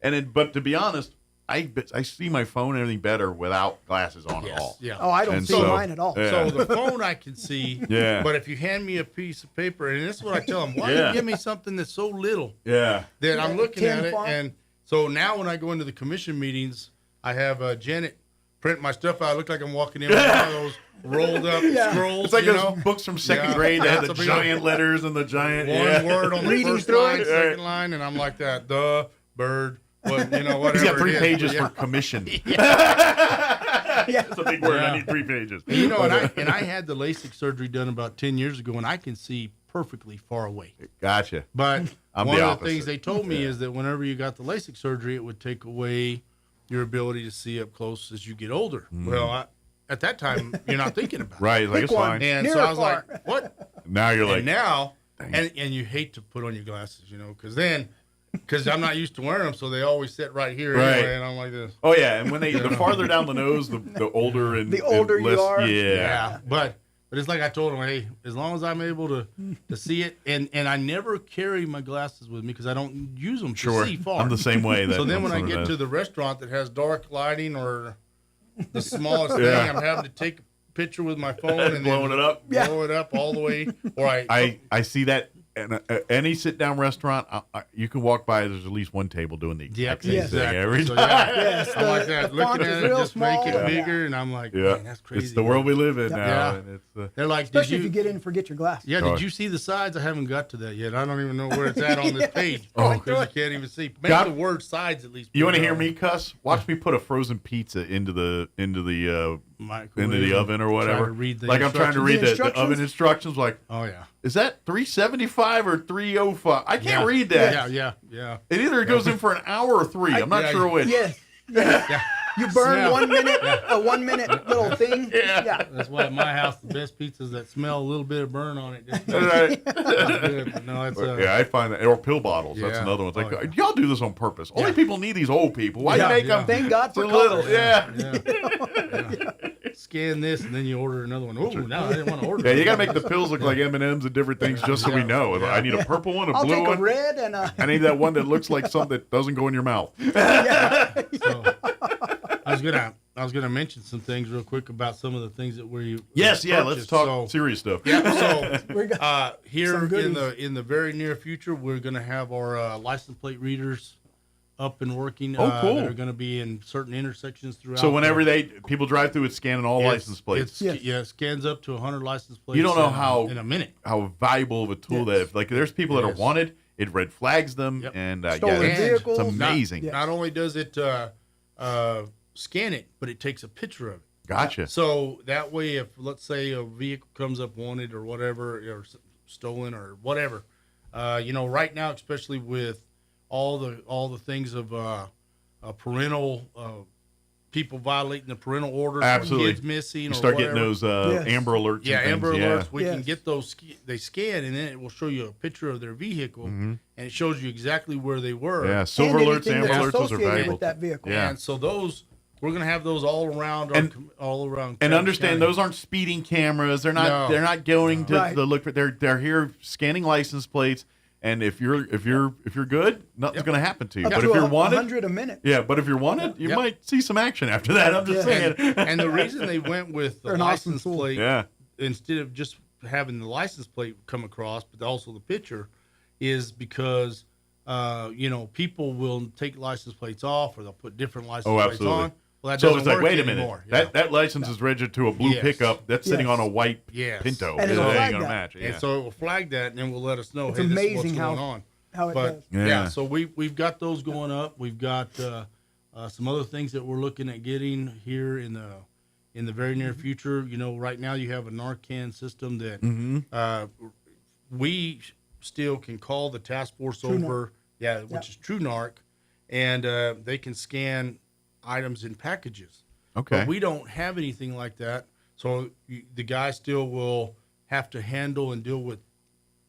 and then. But to be honest, I see my phone and everything better without glasses on at all. Yeah. Oh, I don't And see mine at all. Yeah. So the phone I can see. Yeah. But if you hand me a piece of paper, and this is what I tell them, why do Yeah. you give me something that's so little Yeah. that I'm looking Tin at it? font. And so now when I go into the commission meetings, I have Janet print my stuff out. I look like I'm walking in with one of those rolled up scrolls. It's like you those know? books from second Yeah. grade that had the That's a big giant letters and the giant one word on the Reading first through line, it. second line, and I'm like that. The bird. Whatever. He's got 3 it is. pages Yeah. for commission. Yeah. That's a big word. Yeah. I need 3 pages. And I had the LASIK surgery done about 10 years ago, and I can see perfectly far away. Gotcha. But I'm one the of opposite. the things they told me is that whenever you got the LASIK surgery, it would take away your ability to see up close as you get older. Mm. Well, at that time, you're not thinking about it. Right, like it's fine. And Near so or I was far. like, what? Now you're like, And now, and you hate to put on your glasses, because I'm not used to wearing them, so they always sit right here Right. anyway, and I'm like this. oh yeah, and when the farther down the nose, the older and The older and you less, are. Yeah. But it's like I told him, hey, as long as I'm able to see it, and I never carry my glasses with me because I don't use them Sure. to see far. I'm the same way. So then when I sort of get does. to the restaurant that has dark lighting or the smallest Yeah. thing, I'm having to take a picture with my phone and Blowing then it up. blow it up all the way. Or I see that. And any sit-down restaurant, you can walk by. There's at least one table doing the exact same thing every So, time. Yes, I'm like that, looking at it, real just small. make it Yeah. bigger, and I'm like, Yeah, man, that's crazy. it's the world we live in now. Yeah. And it's, They're like, Especially did if you get in and forget your glasses. Yeah, Oh. did you see the sides? I haven't got to that yet. I don't even know where it's at on this page. Oh. Because I can't even see. Maybe God- the word sides at least. You want to put hear on. me cuss? Watch me put a frozen pizza into the Microwave oven or and whatever. try to read the Like I'm trying to read instructions? the oven instructions. Like, oh yeah, is that 375 or 305? I can't Yeah. read that. Yeah. It either goes in for an hour or 3. I'm not sure which. Yes. You burn Yeah. 1 minute, a 1 minute little thing. Yeah. That's why at my house the best pizzas that smell a little bit of burn on it. Just Right. good. But no, it's Yeah, I find that. Or pill bottles. That's Yeah. another one. It's like, Oh, yeah. y'all do this on purpose. Only people need these old people. Why Yeah. you make Yeah. them Thank God for so little? color. Yeah. Scan this and then you order another one. Oh, no, I didn't want to order. Yeah, you that. got to make the pills look like M&Ms and different things just so we know. Yeah. I need a purple one, a I'll blue take one. a red and a. I need that one that looks like something that doesn't go in your mouth. So, I was gonna mention some things real quick about some of the things that we Yes, yeah, let's purchased. talk So, serious stuff. Yeah, so We got here some goodies. in the very near future, we're gonna have our license plate readers up and working. Oh, cool. They're gonna be in certain intersections throughout. So whenever people drive through, it's scanning all license plates. it scans up to 100 license plates. You don't know in a minute. how valuable of a tool that is. Like there's people that are Yes. wanted. It red flags them, and Stolen vehicles. it's amazing. Not only does it scan it, but it takes a picture of it. Gotcha. So that way, if let's say a vehicle comes up wanted or whatever, or stolen or whatever, right now, especially with all the things of parental people violating the parental orders, Absolutely. or kids missing, You or start whatever. getting those Amber Alerts. Yeah, and Amber things. Alerts. We Yes. can get those. They scan, and then it will show you a picture of their vehicle, Mhm. and it shows you exactly where they were. Yeah, Silver And Alerts, anything Amber that's Alerts, those are associated valuable. with that vehicle. Yeah. And so those we're gonna have those all around, all around. And County understand County. those aren't speeding cameras. They're not. No. They're not going to Right. the look for. They're here scanning license plates. And if you're good, nothing's going to happen to you. Up But to if you're wanted, 100 a minute. yeah. But if you're wanted, you Yep. might see some action after that. I'm just saying. And the reason they went with the They're an awesome license tool. plate Yeah. instead of just having the license plate come across, but also the picture, is because people will take license plates off, or they'll put different license Oh, plates absolutely. on. Well, that So doesn't it's like, work wait a minute, anymore. Yeah. that license is registered to a blue Yes. pickup that's sitting Yes. on a white Yes. Pinto. And It it'll ain't flag gonna that. match. Yeah. And so it will flag that, and then will let us know, It's hey, this is what's amazing going how- on. how it But does. Yeah. so we've got those going up. We've got some other things that we're looking at getting here in the very near future. Right now you have a Narcan system that we still can call the task force True over, which is True Narc, and they can scan items in packages. Okay. But we don't have anything like that, so the guy still will have to handle and deal with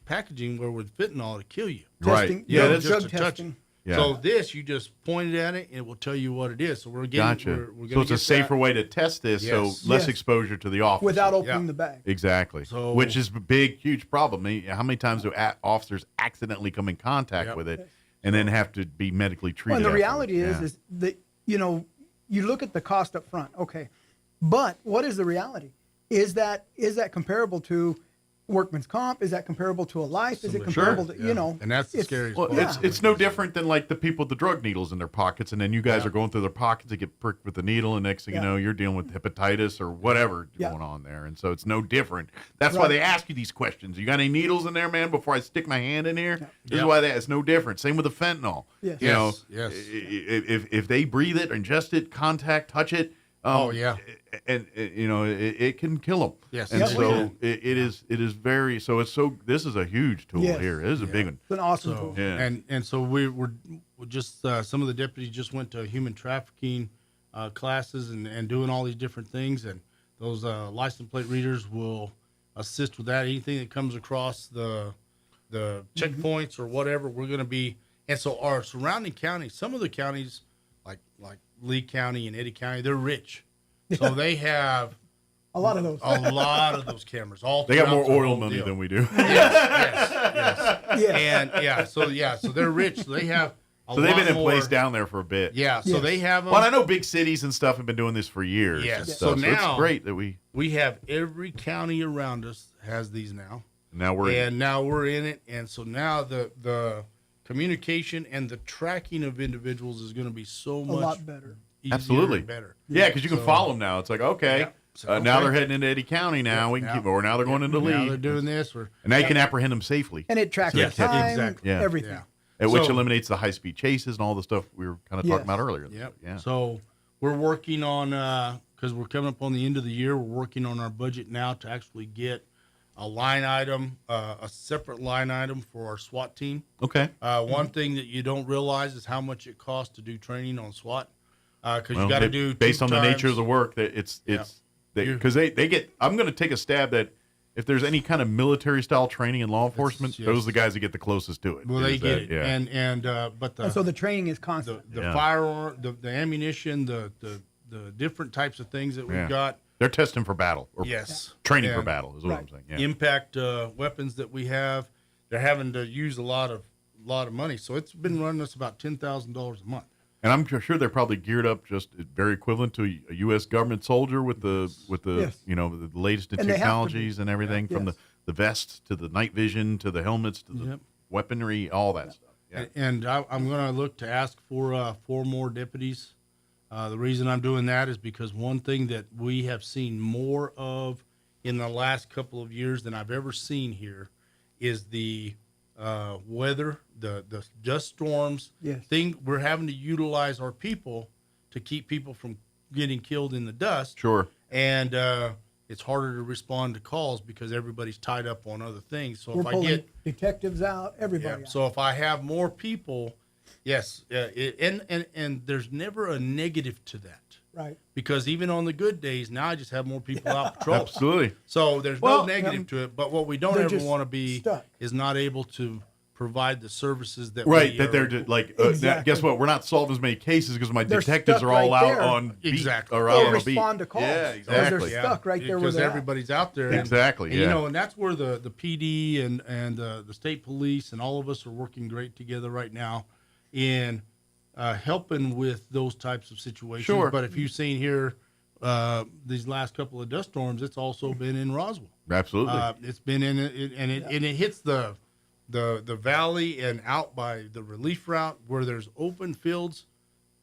packaging where with fentanyl to kill you. Right. Testing, Yeah, drug that's just to touch testing. Yeah. So this, you just point it at it, and it will tell you what it is. So we're getting, Gotcha. we're So gonna it's a get safer that. way to test this, so Yes. less Yes. exposure to the officer. Without opening Yeah. the bag. Exactly. So- Which is a big, huge problem. I mean, how many times do officers accidentally come in contact Yep. with it and then have to be medically treated? Well, and the afterwards? reality Yeah. is that, you look at the cost up front. Okay. But what is the reality? Is that comparable to workman's comp? Is that comparable to a life? Is it comparable to, And that's the it's- scariest Well, part. it's no different than like the people with the drug needles in their pockets, and then you guys are going through their pockets to get pricked with the needle, and next thing you know, you're dealing with hepatitis or whatever going on there, and so it's no different. That's why Right. they ask you these questions. You got any needles in there, man? Before I stick my hand in here, this is Yeah. why it's no different. Same with the fentanyl. Yes. You know, Yes. if they breathe it, ingest it, contact, touch it. And it can kill them. Yes. and Yeah, so it is very. So it's so. This is a huge tool Yes. here. It is a big one. It's an awesome So, tool. Yeah. and so we're just some of the deputies just went to human trafficking classes and doing all these different things, and Those license plate readers will assist with that. Anything that comes across the checkpoints or whatever, we're going to be. And so our surrounding counties, some of the counties like Lee County and Eddy County, they're rich, so they have a lot of those cameras. All they got more throughout the oil whole money deal. than we do. Yes. And so they're rich. So they have. So they've been in place down there for a bit. Yeah. So they have. Well, I know big cities and stuff have been doing this for years. Yes. So now it's great that we have every county around us has these now. Now we're in it, and so now the communication and the tracking of individuals is going to be so much lot better. Absolutely better. Yeah, because you can follow them now. It's like okay. Now they're heading into Eddy County. Now we can keep, or now they're going into Lee. Now they're doing this, and now you can apprehend them safely. And it tracks time, everything. Which eliminates the high-speed chases and all the stuff we were kind of talking about earlier. Yep. Yeah. So we're working on, because we're coming up on the end of the year, we're working on our budget now to actually get a line item, a separate line item for our SWAT team. Okay. One thing that you don't realize is how much it costs to do training on SWAT. Because you got to do based on the nature of the work that it's because they get. I'm going to take a stab that if there's any kind of military style training in law enforcement, those are the guys that get the closest to it. Well, they get it, and so the training is constant. The firearm, the ammunition, the different types of things that we've got. They're testing for battle. Or training for battle is what I'm saying. Yeah. Impact weapons that we have, they're having to use a lot of money. So it's been running us about $10,000 a month. And I'm sure they're probably geared up just very equivalent to a U.S. government soldier with the the latest in technologies and everything from the vest to the night vision to the helmets to the weaponry, all that stuff. Yeah. And I'm going to look to ask for 4 more deputies. The reason I'm doing that is because one thing that we have seen more of in the last couple of years than I've ever seen here is the weather, the dust storms. Thing we're having to utilize our people to keep people from getting killed in the dust. Sure. And it's harder to respond to calls because everybody's tied up on other things. So We're if I pulling get detectives out, everybody. yeah, so if I have more people, yes, and there's never a negative to that. Right. Because even on the good days, now I just have more people out patrolling. Absolutely. So there's no negative to it. But what we don't ever want to be stuck. is not able to provide the services that right, we that they're like, now, guess what? We're not solving as many cases because my detectives are all out on beat, or out on a beat. Respond to calls. Yeah, exactly. They're stuck right there because with everybody's out there. Exactly. And, and that's where the PD and the state police and all of us are working great together right now in helping with those types of situations. Sure. But if you've seen here these last couple of dust storms, it's also been in Roswell. Absolutely. It's been in it, and it hits the valley and out by the relief route where there's open fields.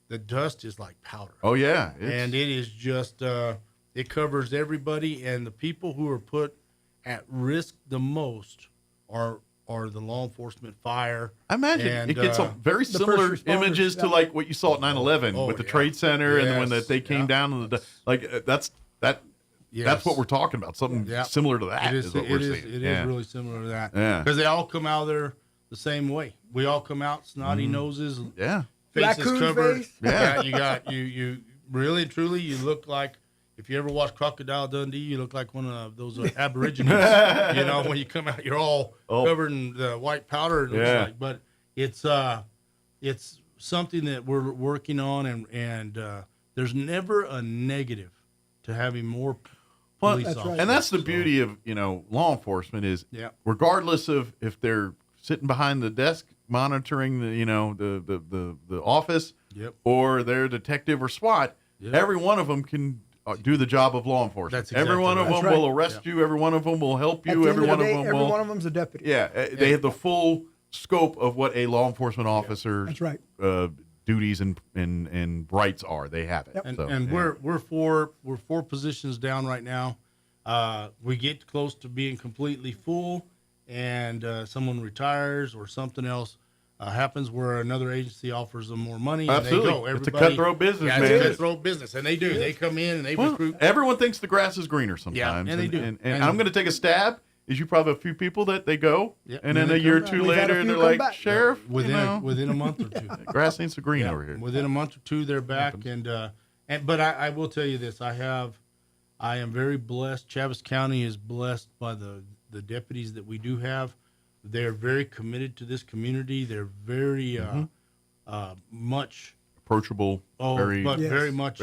The dust is like powder. Oh yeah, and it is just it covers everybody, and the people who are put at risk the most are the law enforcement, fire. I imagine it gets very similar images to like what you saw at 9/11 with the Trade Center and when they came down and that's what we're talking about. Something similar to that is what we're seeing. It is really similar to that. Yeah, because they all come out of there the same way. We all come out snotty noses. Yeah, faces raccoon covered. face. Yeah, you got you really truly you look like. If you ever watch Crocodile Dundee, you look like one of those Aborigines. When you come out, you're all covered in the white powder. But it's something that we're working on, and there's never a negative to having more police officers. Right. And that's the beauty of law enforcement is regardless of if they're sitting behind the desk monitoring the office, or they're detective or SWAT, every one of them can do the job of law enforcement. Every one of them will arrest you. Every one of them will help you. Every one of them will. Every one of them's a deputy. Yeah, they have the full scope of what a law enforcement officer's duties and rights are. They have it. And we're four positions down right now. We get close to being completely full, and someone retires or something else happens where another agency offers them more money. Absolutely. And they go. It's a cutthroat business, man. It's a cutthroat business, and they do. They come in and they recruit. Everyone thinks the grass is greener sometimes. And they do. And I'm going to take a stab. Is you probably have a few people that they go, and then a year or two later, they're like, back. Sheriff, within a month or two. Grass ain't so green over here. Within a month or two, they're back. But I will tell you this. I have I am very blessed. Chaves County is blessed by the deputies that we do have. They're very committed to this community. They're very much approachable. Very much.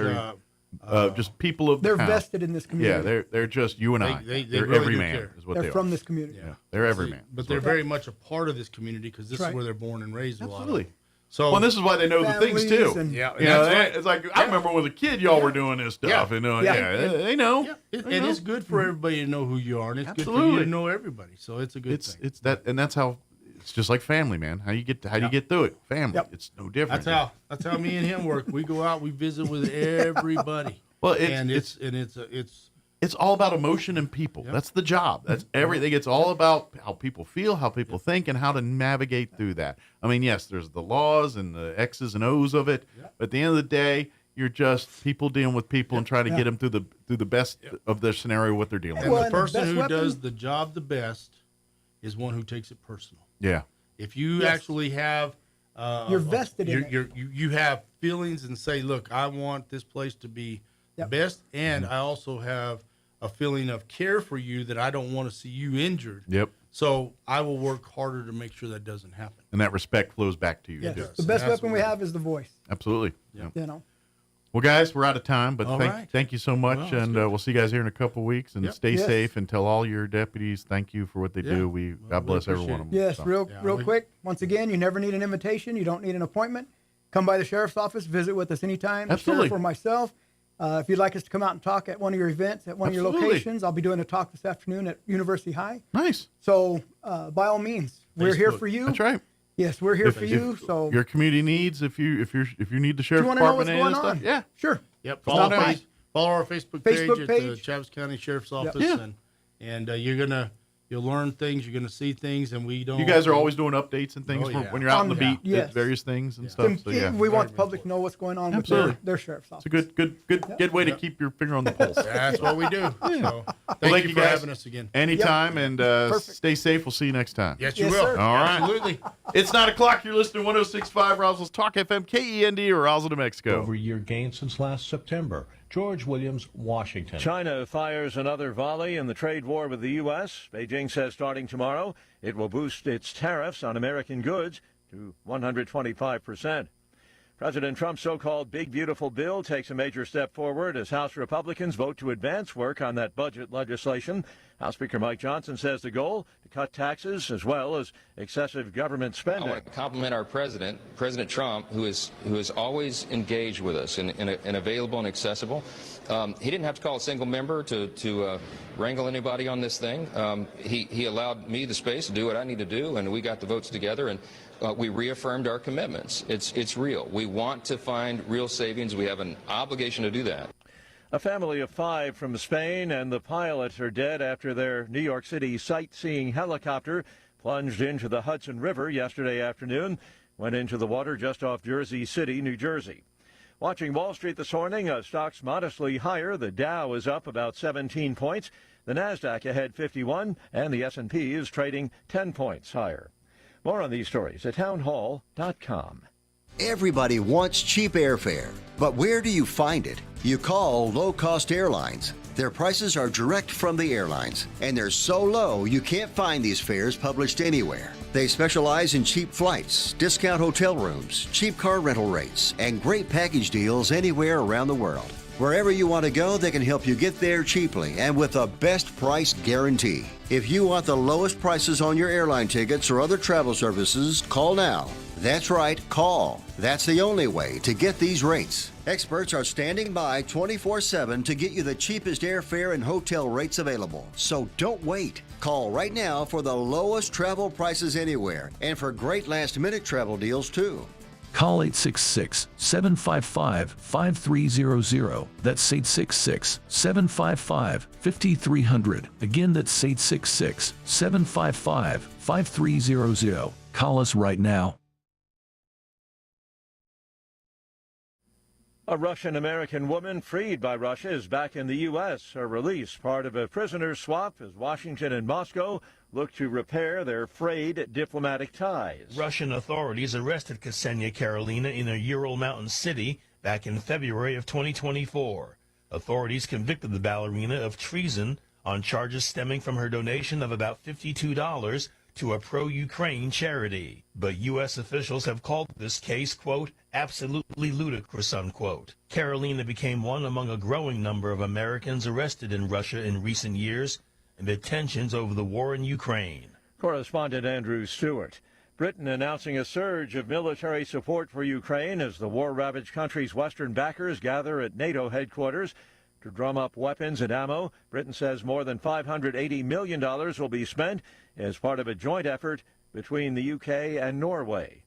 Just people of the They're town. vested in this community. Yeah, they're just you and I. They They're really every do man care. is what They're they from are. this community. Yeah, they're every man. But they're very much a part of this community because this That's is right. where they're born and raised. Absolutely. A lot of. So, well, this is why they know the things too. Families and- Yeah, You know, that's right. it's like I remember when I was a kid, y'all were doing this stuff, and they know. Yeah, They and know. it's good for everybody to know who you are, and it's good for you Absolutely. to know everybody. So it's a good thing. It's that, and that's how. It's just like family, man. How do you get through it? Family. Yep. It's no different. That's how me and him work. We go out, we visit with everybody. Well, it's all about emotion and people. Yep. That's the job. That's everything. It's all about how people feel, how people think, and how to navigate through that. I mean, yes, there's the laws and the X's and O's of it, but at the end of the day, you're just people dealing with people and trying to get them through the best of their scenario, what they're dealing And with. the person who does the job the best is one who takes it personal. Yeah. If you actually have, You're vested in it. you have feelings and say, look, I want this place to be the best, and I also have a feeling of care for you that I don't want to see you injured. Yep. So I will work harder to make sure that doesn't happen. And that respect flows back to you. Yes. too. The best weapon we have is the voice. Absolutely. Yeah. You know. Well, guys, we're out of time, but All right. thank you so much, Well, and we'll see you guys here in a couple of weeks. And Yep. stay Yes. safe, and tell all your deputies thank you for what they Yeah. do. God bless every one of them. Yes, So. real quick. Once again, you never need an invitation. You don't need an appointment. Come by the sheriff's office. Visit with us anytime. Absolutely. The sheriff or myself. If you'd like us to come out and talk at one of your events, at one of your Absolutely. locations, I'll be doing a talk this afternoon at University High. Nice. So, by all means, we're here Facebook. for you. That's right. Yes, we're here If- for you. if So, your community needs, if you need the if you sheriff's want to know what's department and going on, stuff, yeah, sure. Yep. Stop by. Follow our Facebook page Facebook at the page. Chaves County Sheriff's Yep. Office, Yeah. and you'll learn things. You're gonna see things, and we don't. you guys are always doing updates and things Oh, from yeah. when you're out on the beat, Yes. various things and stuff. So yeah, We want the public to know what's going on with Absolutely. their sheriff's office. it's a good way to keep your finger on the pulse. That's what we do. So, Well, thank you for guys. having us again. Anytime, and Perfect. stay safe. We'll see you next time. Yes, you Yes, will. sir. All right. Absolutely. It's 9 o'clock. You're listening to 106.5 Roswell's Talk FM, KEND, or Roswell, New Mexico. Over-year gain since last September. George Williams, Washington. China fires another volley in the trade war with the U.S. Beijing says starting tomorrow it will boost its tariffs on American goods to 125%. President Trump's so-called Big Beautiful Bill takes a major step forward as House Republicans vote to advance work on that budget legislation. House Speaker Mike Johnson says the goal to cut taxes as well as excessive government spending. I want to compliment our president, President Trump, who is always engaged with us and available and accessible. He didn't have to call a single member to wrangle anybody on this thing. He allowed me the space to do what I need to do, and we got the votes together, and we reaffirmed our commitments. It's real. We want to find real savings. We have an obligation to do that. A family of 5 from Spain and the pilot are dead after their New York City sightseeing helicopter plunged into the Hudson River yesterday afternoon, went into the water just off Jersey City, New Jersey. Watching Wall Street this morning, stocks modestly higher. The Dow is up about 17 points. The Nasdaq ahead 51, and the S&P is trading 10 points higher. More on these stories at townhall.com. Everybody wants cheap airfare, but where do you find it? You call low-cost airlines. Their prices are direct from the airlines, and they're so low you can't find these fares published anywhere. They specialize in cheap flights, discount hotel rooms, cheap car rental rates, and great package deals anywhere around the world. Wherever you want to go, they can help you get there cheaply and with a best price guarantee. If you want the lowest prices on your airline tickets or other travel services, call now. That's right, call. That's the only way to get these rates. Experts are standing by 24/7 to get you the cheapest airfare and hotel rates available. So don't wait. Call right now for the lowest travel prices anywhere and for great last-minute travel deals too. Call 866-755-5300. That's 866-755-5300. Again, that's 866-755-5300. Call us right now. A Russian-American woman freed by Russia is back in the U.S. Her release, part of a prisoner swap as Washington and Moscow look to repair their frayed diplomatic ties. Russian authorities arrested Ksenia Karolina in a Ural Mountain city back in February of 2024. Authorities convicted the ballerina of treason on charges stemming from her donation of about $52 to a pro-Ukraine charity. But U.S. officials have called this case, quote, absolutely ludicrous, unquote. Carolina became one among a growing number of Americans arrested in Russia in recent years amid tensions over the war in Ukraine. Correspondent Andrew Stewart. Britain announcing a surge of military support for Ukraine as the war-ravaged country's western backers gather at NATO headquarters to drum up weapons and ammo. Britain says more than $580 million will be spent as part of a joint effort between the UK and Norway.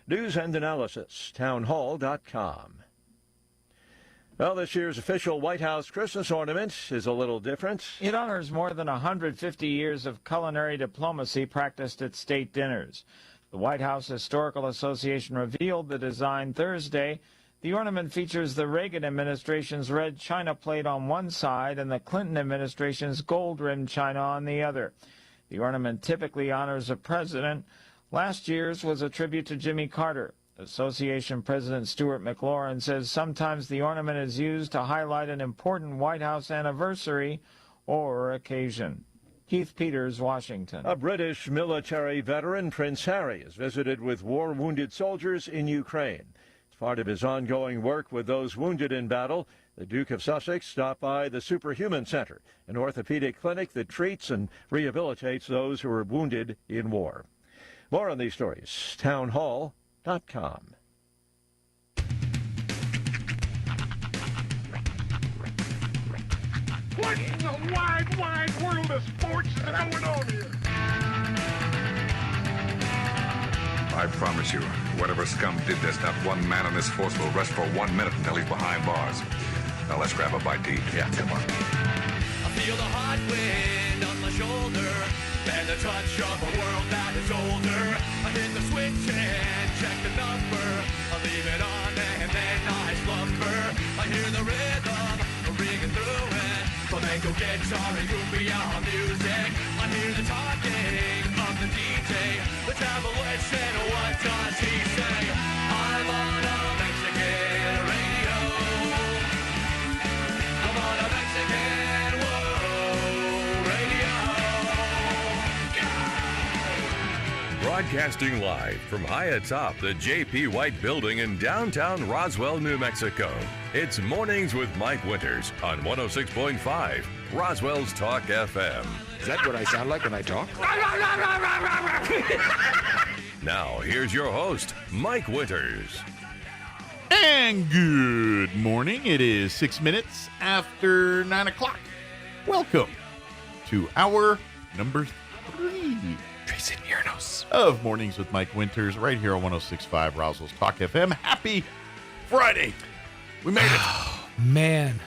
News and analysis, townhall.com. Well, this year's official White House Christmas ornament is a little different. It honors more than 150 years of culinary diplomacy practiced at state dinners. The White House Historical Association revealed the design Thursday. The ornament features the Reagan administration's red china plate on one side and the Clinton administration's gold-rimmed china on the other. The ornament typically honors a president. Last year's was a tribute to Jimmy Carter. Association President Stuart McLaurin says sometimes the ornament is used to highlight an important White House anniversary or occasion. Keith Peters, Washington. A British military veteran, Prince Harry, is visited with war-wounded soldiers in Ukraine. As part of his ongoing work with those wounded in battle, the Duke of Sussex stopped by the Superhuman Center, an orthopedic clinic that treats and rehabilitates those who are wounded in war. More on these stories, townhall.com. What in the wide, wide world of sports is going on here? I promise you, whatever scum did this, not one man in this force will rest for 1 minute until he's behind bars. Now let's grab a bite to eat. Yeah, come on. I feel the hot wind on my shoulder and the touch of a world that is older. I hit the switch and check the number. I leave it on and then I slumber. I hear the rhythm ringing through it. Flamenco guitar and cumbia music. I hear the talking of the DJ. The travel listen, what does he say? I'm on a Mexican radio. I'm on a Mexican world radio. Broadcasting live from high atop the J.P. White Building in downtown Roswell, New Mexico. It's Mornings with Mike Winters on 106.5 Roswell's Talk FM. Is that what I sound like when I talk? Now, here's your host, Mike Winters. And good morning. It is 6 minutes after 9 o'clock. Welcome to hour number 3. Tracy Miernos of Mornings with Mike Winters right here on 106.5 Roswell's Talk FM. Happy Friday. We made it. Man,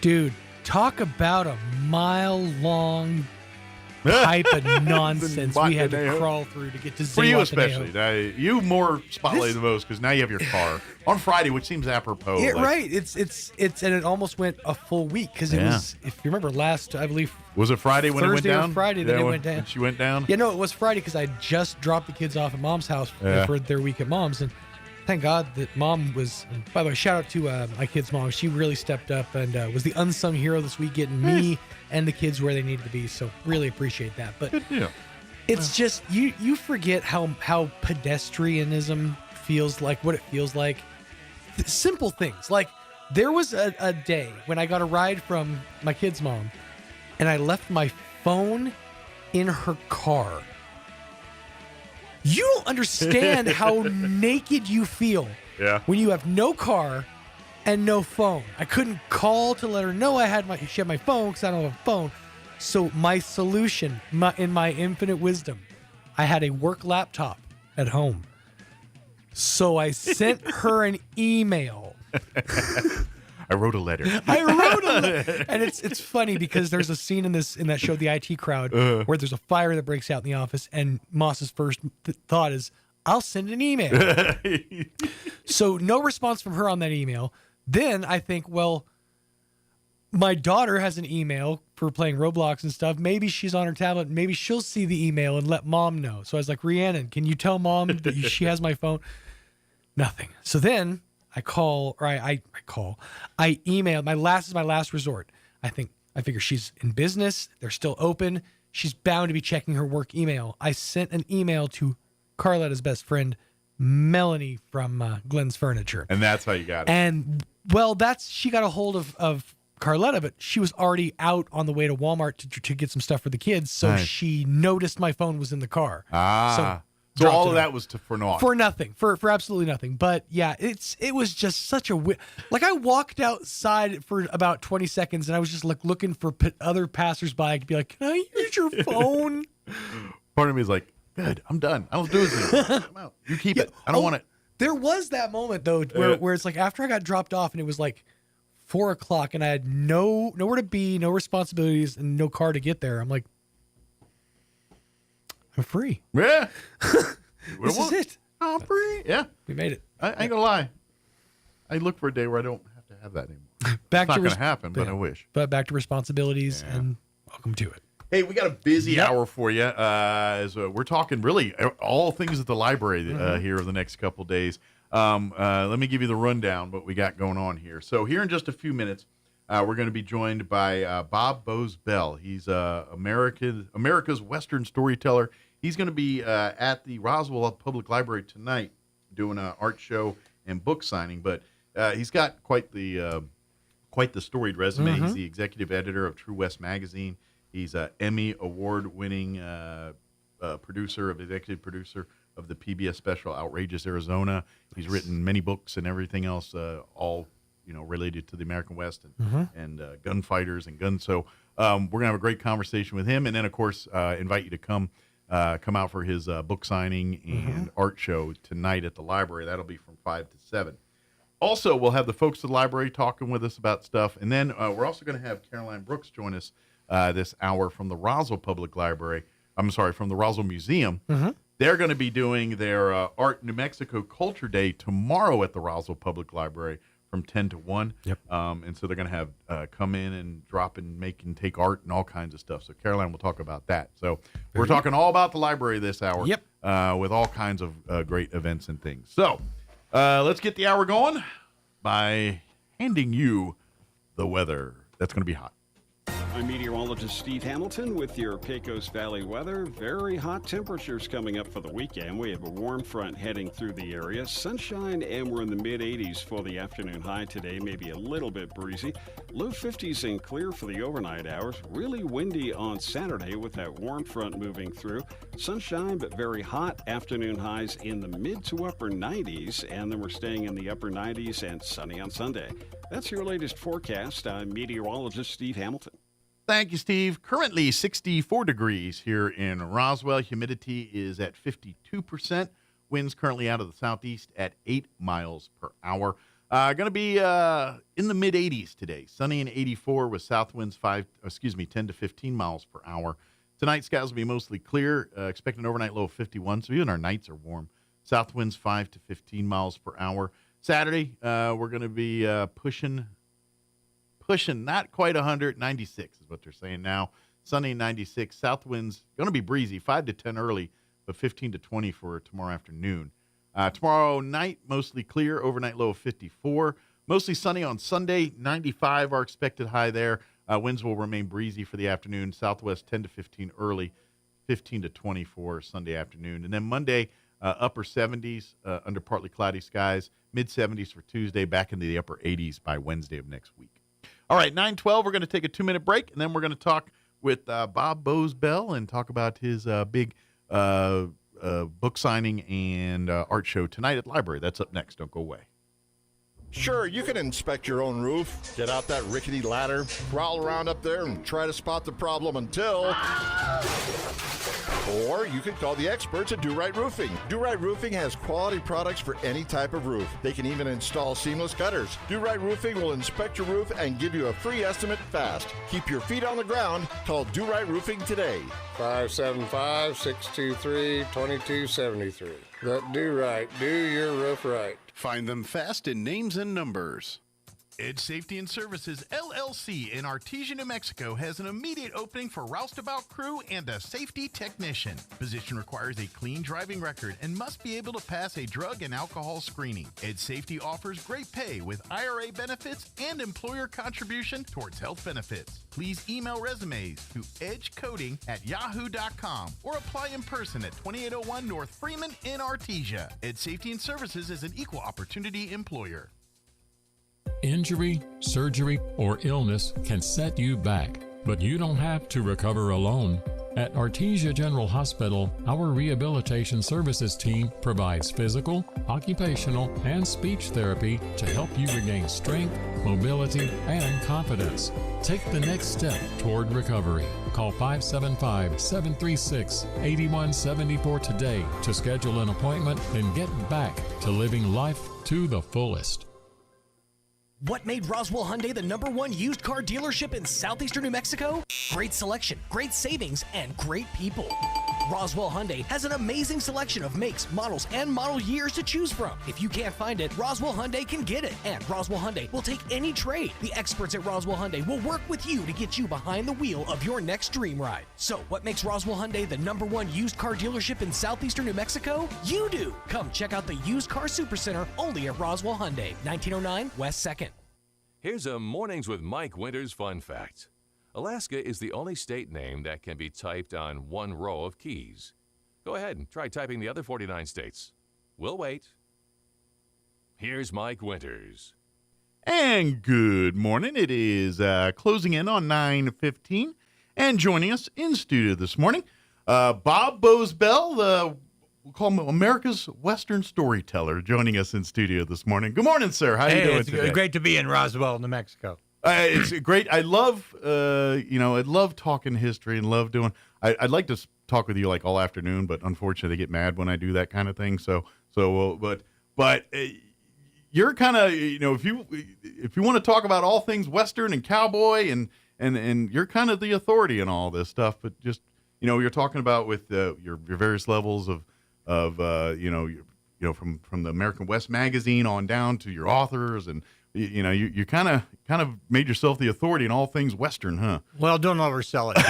dude, talk about a mile-long pipe of nonsense we had to crawl through to get to Zihuatanejo. For you especially. Now, you more spotlighted than most because now you have your car on Friday, which seems apropos. Yeah, right. It's and it almost went a full week because it was, if you remember last, I believe. Was it Friday when Thursday it went down? Or Friday, then it went down. She went down? Yeah, no, it was Friday because I just dropped the kids off at Mom's house for their week at Mom's, and thank God that Mom was. By the way, shout out to my kid's mom. She really stepped up and was the unsung hero this week, getting me and the kids where they needed to be. So really appreciate that. But it's just you forget how pedestrianism feels like, what it feels like. Simple things like there was a day when I got a ride from my kid's mom, and I left my phone in her car. You don't understand how naked you feel when you have no car and no phone. I couldn't call to let her know she had my phone because I don't have a phone. So my solution, in my infinite wisdom, I had a work laptop at home. So I sent her an email. I wrote a letter. And it's funny because there's a scene in that show, The IT Crowd, where there's a fire that breaks out in the office, and Moss's first thought is, I'll send an email. So no response from her on that email. Then I think, well, my daughter has an email for playing Roblox and stuff. Maybe she's on her tablet. Maybe she'll see the email and let Mom know. So I was like, Rhiannon, can you tell Mom that she has my phone? Nothing. So then I email. My last resort. I figure she's in business. They're still open. She's bound to be checking her work email. I sent an email to Carletta's best friend, Melanie from Glenn's Furniture. And that's how you got it. And well, she got a hold of Carletta, but she was already out on the way to Walmart to get some stuff for the kids. So Nice. she noticed my phone was in the car. So all of that was for naught. For nothing, for absolutely nothing. But yeah, it was just such a like I walked outside for about 20 seconds and I was just like looking for other passersby to be like, can I use your phone? Part of me is like, good, I'm done. I don't do this anymore. I'm out. You keep it. I don't want it. There was that moment though where it's like after I got dropped off and it was like 4:00 and I had nowhere to be, no responsibilities, and no car to get there. I'm like, I'm free. Yeah. This is it. I'm free. Yeah. We made it. I ain't gonna lie. I look for a day where I don't have to have that anymore. It's not going to happen, but I wish. But back to responsibilities and welcome to it. Hey, we got a busy hour for you. As we're talking really all things at the library here over the next couple days. Let me give you the rundown what we got going on here. So here in just a few minutes, we're going to be joined by Bob Bose-Bell. He's America's Western storyteller. He's going to be at the Roswell Public Library tonight doing an art show and book signing. But he's got quite the storied resume. He's the executive editor of True West magazine. He's an Emmy award-winning executive producer of the PBS special Outrageous Arizona. He's written many books and everything else, all related to the American West and gunfighters and guns. So we're gonna have a great conversation with him, and then of course invite you to come out for his book signing and art show tonight at the library. That'll be from 5 to 7. Also, we'll have the folks at the library talking with us about stuff, and then we're also going to have Caroline Brooks join us this hour from the Roswell Public Library. I'm sorry, from the Roswell Museum. They're going to be doing their Art New Mexico Culture Day tomorrow at the Roswell Public Library from 10 to 1. Yep. And so they're going to have come in and drop and make and take art and all kinds of stuff. So Caroline will talk about that. So we're talking all about the library this hour. Yep. With all kinds of great events and things. So let's get the hour going by handing you the weather. That's going to be hot. I'm meteorologist Steve Hamilton with your Pecos Valley weather. Very hot temperatures coming up for the weekend. We have a warm front heading through the area. Sunshine, and we're in the mid-80s for the afternoon high today. Maybe a little bit breezy. Low 50s and clear for the overnight hours. Really windy on Saturday with that warm front moving through. Sunshine, but very hot. Afternoon highs in the mid to upper 90s, and then we're staying in the upper 90s and sunny on Sunday. That's your latest forecast. I'm meteorologist Steve Hamilton. Thank you, Steve. Currently 64 degrees here in Roswell. Humidity is at 52%. Winds currently out of the southeast at 8 miles per hour. Going to be in the mid-80s today. Sunny and 84 with south winds 10 to 15 miles per hour. Tonight, skies will be mostly clear. Expect an overnight low of 51, so even our nights are warm. South winds 5 to 15 miles per hour. Saturday, we're going to be pushing not quite 100, 96 is what they're saying now. Sunny 96, south winds going to be breezy, 5 to 10 early, but 15 to 20 for tomorrow afternoon. Tomorrow night, mostly clear, overnight low of 54. Mostly sunny on Sunday, 95 our expected high there. Winds will remain breezy for the afternoon, southwest 10 to 15 early, 15 to 20 for Sunday afternoon. And then Monday, upper 70s under partly cloudy skies, mid 70s for Tuesday, back into the upper 80s by Wednesday of next week. All right, 9:12, we're going to take a 2-minute break, and then we're going to talk with Bob Bose-Bell and talk about his big book signing and art show tonight at the library. That's up next. Don't go away. Sure, you can inspect your own roof, get out that rickety ladder, crawl around up there and try to spot the problem until... Or you could call the experts at Do Right Roofing. Do Right Roofing has quality products for any type of roof. They can even install seamless gutters. Do Right Roofing will inspect your roof and give you a free estimate fast. Keep your feet on the ground. Call Do Right Roofing today. 575-623-2273. That Do Right. Do your roof right. Find them fast in names and numbers. Edge Safety and Services, LLC in Artesia, New Mexico has an immediate opening for roustabout crew and a safety technician. Position requires a clean driving record and must be able to pass a drug and alcohol screening. Edge Safety offers great pay with IRA benefits and employer contribution towards health benefits. Please email resumes to edgecoding@yahoo.com or apply in person at 2801 North Freeman in Artesia. Edge Safety and Services is an equal opportunity employer. Injury, surgery, or illness can set you back, but you don't have to recover alone. At Artesia General Hospital, our rehabilitation services team provides physical, occupational, and speech therapy to help you regain strength, mobility, and confidence. Take the next step toward recovery. Call 575-736-8174 today to schedule an appointment and get back to living life to the fullest. What made Roswell Hyundai the #1 used car dealership in southeastern New Mexico? Great selection, great savings, and great people. Roswell Hyundai has an amazing selection of makes, models, and model years to choose from. If you can't find it, Roswell Hyundai can get it. And Roswell Hyundai will take any trade. The experts at Roswell Hyundai will work with you to get you behind the wheel of your next dream ride. So, what makes Roswell Hyundai the #1 used car dealership in southeastern New Mexico? You do! Come check out the Used Car Supercenter only at Roswell Hyundai, 1909 West 2nd. Here's a Mornings with Mike Winters fun fact. Alaska is the only state name that can be typed on one row of keys. Go ahead and try typing the other 49 states. We'll wait. Here's Mike Winters. And good morning. It is closing in on 9:15. And joining us in studio this morning, Bob Bosbell, we'll call him America's Western storyteller, joining us in studio this morning. Good morning, sir. How are you doing today? It's great to be in Roswell, New Mexico. It's great. I love, I love talking history and love doing. I'd like to talk with you like all afternoon, but unfortunately, they get mad when I do that kind of thing. But you're kind of, if you want to talk about all things Western and cowboy and you're kind of the authority in all this stuff. But just, you're talking about with your various levels of from the American West magazine on down to your authors, and you kind of made yourself the authority in all things Western, huh? Well, don't oversell it,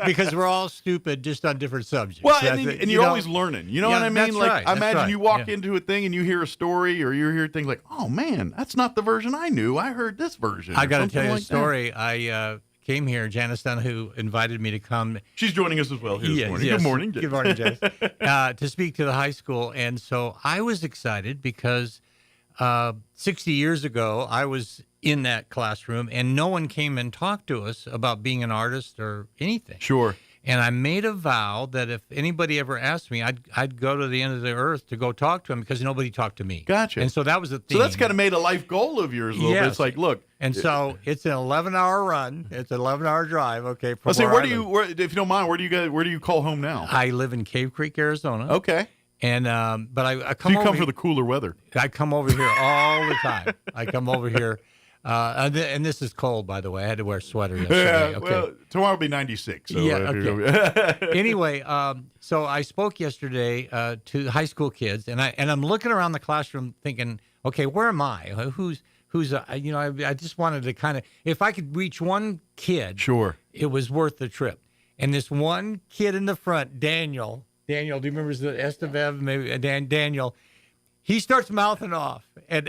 because we're all stupid, just on different subjects. Well, and you're always learning. You know what I mean? That's Like, right, I imagine right. you walk into a thing and you hear a story, or you hear things like, "Oh man, that's not the version I knew. I heard this version." I got to tell you like a story. I came here. Janice Donahue invited me to come. She's joining us as well here this morning. Yes. Good morning. Good morning, Janice. To speak to the high school, and so I was excited because 60 years ago I was in that classroom, and no one came and talked to us about being an artist or anything. Sure. And I made a vow that if anybody ever asked me, I'd go to the end of the earth to go talk to them, because nobody talked to me. Gotcha. And so that was the theme. So that's kind of made a life goal of yours a little bit. It's like, look. And so it's an 11-hour run. It's an 11-hour drive. Okay. Let's say, if you don't mind, where do you call home now? I live in Cave Creek, Arizona. Okay. And but I come. So you come over for the cooler weather. I come over here all the time. I come over here. And this is cold, by the way. I had to wear a sweater yesterday. Yeah, Okay. well, tomorrow will be 96. So Yeah, okay. Anyway, so I spoke yesterday to high school kids, and I'm looking around the classroom thinking, okay, where am I? Who's I just wanted to kind of, if I could reach one kid, sure, it was worth the trip. And this one kid in the front, Daniel, do you remember the Estevev? Maybe Daniel. He starts mouthing off, and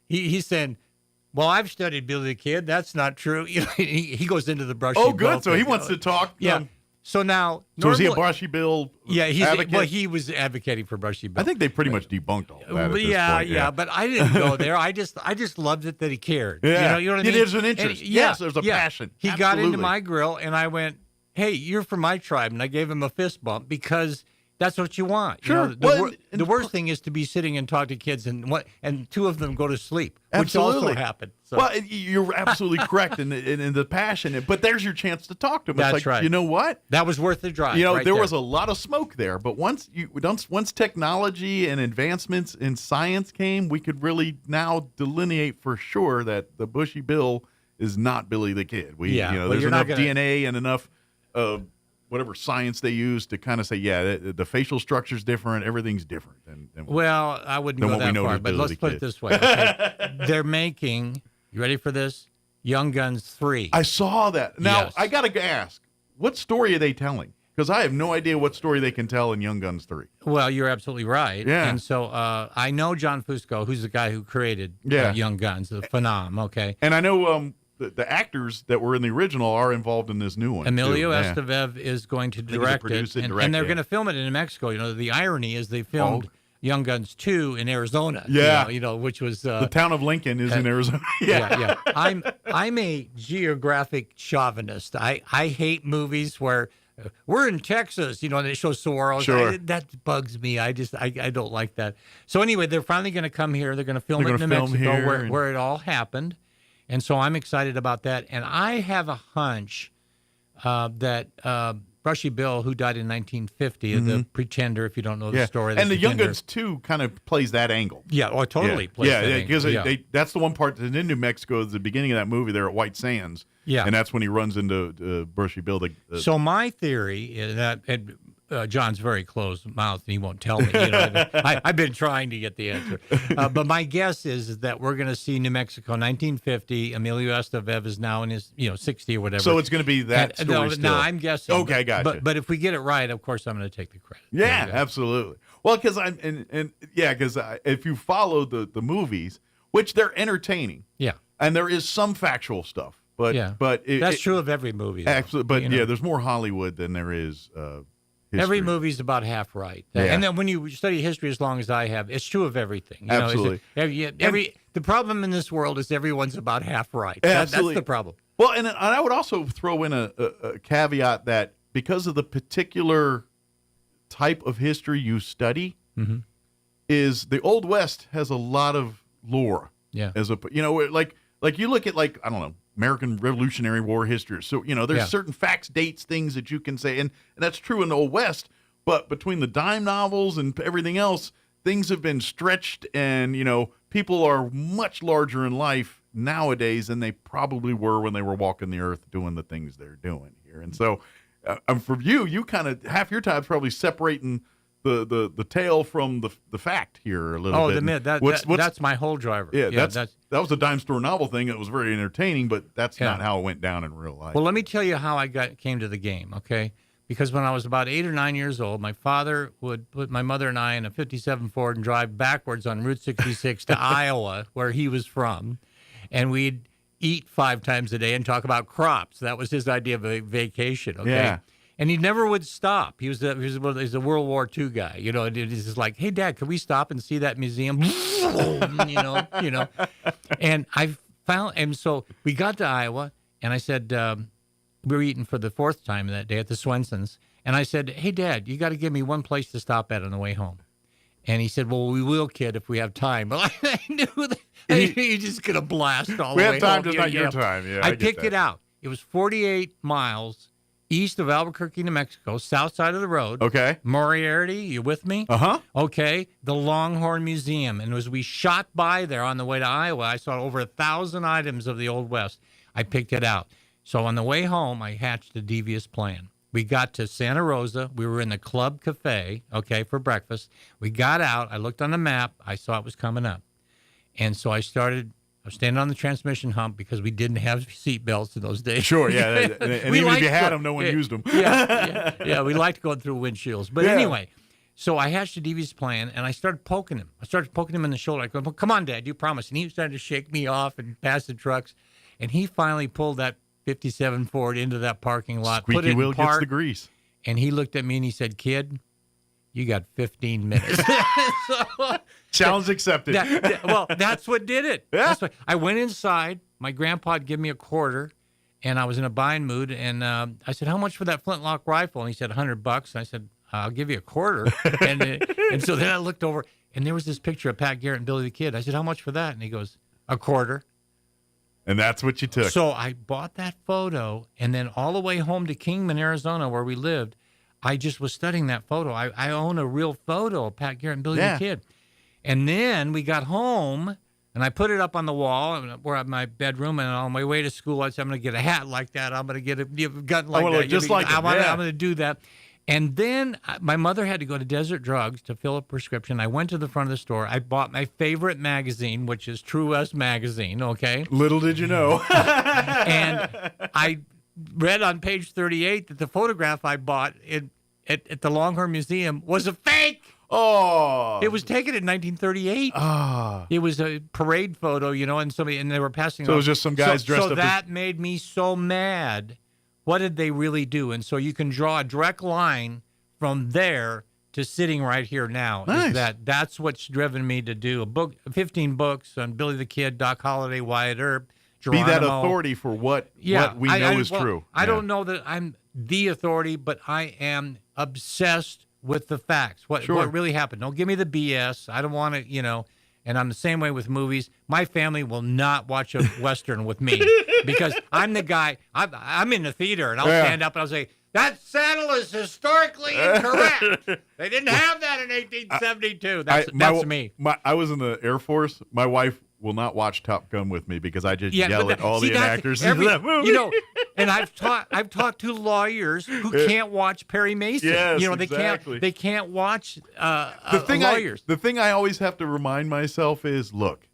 he's saying, "Well, I've studied Billy the Kid. That's not true." He goes into the Brushy Bill. Oh, good. So he wants to talk. Yeah. So now, so is he a Brushy Bill? Yeah, advocate? He was advocating for Brushy Bill. I think they pretty much debunked all that. At this point. Yeah. But I didn't go there. I just loved it that he cared. Yeah. You know what I mean? There's an interest. Yes, there's a passion. He Absolutely. got into my grill, and I went, "Hey, you're from my tribe," and I gave him a fist bump, because that's what you want. Sure. The worst thing is to be sitting and talk to kids, and two of them go to sleep, which Absolutely. also happened. So. Well, you're absolutely correct in the passion, but there's your chance to talk to them. That's it's like, right. You know what? That was worth the drive. There was a lot of smoke there, but once technology and advancements in science came, we could really now delineate for sure that the Bushy Bill is not Billy the Kid. There's enough DNA and enough whatever science they use to kind of say, yeah, the facial structure's different, everything's different. Well, I wouldn't go that far, but let's put it this way. Okay? They're making, you ready for this? Young Guns 3. I saw that. Now, Yes. I got to ask, what story are they telling? Because I have no idea what story they can tell in Young Guns 3. Well, you're absolutely right. Yeah. And so I know John Fusco, who's the guy who created Young Guns, the Phenom, okay? And I know the actors that were in the original are involved in this new one. Emilio too. Estevez is going to I think he's direct produce it, it, and, direct and they're it. going to film it in Mexico. You know, the irony is they filmed Young Guns 2 in Arizona. Yeah. You know, which was the town of Lincoln is in Arizona. yeah. I'm a geographic chauvinist. I hate movies where we're in Texas, you know, and it shows Soros. Sure. That bugs me. I don't like that. So anyway, they're finally going to come here. They're going to film They're it in gonna New film Mexico here where it all happened. And so I'm excited about that. And I have a hunch that Brushy Bill, who died in 1950, the Pretender, if you don't know the story. And the Young Guns 2 kind of plays that angle. Yeah, totally plays that angle. Because that's the one part that in New Mexico is the beginning of that movie. They're at White Sands. Yeah. And that's when he runs into Brushy Bill. So my theory is that John's very closed-mouthed, and he won't tell me. You know, I've been trying to get the answer. But my guess is that we're going to see New Mexico 1950. Emilio Estevez is now in his 60 or whatever. So it's going to be that story still. No, I'm guessing. Okay, gotcha. But if we get it right, of course, I'm going to take the credit. Yeah, absolutely. Well, because if you follow the movies, which they're entertaining. Yeah. And there is some factual stuff. But that's true of every movie. Though. Absolutely. But there's more Hollywood than there is history. Every movie's about half right. Yeah. And then when you study history as long as I have, it's true of everything. You Absolutely. The problem in this world is everyone's about half right. Absolutely. That's the problem. Well, and I would also throw in a caveat that because of the particular type of history you study, is the Old West has a lot of lore. Yeah. Like you look at I don't know, American Revolutionary War history. So, there's certain facts, dates, things that you can say. And that's true in the Old West. But between the dime novels and everything else, things have been stretched. And, people are much larger in life nowadays than they probably were when they were walking the earth doing the things they're doing here. And so for you kind of half your time's probably separating the tale from the fact here a little bit. The myth. That's my whole driver. Yeah, that was a dime store novel thing. It was very entertaining, but that's not how it went down in real life. Well, let me tell you how I came to the game, okay? Because when I was about 8 or 9 years old, my father would put my mother and I in a 57 Ford and drive backwards on Route 66 to Iowa, where he was from, and we'd eat 5 times a day and talk about crops. That was his idea of a vacation, okay? Yeah. And he never would stop. He's a World War II guy, and it's just like, hey, Dad, can we stop and see that museum? And and so we got to Iowa, and I said, we were eating for the 4th time that day at the Swenson's, and I said, hey, Dad, you got to give me one place to stop at on the way home. And he said, well, we will, kid, if we have time. But I knew that you're just going to blast all the way home. We have time, just not your time. Yeah, I picked it out. It was 48 miles east of Albuquerque, New Mexico, south side of the road. Okay. Moriarty, you with me? Uh-huh. Okay. The Longhorn Museum. And as we shot by there on the way to Iowa, I saw over 1,000 items of the Old West. I picked it out. So on the way home, I hatched a devious plan. We got to Santa Rosa. We were in the Club Cafe, for breakfast. We got out. I looked on the map. I saw it was coming up. And so I was standing on the transmission hump because we didn't have seat belts in those days. Sure, yeah. And even if you had them, no one used them. Yeah, we liked going through windshields. But anyway, so I hatched a devious plan, and I started poking him. I started poking him in the shoulder. I go, well, come on, Dad, you promised. And he started to shake me off and pass the trucks. And he finally pulled that 57 Ford into that parking lot. Squeaky put it wheel in park, gets the grease. And he looked at me and he said, kid, you got 15 minutes. Challenge accepted. That's what did it. Yeah. That's what, I went inside. My grandpa had given me a quarter, and I was in a buying mood. And I said, how much for that flintlock rifle? And he said, $100. And I said, I'll give you a quarter. and so then I looked over, and there was this picture of Pat Garrett and Billy the Kid. I said, how much for that? And he goes, a quarter. And that's what you took. So I bought that photo, and then all the way home to Kingman, Arizona, where we lived, I just was studying that photo. I own a real photo of Pat Garrett and Billy the Kid. And then we got home And I put it up on the wall. And we're at my bedroom, and on my way to school, I said, I'm going to get a hat like that. I'm going to get a gun like that. Just like I'm going to do that. And then my mother had to go to Desert Drugs to fill a prescription. I went to the front of the store. I bought my favorite magazine, which is True West Magazine, okay? Little did you know. And I read on page 38 that the photograph I bought at the Longhorn Museum was a fake. Oh. It was taken in 1938. Ah. It was a parade photo, and they were passing. So it was just some guys dressed up. So that made me so mad. What did they really do? And so you can draw a direct line from there to sitting right here now. Nice. That's what's driven me to do 15 books on Billy the Kid, Doc Holliday, Wyatt Earp, Geronimo. Be that authority for what we know is true. I don't know that I'm the authority, but I am obsessed with the facts. What really happened. Don't give me the BS. I don't want to, and I'm the same way with movies. My family will not watch a Western with me because I'm the guy. I'm in the theater, and I'll stand up and I'll say, that saddle is historically incorrect. They didn't have that in 1872. That's me. I was in the Air Force. My wife will not watch Top Gun with me because I just yell at all the actors in that movie. And I've talked to lawyers who can't watch Perry Mason. Yes, they can't watch lawyers. The thing I always have to remind myself is, look,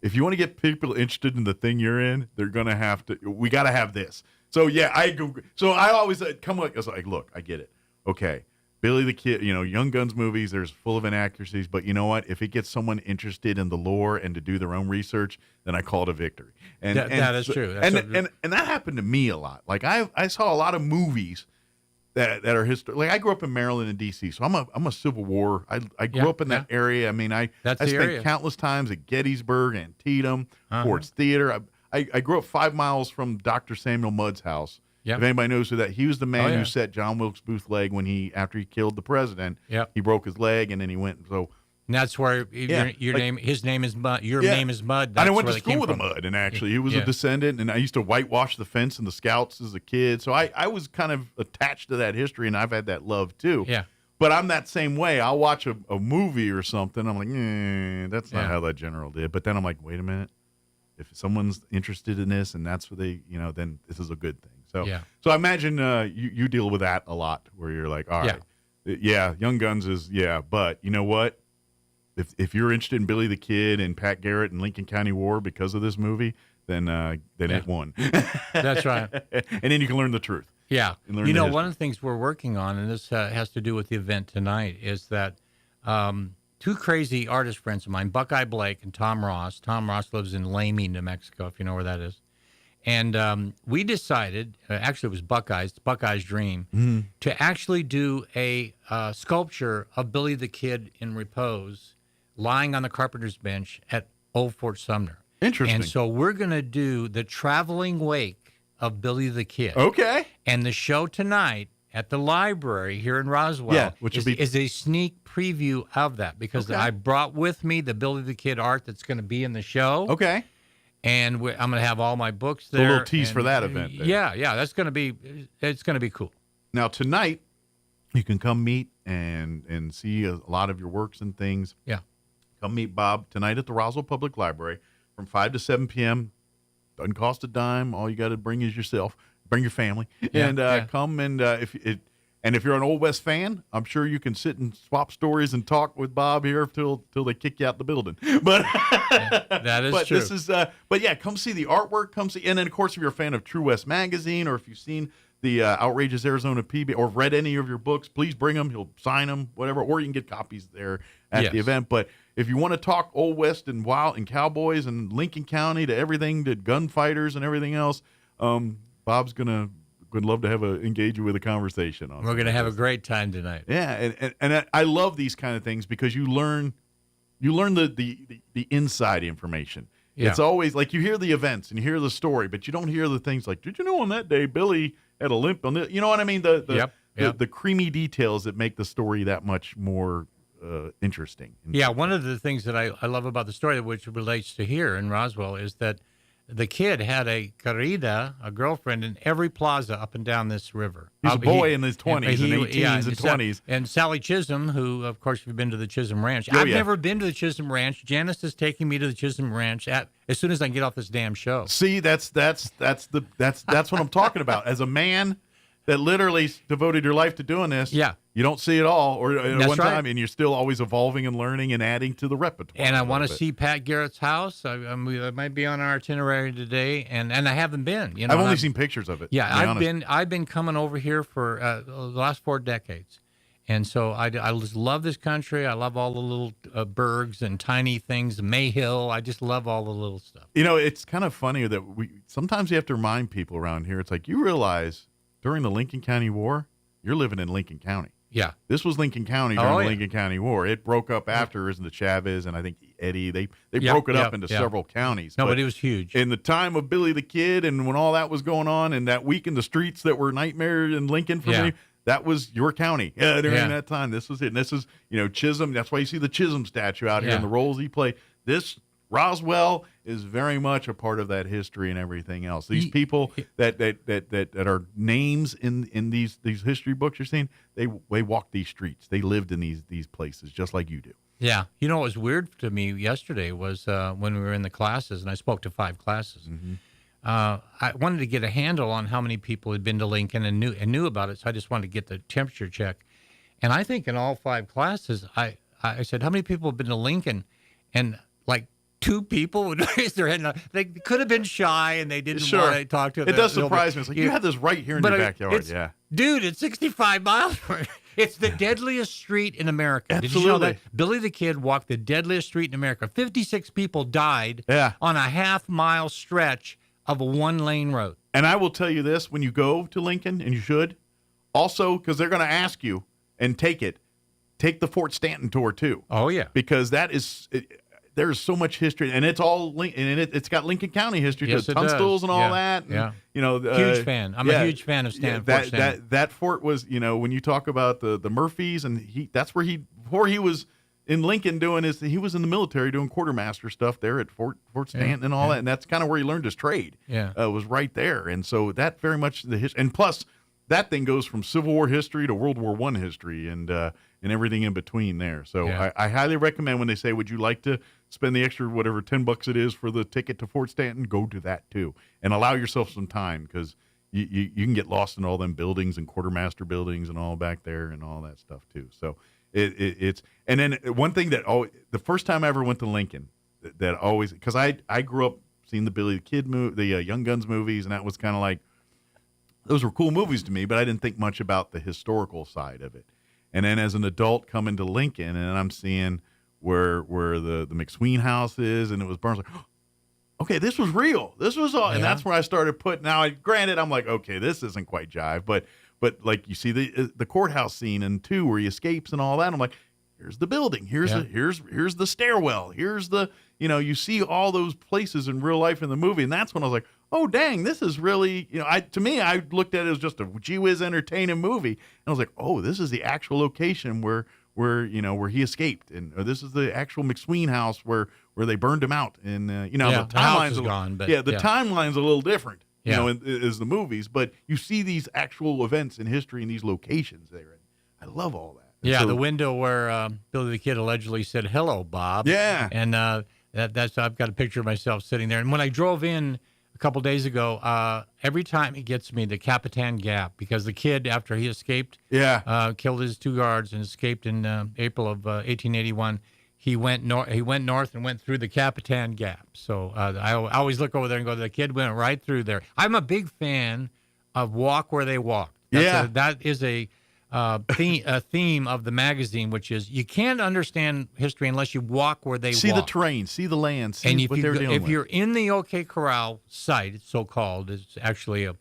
if you want to get people interested in the thing you're in, they're gonna have to. We got to have this. So I always come like, look, I get it. Okay. Billy the Kid, Young Guns movies, there's full of inaccuracies, but you know what? If it gets someone interested in the lore and to do their own research, then I call it a victory. And that is true. And that happened to me a lot. Like I saw a lot of movies that are like I grew up in Maryland and DC, so I'm a Civil War. I grew up in that area. I mean, I spent countless times at Gettysburg, Antietam, Ford's Theater. I grew up 5 miles from Dr. Samuel Mudd's house. Yep. If anybody knows who that, he was the man who set John Wilkes Booth's leg after he killed the president. Yep. He broke his leg, and then he went. So and that's where his name is Mudd. Your name is Mudd. I went to school with Mudd, and actually he was a descendant. And I used to whitewash the fence in the Scouts as a kid. So I was kind of attached to that history, and I've had that love too. Yeah. But I'm that same way. I'll watch a movie or something. I'm like, that's not how that general did. But then I'm like, wait a minute. If someone's interested in this and that's what they, then this is a good thing. So I imagine you deal with that a lot where you're like, all right, Young Guns is, but you know what? If you're interested in Billy the Kid and Pat Garrett and Lincoln County War because of this movie, then it won. That's right. And then you can learn the truth. Yeah. One of the things we're working on, and this has to do with the event tonight, is that two crazy artist friends of mine, Buckeye Blake and Tom Ross. Tom Ross lives in Lamy, New Mexico, if you know where that is. And we decided, actually it was Buckeye's dream, to actually do a sculpture of Billy the Kid in repose, lying on the carpenter's bench at Old Fort Sumner. Interesting. And so we're going to do the traveling wake of Billy the Kid. Okay. And the show tonight at the library here in Roswell is a sneak preview of that because I brought with me the Billy the Kid art that's going to be in the show. Okay. And I'm going to have all my books there. A little tease for that event. Then. Yeah, it's going to be cool. Now tonight, you can come meet and see a lot of your works and things. Yeah. Come meet Bob tonight at the Roswell Public Library from 5 to 7 p.m. Doesn't cost a dime. All you got to bring is yourself. Bring your family come and if you're an Old West fan, I'm sure you can sit and swap stories and talk with Bob here till they kick you out the building. But that is true. This is come see the artwork. Come see, and then of course if you're a fan of True West Magazine or if you've seen the Outrageous Arizona PB or read any of your books, please bring them. He'll sign them, whatever, or you can get copies there at the event. But if you want to talk Old West and wild and cowboys and Lincoln County to everything to gunfighters and everything else, Bob's would love to engage you with a conversation on. We're going to have a great time tonight. Yeah, and I love these kind of things because you learn the inside information. Yeah. It's always like you hear the events and you hear the story, but you don't hear the things like, did you know on that day Billy had a limp on this? You know what I mean? The creamy details that make the story that much more interesting. Yeah, one of the things that I love about the story, which relates to here in Roswell, is that the kid had a querida, a girlfriend, in every plaza up and down this river. He's a boy in his 20s and 18s and 20s. And Sally Chisholm, who, of course, you've been to the Chisholm Ranch. Oh, I've yeah. never been to the Chisholm Ranch. Janice is taking me to the Chisholm Ranch as soon as I can get off this damn show. See, that's what I'm talking about. As a man that literally devoted your life to doing this, yeah, you don't see it all or at That's one right. time, and you're still always evolving and learning and adding to the repertoire. And I want to see Pat Garrett's house. I might be on our itinerary today, and I haven't been. You know, I've only seen pictures of it. Yeah, I've been coming over here for the last 4 decades, and so I just love this country. I love all the little burgs and tiny things. Mayhill. I just love all the little stuff. You know, it's kind of funny that sometimes you have to remind people around here. It's like you realize during the Lincoln County War, you're living in Lincoln County. Yeah. This was Lincoln County during the Lincoln County War. It broke up after the Chavez and I think Eddie. They broke it up into several counties. No, but it was huge. In the time of Billy the Kid and when all that was going on and that week in the streets that were nightmare in Lincoln for me, that was your county during that time. This was it. And this is, Chisholm. That's why you see the Chisholm statue out here and the roles he played. This Roswell is very much a part of that history and everything else. These people that are names in these history books you're seeing, they walked these streets. They lived in these places just like you do. Yeah. You know what was weird to me yesterday was when we were in the classes, and I spoke to 5 classes. Mm-hmm. I wanted to get a handle on how many people had been to Lincoln and knew about it, so I just wanted to get the temperature check. And I think in all 5 classes, I said, how many people have been to Lincoln? And like 2 people would raise their hand. They could have been shy and they didn't want to talk to them. It does surprise me. It's like, you have this right here in your backyard. Yeah. Dude, it's 65 miles from it. It's the deadliest street in America. Absolutely. Did you know that? Billy the Kid walked the deadliest street in America. 56 people died on a half-mile stretch of a 1-lane road. And I will tell you this, when you go to Lincoln, and you should, also, because they're going to ask you, and take the Fort Stanton tour, too. Oh, yeah. Because that is... there's so much history, and it's all and it's got Lincoln County history, yes, the Tunstals and all that. And, huge fan. I'm a huge fan of Fort Stanton. That fort was, when you talk about the Murphys, and that's where before he was in Lincoln he was in the military doing quartermaster stuff there at Fort Stanton and all that, and that's kind of where he learned his trade. Yeah, was right there, and so that very much the history, and plus that thing goes from Civil War history to World War I history, and everything in between there. So I highly recommend when they say, would you like to spend the extra, whatever, $10 it is for the ticket to Fort Stanton, go to that too. And allow yourself some time because you can get lost in all them buildings and quartermaster buildings and all back there and all that stuff too. So it's, and then one thing that the first time I ever went to Lincoln that always, because I grew up seeing the Billy the Kid movie, the Young Guns movies, and that was kind of like, those were cool movies to me, but I didn't think much about the historical side of it. And then as an adult coming to Lincoln, and I'm seeing where the McSween house is, and it was Burns, like, oh, okay, this was real. This was all, and that's where I started putting. Now, granted, I'm like, okay, this isn't quite jive, but like you see the courthouse scene and 2 where he escapes and all that. I'm like, here's the building, here's the stairwell, here's the you see all those places in real life in the movie, and that's when I was like, oh dang, this is really to me I looked at it as just a gee whiz entertaining movie, and I was like, oh, this is the actual location where he escaped, and this is the actual McSween house where they burned him out, and the timeline's gone, but timeline's a little different, Yeah. As the movies, but you see these actual events in history in these locations there, and I love all that. And Yeah, so, the window where Billy the Kid allegedly said, "Hello, Bob." Yeah. And that's I've got a picture of myself sitting there. And when I drove in a couple days ago, every time it gets me to Capitan Gap, because the kid, after he escaped, killed his 2 guards and escaped in April of 1881. He went north and went through the Capitan Gap. So I always look over there and go, the kid went right through there. I'm a big fan of Walk Where They Walk. That is a theme of the magazine, which is you can't understand history unless you walk where they walk. See the terrain, see the land, see what they're dealing with. If you're in the OK Corral site, it's so-called, it's actually a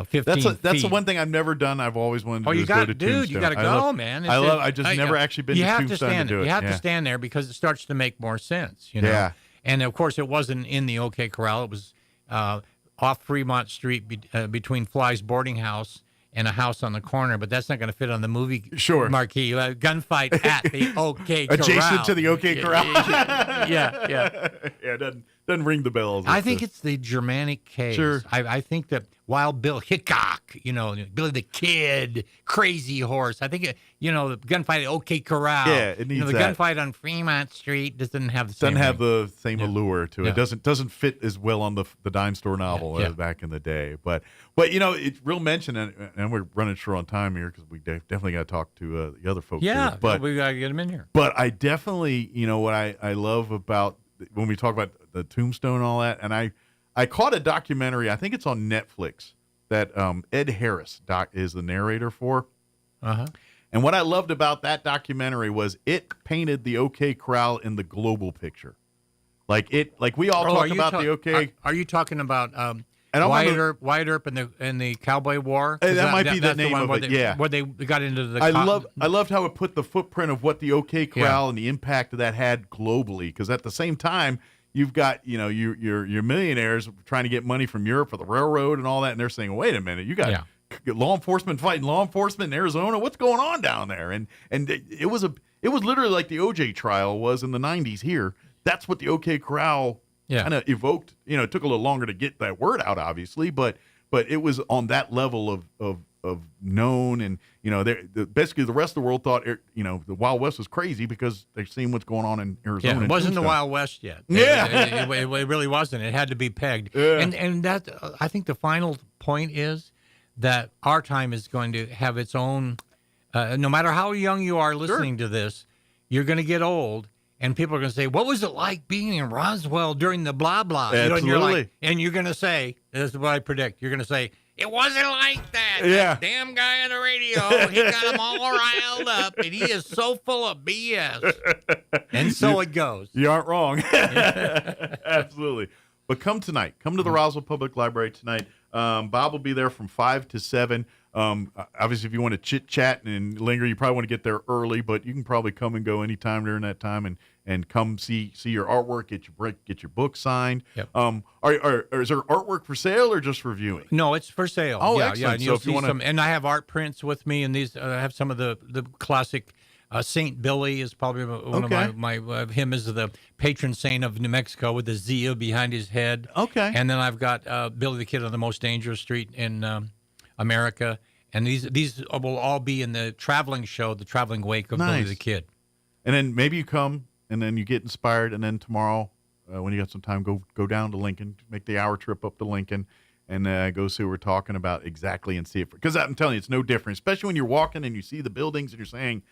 15 That's the feet. one thing I've never done. I've always wanted to go to Tombstone. Dude, you got to go, man. I just never actually been to Tombstone to do it. You have to stand there because it starts to make more sense, you know. Yeah. And of course, it wasn't in the OK Corral. It was off Fremont Street between Fly's boarding house and a house on the corner, but that's not going to fit on the movie marquee. Gunfight at the OK Corral. Adjacent to the OK Corral. Yeah. Yeah, it doesn't ring the bells. I think it's the Germanic case. Sure. I think that Wild Bill Hickok, Billy the Kid, Crazy Horse. I think, the gunfight at OK Corral. Yeah, it needs the that. gunfight on Fremont Street doesn't have the same Doesn't have ring. the same allure to it. Doesn't fit as well on the dime store novel as back in the day. But it's real mention, and we're running short on time here because we definitely got to talk to the other folks. Yeah, here. But we got to get them in here. But I definitely, what I love about when we talk about the Tombstone and all that, and I caught a documentary, I think it's on Netflix, that Ed Harris is the narrator for. Uh-huh. And what I loved about that documentary was it painted the OK Corral in the global picture. Like we all talk about the OK. Are you talking about Wyatt Earp and the Cowboy War? That might be the name of it. Where they got into the. I loved how it put the footprint of what the OK Corral and the impact that had globally. Because at the same time, you've got your millionaires trying to get money from Europe for the railroad and all that, and they're saying, "Wait a minute, you got law enforcement fighting law enforcement in Arizona. What's going on down there?" And it was literally like the OJ trial was in the '90s here. That's what the OK Corral kind of evoked. It took a little longer to get that word out, obviously, but it was on that level of known, and basically the rest of the world thought the Wild West was crazy because they've seen what's going on in Arizona. Yeah, it wasn't the Wild West yet. Yeah, it really wasn't. It had to be pegged. Yeah. And that I think the final point is that our time is going to have its own. No matter how young you are listening to this, you're going to get old. And people are going to say, "What was it like being in Roswell during the blah blah?" Absolutely. And you're going to say, "This is what I predict." You're going to say, "It wasn't like that." Yeah. That damn guy on the radio, he got them all riled up, and he is so full of BS. And so it goes. You aren't wrong. Absolutely. But come tonight. Come to the Roswell Public Library tonight. Bob will be there from 5 to 7. Obviously, if you want to chit-chat and linger, you probably want to get there early, but you can probably come and go anytime during that time and come see your artwork, get your book signed. Yep. Is there artwork for sale or just for viewing? No, it's for sale. Oh, yeah, excellent. And So if you want and I have art prints with me, and these I have some of the classic. Saint Billy is probably one of my him is the patron saint of New Mexico with the Zia behind his head. Okay. And then I've got Billy the Kid on the most dangerous street in America. And these will all be in the traveling show, the traveling wake of Billy the Kid. And then maybe you come and then you get inspired, and then tomorrow when you got some time, go down to Lincoln, make the hour trip up to Lincoln, and go see what we're talking about exactly and see it. Because I'm telling you, it's no different, especially when you're walking and you see the buildings and you're saying,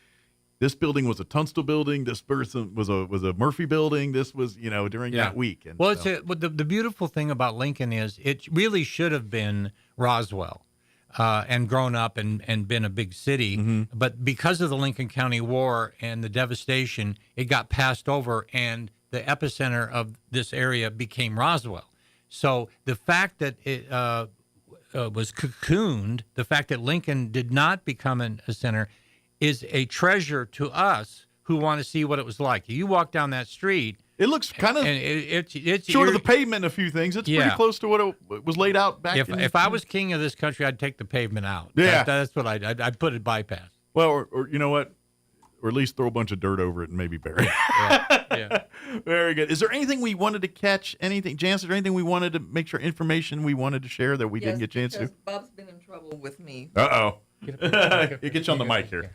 this building was a Tunstall building. This person was a Murphy building. This was, during that week. And well, the beautiful thing about Lincoln is it really should have been Roswell and grown up and been a big city. Mm-hmm. But because of the Lincoln County War and the devastation, it got passed over, and the epicenter of this area became Roswell. So the fact that it was cocooned, the fact that Lincoln did not become a center, is a treasure to us who want to see what it was like. You walk down that street, it looks kind of it's short of the pavement. A few things. It's pretty close to what it was laid out back. If I was king of this country, I'd take the pavement out. Yeah, that's what I'd put it bypass. Well, or you know what, or at least throw a bunch of dirt over it and maybe bury it. Yeah. Very good. Is there anything we wanted to catch? Anything, Janice? Is there anything we wanted to make sure information we wanted to share that we didn't get a chance to? Bob's been in trouble with me. Uh-oh. You get you on the mic here.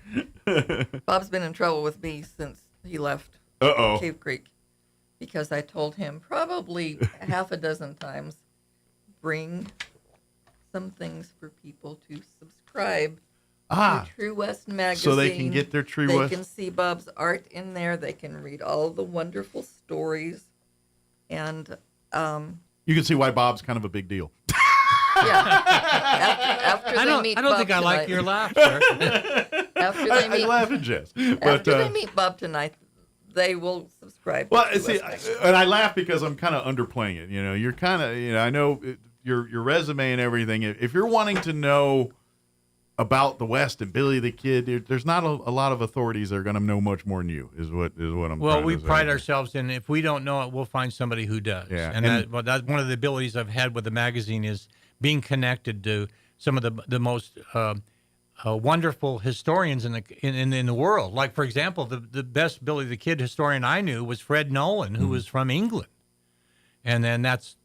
Bob's been in trouble with me since he left Cave Creek because I told him probably half a dozen times, bring some things for people to subscribe to True West magazine. So they can get their True West. They can see Bob's art in there. They can read all the wonderful stories. And you can see why Bob's kind of a big deal. After I don't think I like your laugh, sir. I laugh at Jess. After they meet Bob tonight, they will subscribe. Well, see, and I laugh because I'm kind of underplaying it. You're kind of, I know your resume and everything. If you're wanting to know about the West and Billy the Kid, there's not a lot of authorities that are going to know much more than you. Is what I'm. Well, we to say. pride ourselves in if we don't know it, we'll find somebody who does. Yeah, and that's one of the abilities I've had with the magazine is being connected to some of the most wonderful historians in the world. Like, for example, the best Billy the Kid historian I knew was Fred Nolan, who was from England. And then that's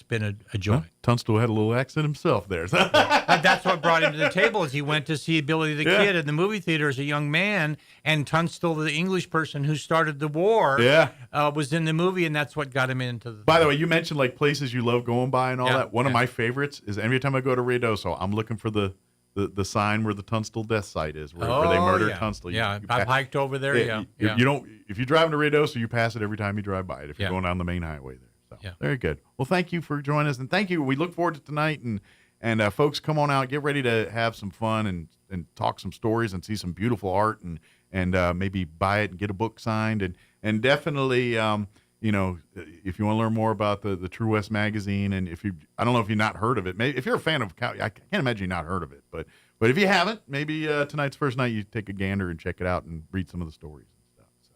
been a joy. Well, Tunstall had a little accent himself there. That's what brought him to the table. Is he went to see Billy the Kid in the movie theater as a young man, and Tunstall, the English person who started the war, was in the movie, and that's what got him into the. By the way, you mentioned like places you love going by and all that. One of my favorites is every time I go to Ruidoso, I'm looking for the sign where the Tunstall death site is, where they murdered Tunstall. I've hiked over there. You don't. If you drive to Ruidoso, you pass it every time you drive by it. If you're going down the main highway there. So, very good. Well, thank you for joining us, and thank you. We look forward to tonight, and folks, come on out, get ready to have some fun and talk some stories and see some beautiful art and maybe buy it and get a book signed and definitely if you want to learn more about the True West magazine, and I don't know if you've not heard of it. Maybe if you're a fan of I can't imagine you've not heard of it, but if you haven't, maybe tonight's first night you take a gander and check it out and read some of the stories and stuff. So,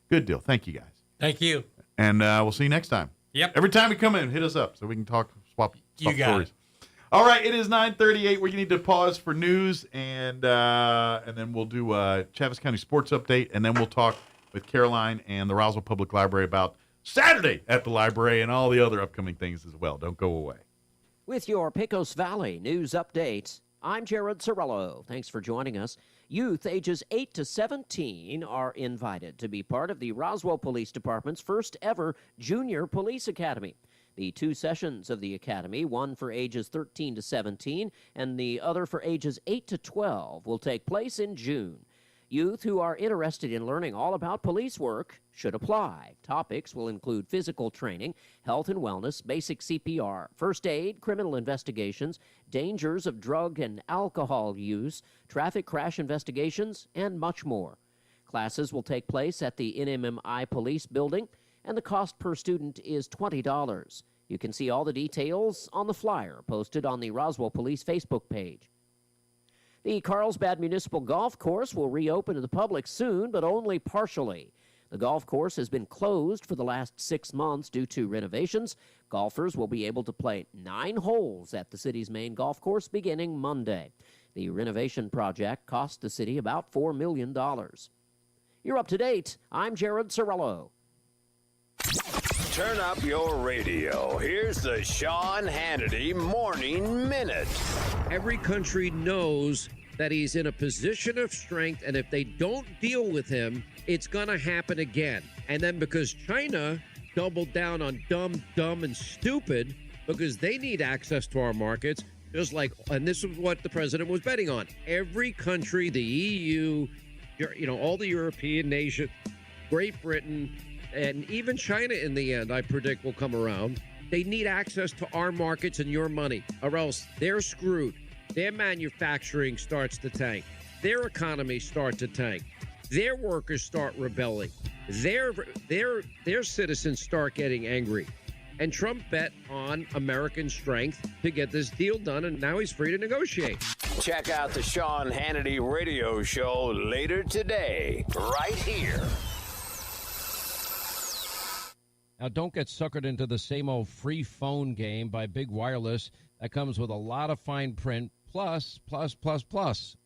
good deal. Thank you guys. Thank you. And we'll see you next time. Yep. Every time we come in, hit us up so we can swap you got stories. It. All right, it is 9:38. We need to pause for news, and then we'll do Chaves County Sports Update, and then we'll talk with Caroline and the Roswell Public Library about Saturday at the library and all the other upcoming things as well. Don't go away. With your Pecos Valley news updates, I'm Jared Cirillo. Thanks for joining us. Youth ages 8 to 17 are invited to be part of the Roswell Police Department's first ever Junior Police Academy. The 2 sessions of the academy, one for ages 13 to 17 and the other for ages 8 to 12, will take place in June. Youth who are interested in learning all about police work should apply. Topics will include physical training, health and wellness, basic CPR, first aid, criminal investigations, dangers of drug and alcohol use, traffic crash investigations, and much more. Classes will take place at the NMMI Police Building, and the cost per student is $20. You can see all the details on the flyer posted on the Roswell Police Facebook page. The Carlsbad Municipal Golf Course will reopen to the public soon, but only partially. The golf course has been closed for the last 6 months due to renovations. Golfers will be able to play 9 holes at the city's main golf course beginning Monday. The renovation project cost the city about $4 million. You're up to date. I'm Jared Cirillo. Turn up your radio. Here's the Sean Hannity Morning Minute. Every country knows that he's in a position of strength, and if they don't deal with him, it's going to happen again. And then because China doubled down on dumb, and stupid, because they need access to our markets, just like, and this is what the president was betting on. Every country, the EU, all the European nations, Great Britain, and even China in the end, I predict, will come around. They need access to our markets and your money, or else they're screwed. Their manufacturing starts to tank. Their economy starts to tank. Their workers start rebelling. Their citizens start getting angry. And Trump bet on American strength to get this deal done, and now he's free to negotiate. Check out the Sean Hannity Radio Show later today, right here. Now, don't get suckered into the same old free phone game by Big Wireless that comes with a lot of fine print, plus.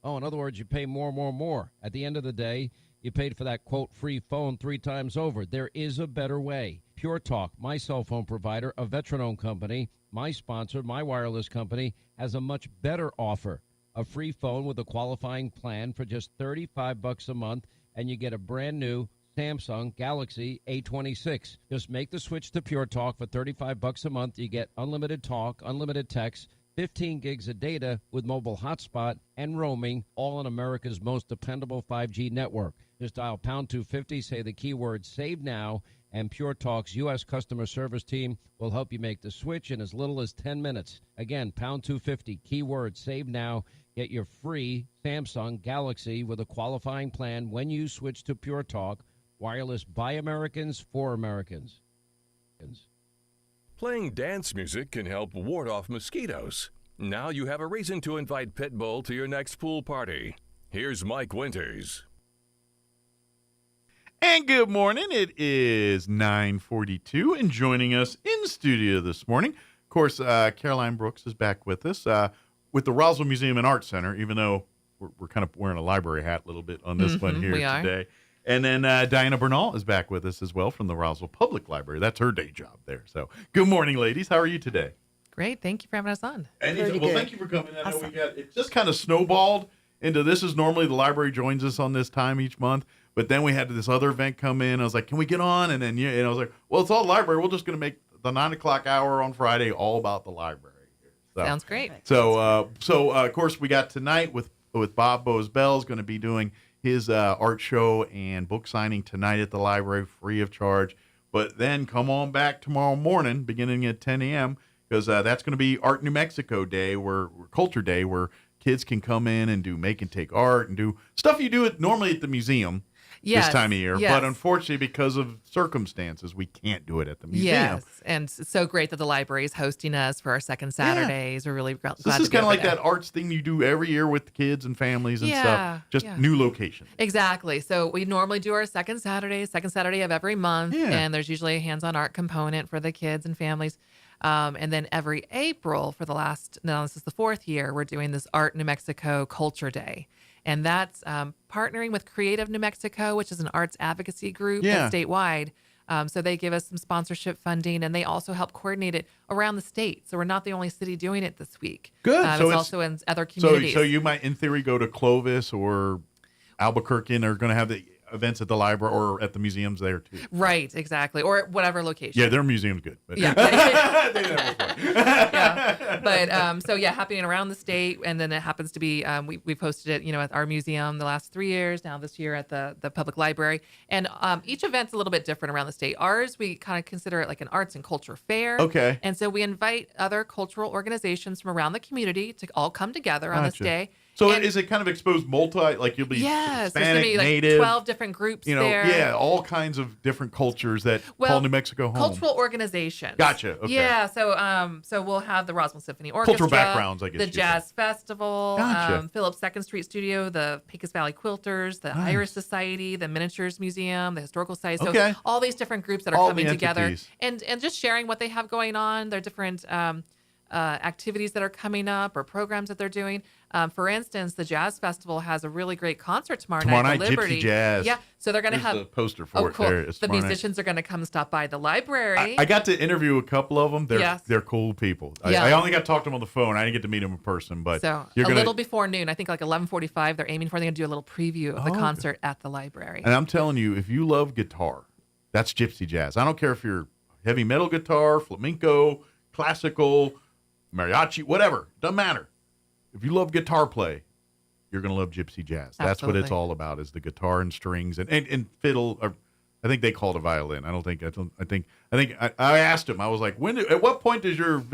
Oh, in other words, you pay more. At the end of the day, you paid for that, quote, free phone 3 times over. There is a better way. Pure Talk, my cell phone provider, a veteran-owned company, my sponsor, my wireless company, has a much better offer. A free phone with a qualifying plan for just $35 a month, and you get a brand new Samsung Galaxy A26. Just make the switch to Pure Talk for $35 a month. You get unlimited talk, unlimited text, 15 gigs of data with mobile hotspot and roaming, all on America's most dependable 5G network. Just dial pound 250, say the keyword save now, and Pure Talk's U.S. customer service team will help you make the switch in as little as 10 minutes. Again, pound 250, keyword save now. Get your free Samsung Galaxy with a qualifying plan when you switch to Pure Talk. Wireless by Americans for Americans. Playing dance music can help ward off mosquitoes. Now you have a reason to invite Pitbull to your next pool party. Here's Mike Winters. And good morning. It is 9:42, and joining us in studio this morning, of course, Caroline Brooks is back with us with the Roswell Museum and Art Center, even though we're kind of wearing a library hat a little bit on this one here today. And then Diana Bernal is back with us as well from the Roswell Public Library. That's her day job there. So good morning, ladies. How are you today? Great. Thank you for having us on. Well, thank you for coming. I know it just kind of snowballed into this is normally the library joins us on this time each month, but then we had this other event come in. I was like, can we get on? And then I was like, well, it's all library. We're just going to make the 9 o'clock hour on Friday all about the library. So, sounds great. So of course, we got tonight with Bob Bosbell is going to be doing his art show and book signing tonight at the library free of charge. But then come on back tomorrow morning, beginning at 10 a.m., because that's going to be Art New Mexico Day, Culture Day, where kids can come in and do make and take art and do stuff you do normally at the museum this time of year. Yes. But unfortunately, because of circumstances, we can't do it at the museum. Yes, and it's so great that the library is hosting us for our second Saturdays. We're really glad This is kind of like that arts thing you do every year with the kids and families and stuff. Just new location. Exactly. So we normally do our second Saturday of every month, and there's usually a hands-on art component for the kids and families. And then every April for this is the 4th year, we're doing this Art New Mexico Culture Day. And that's partnering with Creative New Mexico, which is an arts advocacy group that's statewide. So they give us some sponsorship funding, and they also help coordinate it around the state. So we're not the only city doing it this week. Good. So it's also in other communities. So you might, in theory, go to Clovis or Albuquerque, and are going to have the events at the library or at the museums there too. Right, exactly, or whatever location. Yeah, their museum's good. But. Yeah. But happening around the state, and then it happens to be we've hosted it, at our museum the last 3 years. Now this year at the public library, and each event's a little bit different around the state. Ours, we kind of consider it like an arts and culture fair. Okay. And so we invite other cultural organizations from around the community to all come together on this day. So is it kind of exposed like you'll be Hispanic, there's gonna be like Native, 12 different groups there. Yeah, all kinds of different cultures that call New Mexico home. Cultural organizations. Gotcha. Okay. Yeah, so we'll have the Roswell Symphony Orchestra, cultural backgrounds, I guess. The Jazz Festival, Gotcha. Phillips 2nd Street Studio, the Pecos Valley Quilters, the Iris Society, the Miniatures Museum, the Historical Society. So all these different groups that are coming together and just sharing what they have going on, their different activities that are coming up or programs that they're doing. For instance, the Jazz Festival has a really great concert tomorrow night at Liberty. Gypsy Jazz. Yeah, so they're going to have the poster for it. Cool. There. The musicians are going to come stop by the library. I got to interview a couple of them. They're cool people. I only got to talk to them on the phone. I didn't get to meet them in person. But so little before noon, I think like 11:45, they're aiming for. They're going to do a little preview of the concert at the library. And I'm telling you, if you love guitar, that's Gypsy Jazz. I don't care if you're heavy metal guitar, flamenco, classical, mariachi, whatever. Doesn't matter. If you love guitar play, you're going to love Gypsy Jazz. Absolutely. That's what it's all about, is the guitar and strings and fiddle. Or I think they call it a violin. I asked him, I was like, at what point does your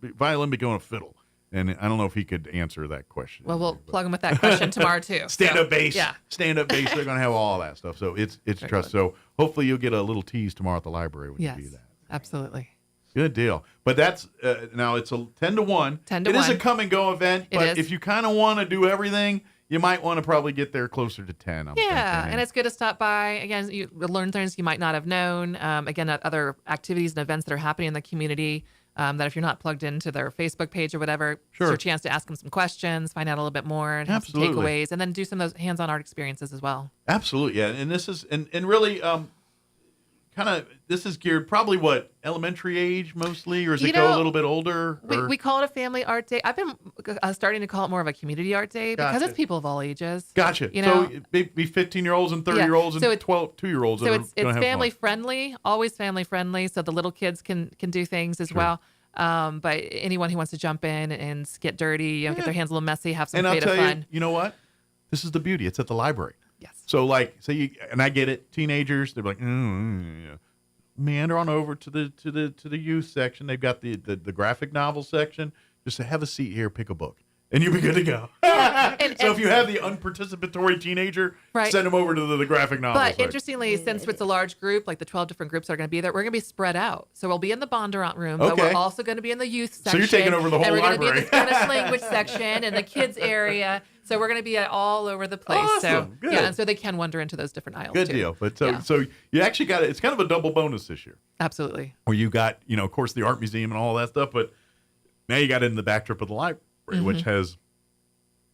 violin become a fiddle? And I don't know if he could answer that question. Well, we'll plug him with that question tomorrow too. Stand-up bass. Yeah. Stand-up bass. They're going to have all that stuff. So it's trust. So hopefully you'll get a little tease tomorrow at the library when you do that. Absolutely. Good deal. But that's now it's a 10 to 1. 10 to 1. It is a come and go event, but if you kind of want to do everything, you might want to probably get there closer to 10. I'm thinking. And it's good to stop by. Again, you learn things you might not have known. Again, other activities and events that are happening in the community. That if you're not plugged into their Facebook page or whatever, it's your chance to ask them some questions, find out a little bit more, and have some takeaways, and then do some of those hands-on art experiences as well. Absolutely, yeah. And this is and really this is geared probably elementary age mostly, or does it go a little bit older? We call it a family art day. I've been starting to call it more of a community art day because it's people of all ages. Gotcha. So it'd be 15-year-olds and 30-year-olds and 2-year-olds. So it's family friendly, always family friendly. So the little kids can do things as well. But anyone who wants to jump in and get dirty, get their hands a little messy, have some creative fun. And I'll tell you know what? This is the beauty. It's at the library. Yes. So and I get it. Teenagers, they're like, meander on over to the youth section. They've got the graphic novel section. Just have a seat here, pick a book, and you'll be good to go. So if you have the unparticipatory teenager, send them over to the graphic novel section. Interestingly, since it's a large group, like the 12 different groups that are going to be there, we're going to be spread out. So we'll be in the Bondurant room, but we're also going to be in the youth section. So you're taking over the whole library. And we're going to be in the Spanish language section and the kids area. So we're going to be all over the place. Awesome. Good. And so they can wander into those different aisles. Good deal. But so you actually got it. It's kind of a double bonus this year. Absolutely. Where you got, of course, the art museum and all that stuff, but now you got it in the backdrop of the library, which has,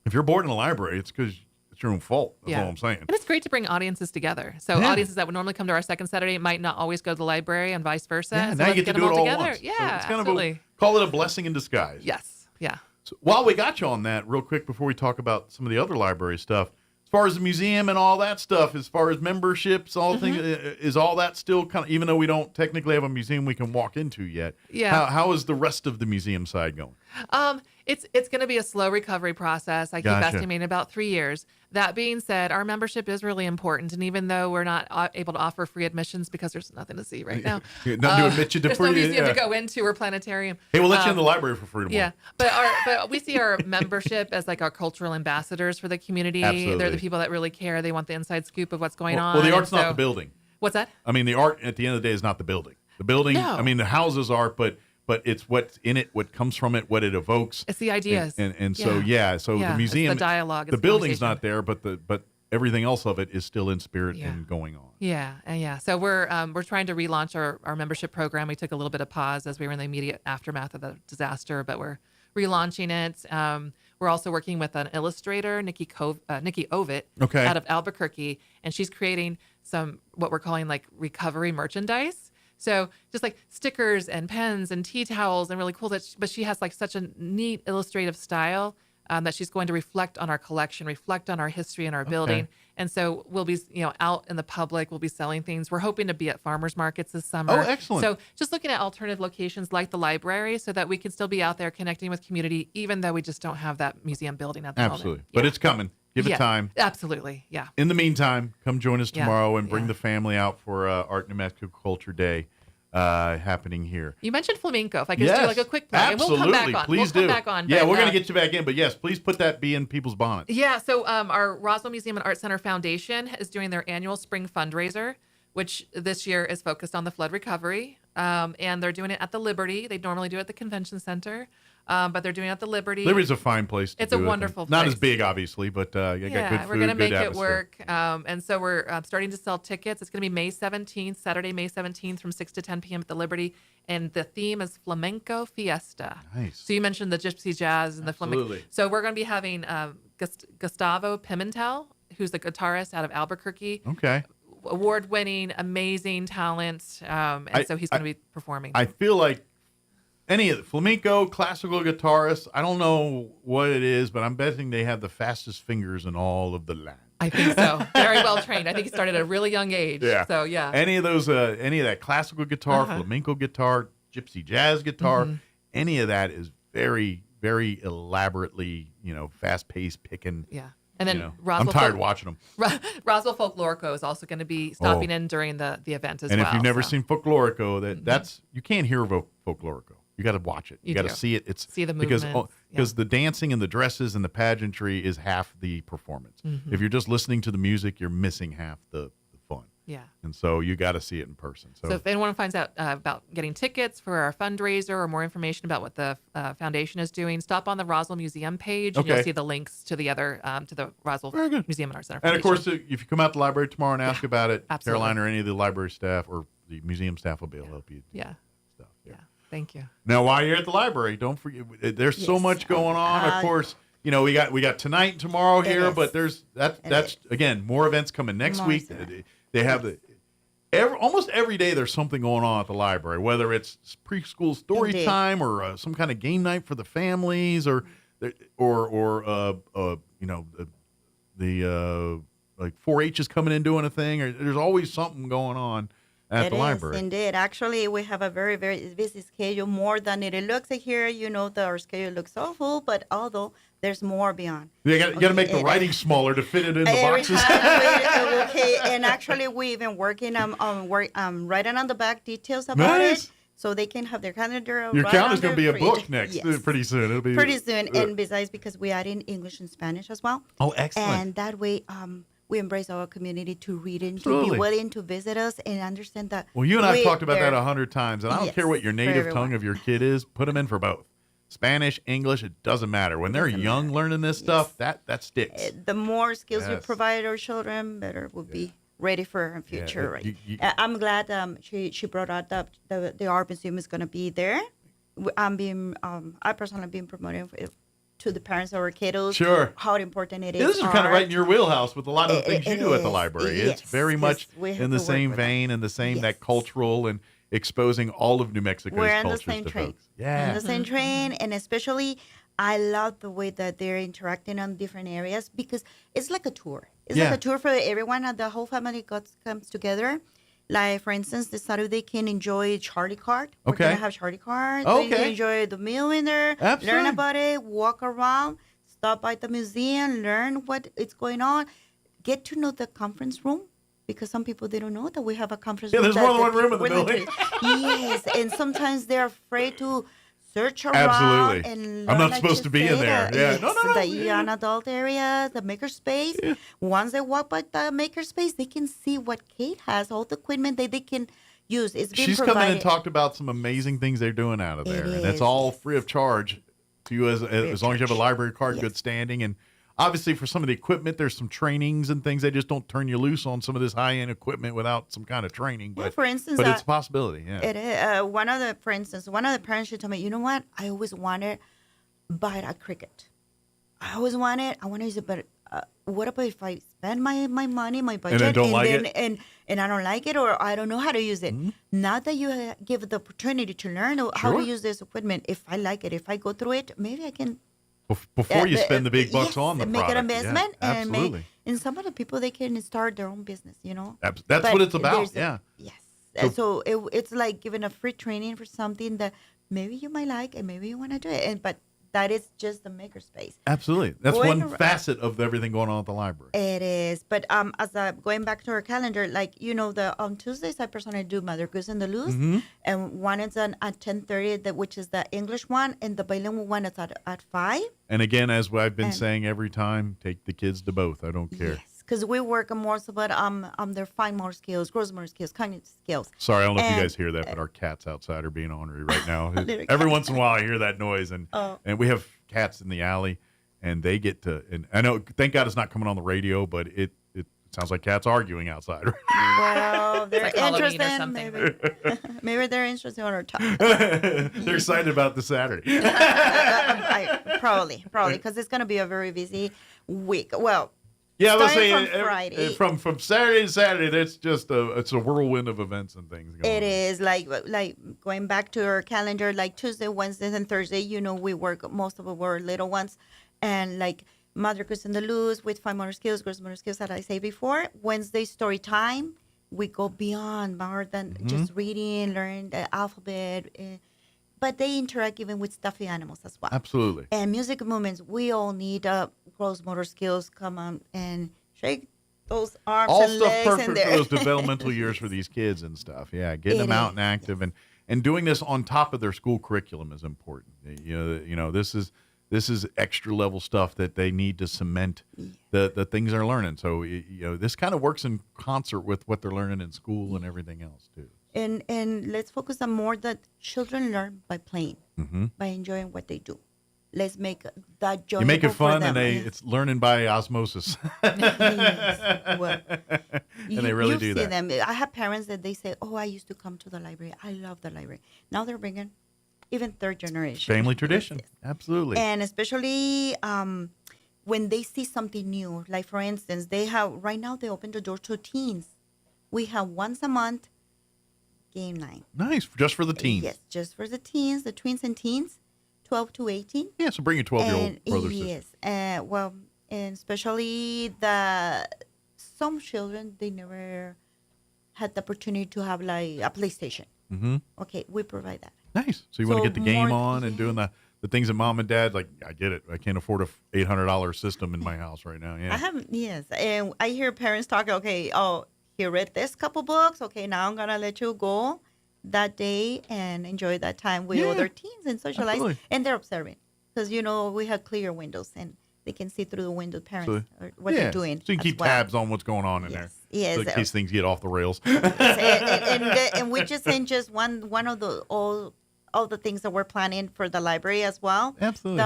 if you're bored in the library, it's because it's your own fault. That's all I'm saying. And it's great to bring audiences together. So audiences that would normally come to our second Saturday might not always go to the library and vice versa. Yeah, so now you get to do it all together. once. Yeah, so it's kind absolutely. of call it a blessing in disguise. Yes. Yeah. So while we got you on that, real quick before we talk about some of the other library stuff, as far as the museum and all that stuff, as far as memberships, all things, is all that still kind of, even though we don't technically have a museum we can walk into yet? Yeah. How is the rest of the museum side going? It's going to be a slow recovery process. I keep estimating about 3 years. That being said, our membership is really important, and even though we're not able to offer free admissions because there's nothing to see right now, Nothing to admit you to there's free. no museum to go into or planetarium. Hey, we'll let you in the library for free tomorrow. Yeah, but we see our membership as like our cultural ambassadors for the community. Absolutely. They're the people that really care. They want the inside scoop of what's going on. Well, the art's and not the building. What's that? I mean, the art at the end of the day is not the building. The building, No. I mean, the houses are, but it's what's in it, what comes from it, what it evokes. It's the ideas. And so the museum, it's the dialogue. the building's not there, but everything else of it is still in spirit and going on. Yeah. So we're trying to relaunch our membership program. We took a little bit of pause as we were in the immediate aftermath of the disaster, but we're relaunching it. We're also working with an illustrator, Nikki Ovitt, out of Albuquerque, and she's creating some what we're calling like recovery merchandise. So just like stickers and pens and tea towels and really cool. But she has like such a neat illustrative style that she's going to reflect on our collection, reflect on our history and our building. And so we'll be, out in the public. We'll be selling things. We're hoping to be at farmers markets this summer. Oh, excellent. So just looking at alternative locations like the library so that we can still be out there connecting with community, even though we just don't have that museum building at the moment. Absolutely. But it's coming. Give it time. Absolutely. Yeah. In the meantime, come join us tomorrow and bring the family out for Art New Mexico Culture Day happening here. You mentioned flamenco. If I could just do like a quick plug. Absolutely. And we'll come back on. Please Come back on. Yeah, but, we're going to get you back in. But yes, please put that bee in people's bonnets. Yeah. So our Roswell Museum and Art Center Foundation is doing their annual spring fundraiser, which this year is focused on the flood recovery. And they're doing it at the Liberty. They normally do it at the convention center. But they're doing it at the Liberty. Liberty's a fine place to It's do a it. wonderful Not place. as big, obviously, but got good food, we're going to good make it atmosphere. work. And so we're starting to sell tickets. It's going to be May 17th, Saturday, May 17th from 6 to 10 p.m. at the Liberty. And the theme is Flamenco Fiesta. Nice. So you mentioned the gypsy jazz and the flamenco. So we're going to be having Gustavo Pimentel, who's the guitarist out of Albuquerque. Okay. Award-winning, amazing talent. And so he's going to be performing. I feel like any of the flamenco, classical guitarists, I don't know what it is, but I'm betting they have the fastest fingers in all of the land. I think so. Very well trained. I think he started at a really young age. Yeah. So, yeah. Any of those, any of that classical guitar, flamenco guitar, gypsy jazz guitar, any of that is very, very elaborately, fast-paced picking. Yeah. And then I'm tired watching them. Roswell Folklorico is also going to be stopping in during the event as well. And if you've never seen Folklorico, that's you can't hear Folklorico. You got to watch it. You got to see it. See the because movements. The dancing and the dresses and the pageantry is half the performance. If you're just listening to the music, you're missing half the fun. Yeah. And so you got to see it in person. So if anyone finds out about getting tickets for our fundraiser or more information about what the foundation is doing, stop on the Roswell Museum page and you'll see the links to the other to the Roswell Museum and Art Center. And of course, if you come out to the library tomorrow and ask about it, absolutely. Caroline or any of the library staff or the museum staff will be able to help you. Stuff. Yeah. Thank you. Now, while you're at the library, don't forget there's so much going on. Of course, we got tonight and tomorrow here, but that's again more events coming next week. They have almost every day there's something going on at the library, whether it's preschool story time or some kind of game night for the families, or like 4-H is coming in doing a thing, or there's always something going on at the library. Indeed. Actually, we have a very, very busy schedule, more than it looks like here. Our schedule looks so full, but although there's more beyond. You got to make the writing smaller to fit it in the boxes. Okay, and actually, we've been working on writing on the back details about it, so they can have their calendar. Your calendar's going to be a book next pretty soon. It'll be pretty soon, and besides, because we add in English and Spanish as well. Oh, excellent! And that way, we embrace our community to read and to be willing to visit us and understand that. Well, you and I have talked about that 100 times, and I don't care what your native tongue of your kid is. Put them in for both. Spanish, English, it doesn't matter. When they're young learning this stuff, that sticks. The more skills we provide our children, better we'll be ready for our future. Right? I'm glad she brought out the art museum is going to be there. I personally been promoting to the parents of our kiddos. Sure. How important it is. Yeah, this is kind of right in your wheelhouse with a lot of the things you do at the library. Yes, It's very much we have in the to work same with vein and the same that cultural and exposing all of New Mexico's We're on the cultures same to train. folks. Yeah. On the same train, and especially I love the way that they're interacting on different areas because it's like a tour. It's like a tour for everyone, and the whole family comes together. Like, for instance, this Saturday they can enjoy Charlie Card. We're going to have Charlie Card. They can enjoy the meal in there, learn about it, walk around, stop by the museum, learn what is going on, get to know the conference room. Because some people, they don't know that we have a conference room. Yeah, there's more than one room in the building. Yes, and sometimes they're afraid to search around. Absolutely. And I'm learn, not supposed to be in there. Yes, No. the young adult area, the makerspace. Yeah. Once they walk by the makerspace, they can see what Kate has, all the equipment that they can use. She's come in and talked about some amazing things they're doing out of there. And it's all free of charge to you as long as you have a library card, good standing. And obviously, for some of the equipment, there's some trainings and things. They just don't turn you loose on some of this high-end equipment without some kind of training. But, for instance, but it's a possibility. Yeah, it is. One of the parents should tell me, you know what? I always wanted buy a cricket. I always wanted. I want to use it, but what about if I spend my money, my budget, and I don't like it, or I don't know how to use it? Mm-hmm. Now that you give the opportunity to learn how to use this equipment, if I like it, if I go through it, maybe I can. Before you spend the big bucks on the make product. An investment, yeah, absolutely. And some of the people, they can start their own business, you know. That's what it's about. Yeah. Yes. So it's like giving a free training for something that maybe you might like and maybe you want to do it, but that is just the makerspace. Absolutely, that's one facet of everything going on at the library. It is, but going back to our calendar, like on Tuesdays I personally do Mother Goose and the Loose, and one is at 10:30, which is the English one, and the bilingual one is at 5. And again, as I've been saying every time, take the kids to both. I don't care. Yes, because we work more so about their fine motor skills, gross motor skills, cognitive skills. Sorry, I don't know if you guys hear that, but our cats outside are being ornery right now. Every once in a while, I hear that noise, and we have cats in the alley, and they get to. And I know, thank God, it's not coming on the radio, but it sounds like cats arguing outside. Well, they're interested. Maybe they're interested in our topic. They're excited about the Saturday. Probably, because it's going to be a very busy week. Well. Yeah, let's say from Friday. From Saturday to Saturday, that's just it's a whirlwind of events and things going on. It is like going back to our calendar, like Tuesday, Wednesdays, and Thursday. We work most of our little ones, and like Mother Goose and the Loose with fine motor skills, gross motor skills, as I say before. Wednesday story time, we go beyond more than just reading, learn the alphabet. But they interact even with stuffy animals as well. Absolutely. And music movements, we all need gross motor skills. Come on and shake those arms all and stuff legs perfect in there. for those developmental years for these kids and stuff. Yeah, getting them out and active and doing this on top of their school curriculum is important. This is extra level stuff that they need to cement the things they're learning. So this kind of works in concert with what they're learning in school and everything else too. And let's focus on more that children learn by playing, by enjoying what they do. Let's make that joyful. You make it fun, and them. it's learning by osmosis. Yes. Well, and they really do that. Them. I have parents that they say, "Oh, I used to come to the library. I love the library." Now they're bringing even third generation. Family tradition, absolutely. And especially when they see something new, like for instance, they open the door to teens. We have once a month. Game night. Nice, just for the teens. Yes, just for the teens, the tweens and teens, 12 to 18. Yeah, so bring your 12-year-old brother. Yes, and especially some children, they never had the opportunity to have like a PlayStation. Okay, we provide that. Nice. So you want to get the game on and doing the things that mom and dad, like, I get it. I can't afford a $800 system in my house right now. Yeah. Yes, and I hear parents talk, okay, he read this couple books. Okay, now I'm going to let you go that day and enjoy that time with other teens and socialize. Absolutely. And they're observing because, we have clear windows and they can see through the window parents or what they're doing. So you can keep tabs on what's going on in there. Yes. So in case things get off the rails. and we just in just one of the all the things that we're planning for the library as well. Absolutely.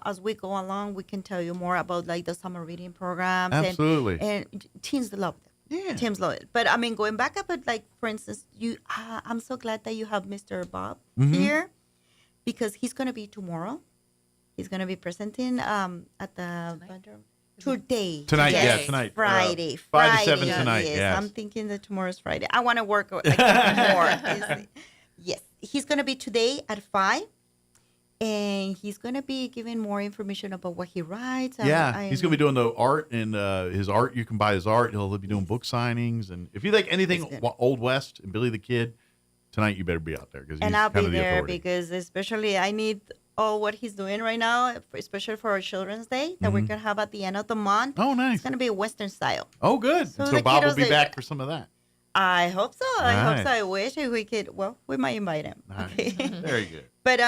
As we go along, we can tell you more about like the summer reading programs. Absolutely. And teens love them. Yeah. Tim's love it. But going back up, like for instance, I'm so glad that you have Mr. Bob here because he's going to be tomorrow He's going to be presenting at the today. Tonight, yes. yeah, tonight. Friday. 5 to 7 Friday, tonight, yes. I'm thinking that tomorrow's Friday. I want to work more. Yes. He's going to be today at 5. And he's going to be giving more information about what he writes. Yeah, he's going to be doing the art and his art. You can buy his art. He'll be doing book signings. And if you like anything Old West and Billy the Kid, tonight you better be out there. And I'll be there because especially I need all what he's doing right now, especially for our Children's Day that we're going to have at the end of the month. Oh, nice. It's going to be Western style. Oh, good. So Bob will be back for some of that. I hope so. Nice. I hope so. I wish if we could. Well, we might invite him. Nice. Okay. Very good. But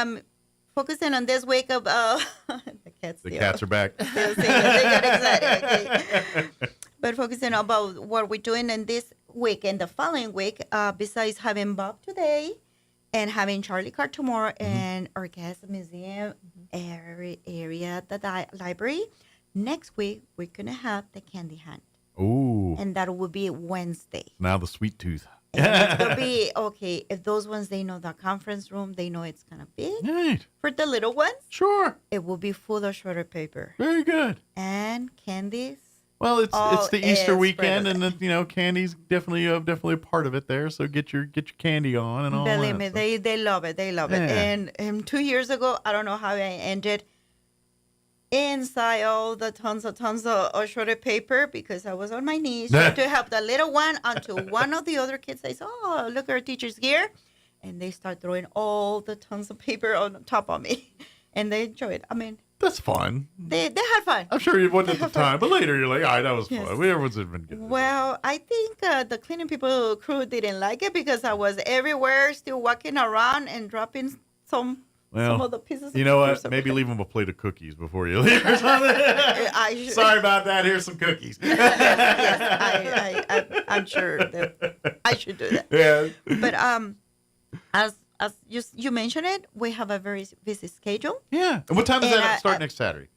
focusing on this week of the cats. The cats are back. They got excited. Okay. But focusing about what we're doing in this week and the following week, besides having Bob today and having Charlie Carr tomorrow and our guest museum area at the library, next week we're gonna have the candy hunt. Ooh. And that will be Wednesday. Now the sweet tooth. And it's gonna be okay. If those ones they know the conference room, they know it's kind of big. Right. For the little ones, sure, it will be full of shredded paper. Very good. And candies. Well, it's the Easter weekend, and candy's definitely a part of it there. So get your candy on and all. Believe that, me, they love it. They love it. And 2 years ago, I don't know how I ended inside all the tons of shredded paper because I was on my knees trying to help the little one until one of the other kids says, "Oh, look, our teacher's here," and they start throwing all the tons of paper on top of me, and they enjoy it. I mean, that's fun. They had fun. I'm sure you wasn't at the time, but later you're like, "All right, that was fun." Everyone's been good. Well, I think the cleaning people crew didn't like it because I was everywhere, still walking around and dropping some of the pieces. You know what? Maybe leave them a plate of cookies before you leave or something. Sorry about that. Here's some cookies. Yes, I'm sure that I should do that. Yeah. But as you mentioned it, we have a very busy schedule. Yeah. And what time does that start next Saturday?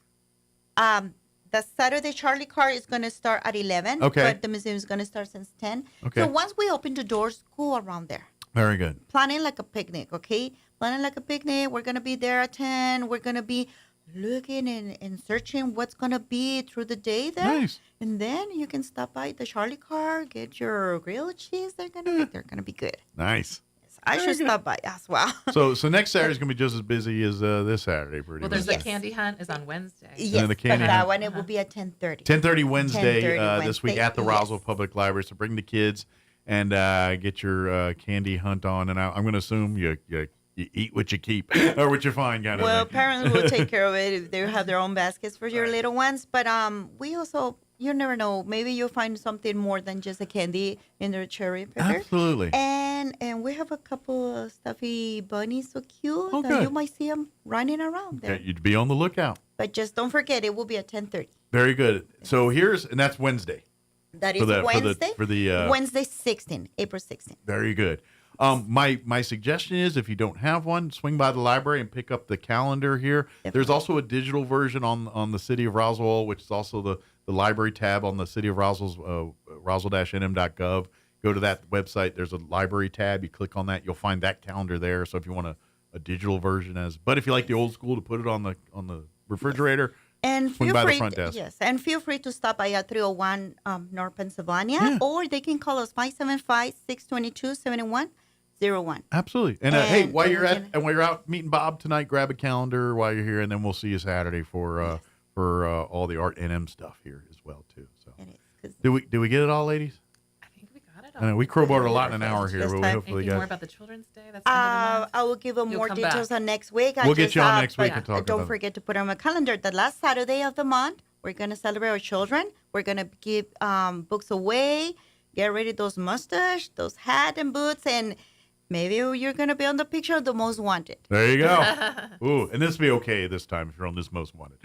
The Saturday Charlie Carr is going to start at 11. Okay. But the museum is going to start since 10. Okay. So once we open the doors, go around there. Very good. Planning like a picnic, okay? Planning like a picnic. We're going to be there at 10. We're going to be looking and searching what's going to be through the day there. Nice. And then you can stop by the Charlie Carr, get your grilled cheese. They're going to be good. Nice. I should stop by as well. So next Saturday's going to be just as busy as this Saturday, pretty much. Well, there's the candy hunt is on Wednesday. Yes, and the candy but that hunt. one it will be at 10:30. 10:30 Wednesday, 10:30 this week Wednesday, at the Roswell Public Library. So bring the kids and get your candy hunt on. And I'm going to assume you eat what you keep or what you find, kind of Well, thing. parents will take care of it if they have their own baskets for your little ones. But we also, you never know, maybe you'll find something more than just a candy in their cherry picker. Absolutely. And we have a couple of stuffy bunnies so cute that good. you might see them running around there. Okay, you'd be on the lookout. But just don't forget, it will be at 10:30. Very good. So and that's Wednesday. That is Wednesday. Wednesday. Wednesday 16, April 16. Very good. My suggestion is if you don't have one, swing by the library and pick up the calendar here. Definitely. There's also a digital version on the City of Roswell, which is also the library tab on the City of Roswell's roswell-nm.gov. Go to that website. There's a library tab. You click on that. You'll find that calendar there. So if you want a digital version but if you like the old school to put it on the refrigerator, and swing feel by free the front desk. Yes, and feel free to stop by at 301 North Pennsylvania, or they can call us 575-622-7101. Absolutely. And hey, while you're out meeting Bob tonight, grab a calendar while you're here, and then we'll see you Saturday for all the art NM stuff here as well too. So, do we get it all, ladies? I think we got it all. I know we crowbarred a lot in an hour here, but we hopefully Anything more got. about the Children's Day? That's the end of the month. I will give them You'll more come details back. on next week. We'll get you on next week and talk Don't about it. forget to put on my calendar. The last Saturday of the month, we're going to celebrate our children. We're going to give books away, get ready those mustache, those hat and boots, and maybe you're going to be on the picture of the most wanted. There you go. Ooh, and this will be okay this time if you're on this most wanted.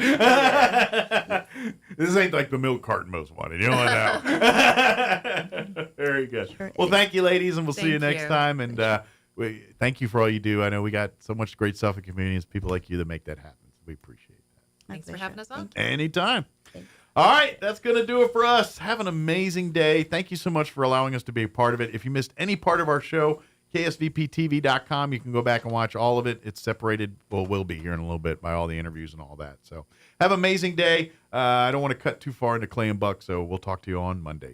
This ain't like the milk carton most wanted. You know what now? Very good. Well, thank you, ladies, and we'll see you next time. And thank you for all you do. I know we got so much great stuff in community. It's people like you that make that happen. So we appreciate that. Thanks for having us on. Anytime. All right, that's going to do it for us. Have an amazing day. Thank you so much for allowing us to be a part of it. If you missed any part of our show, KSVPTV.com. You can go back and watch all of it. It's separated, well, will be here in a little bit, by all the interviews and all that. So have an amazing day. I don't want to cut too far into Clay and Buck, so we'll talk to you on Monday.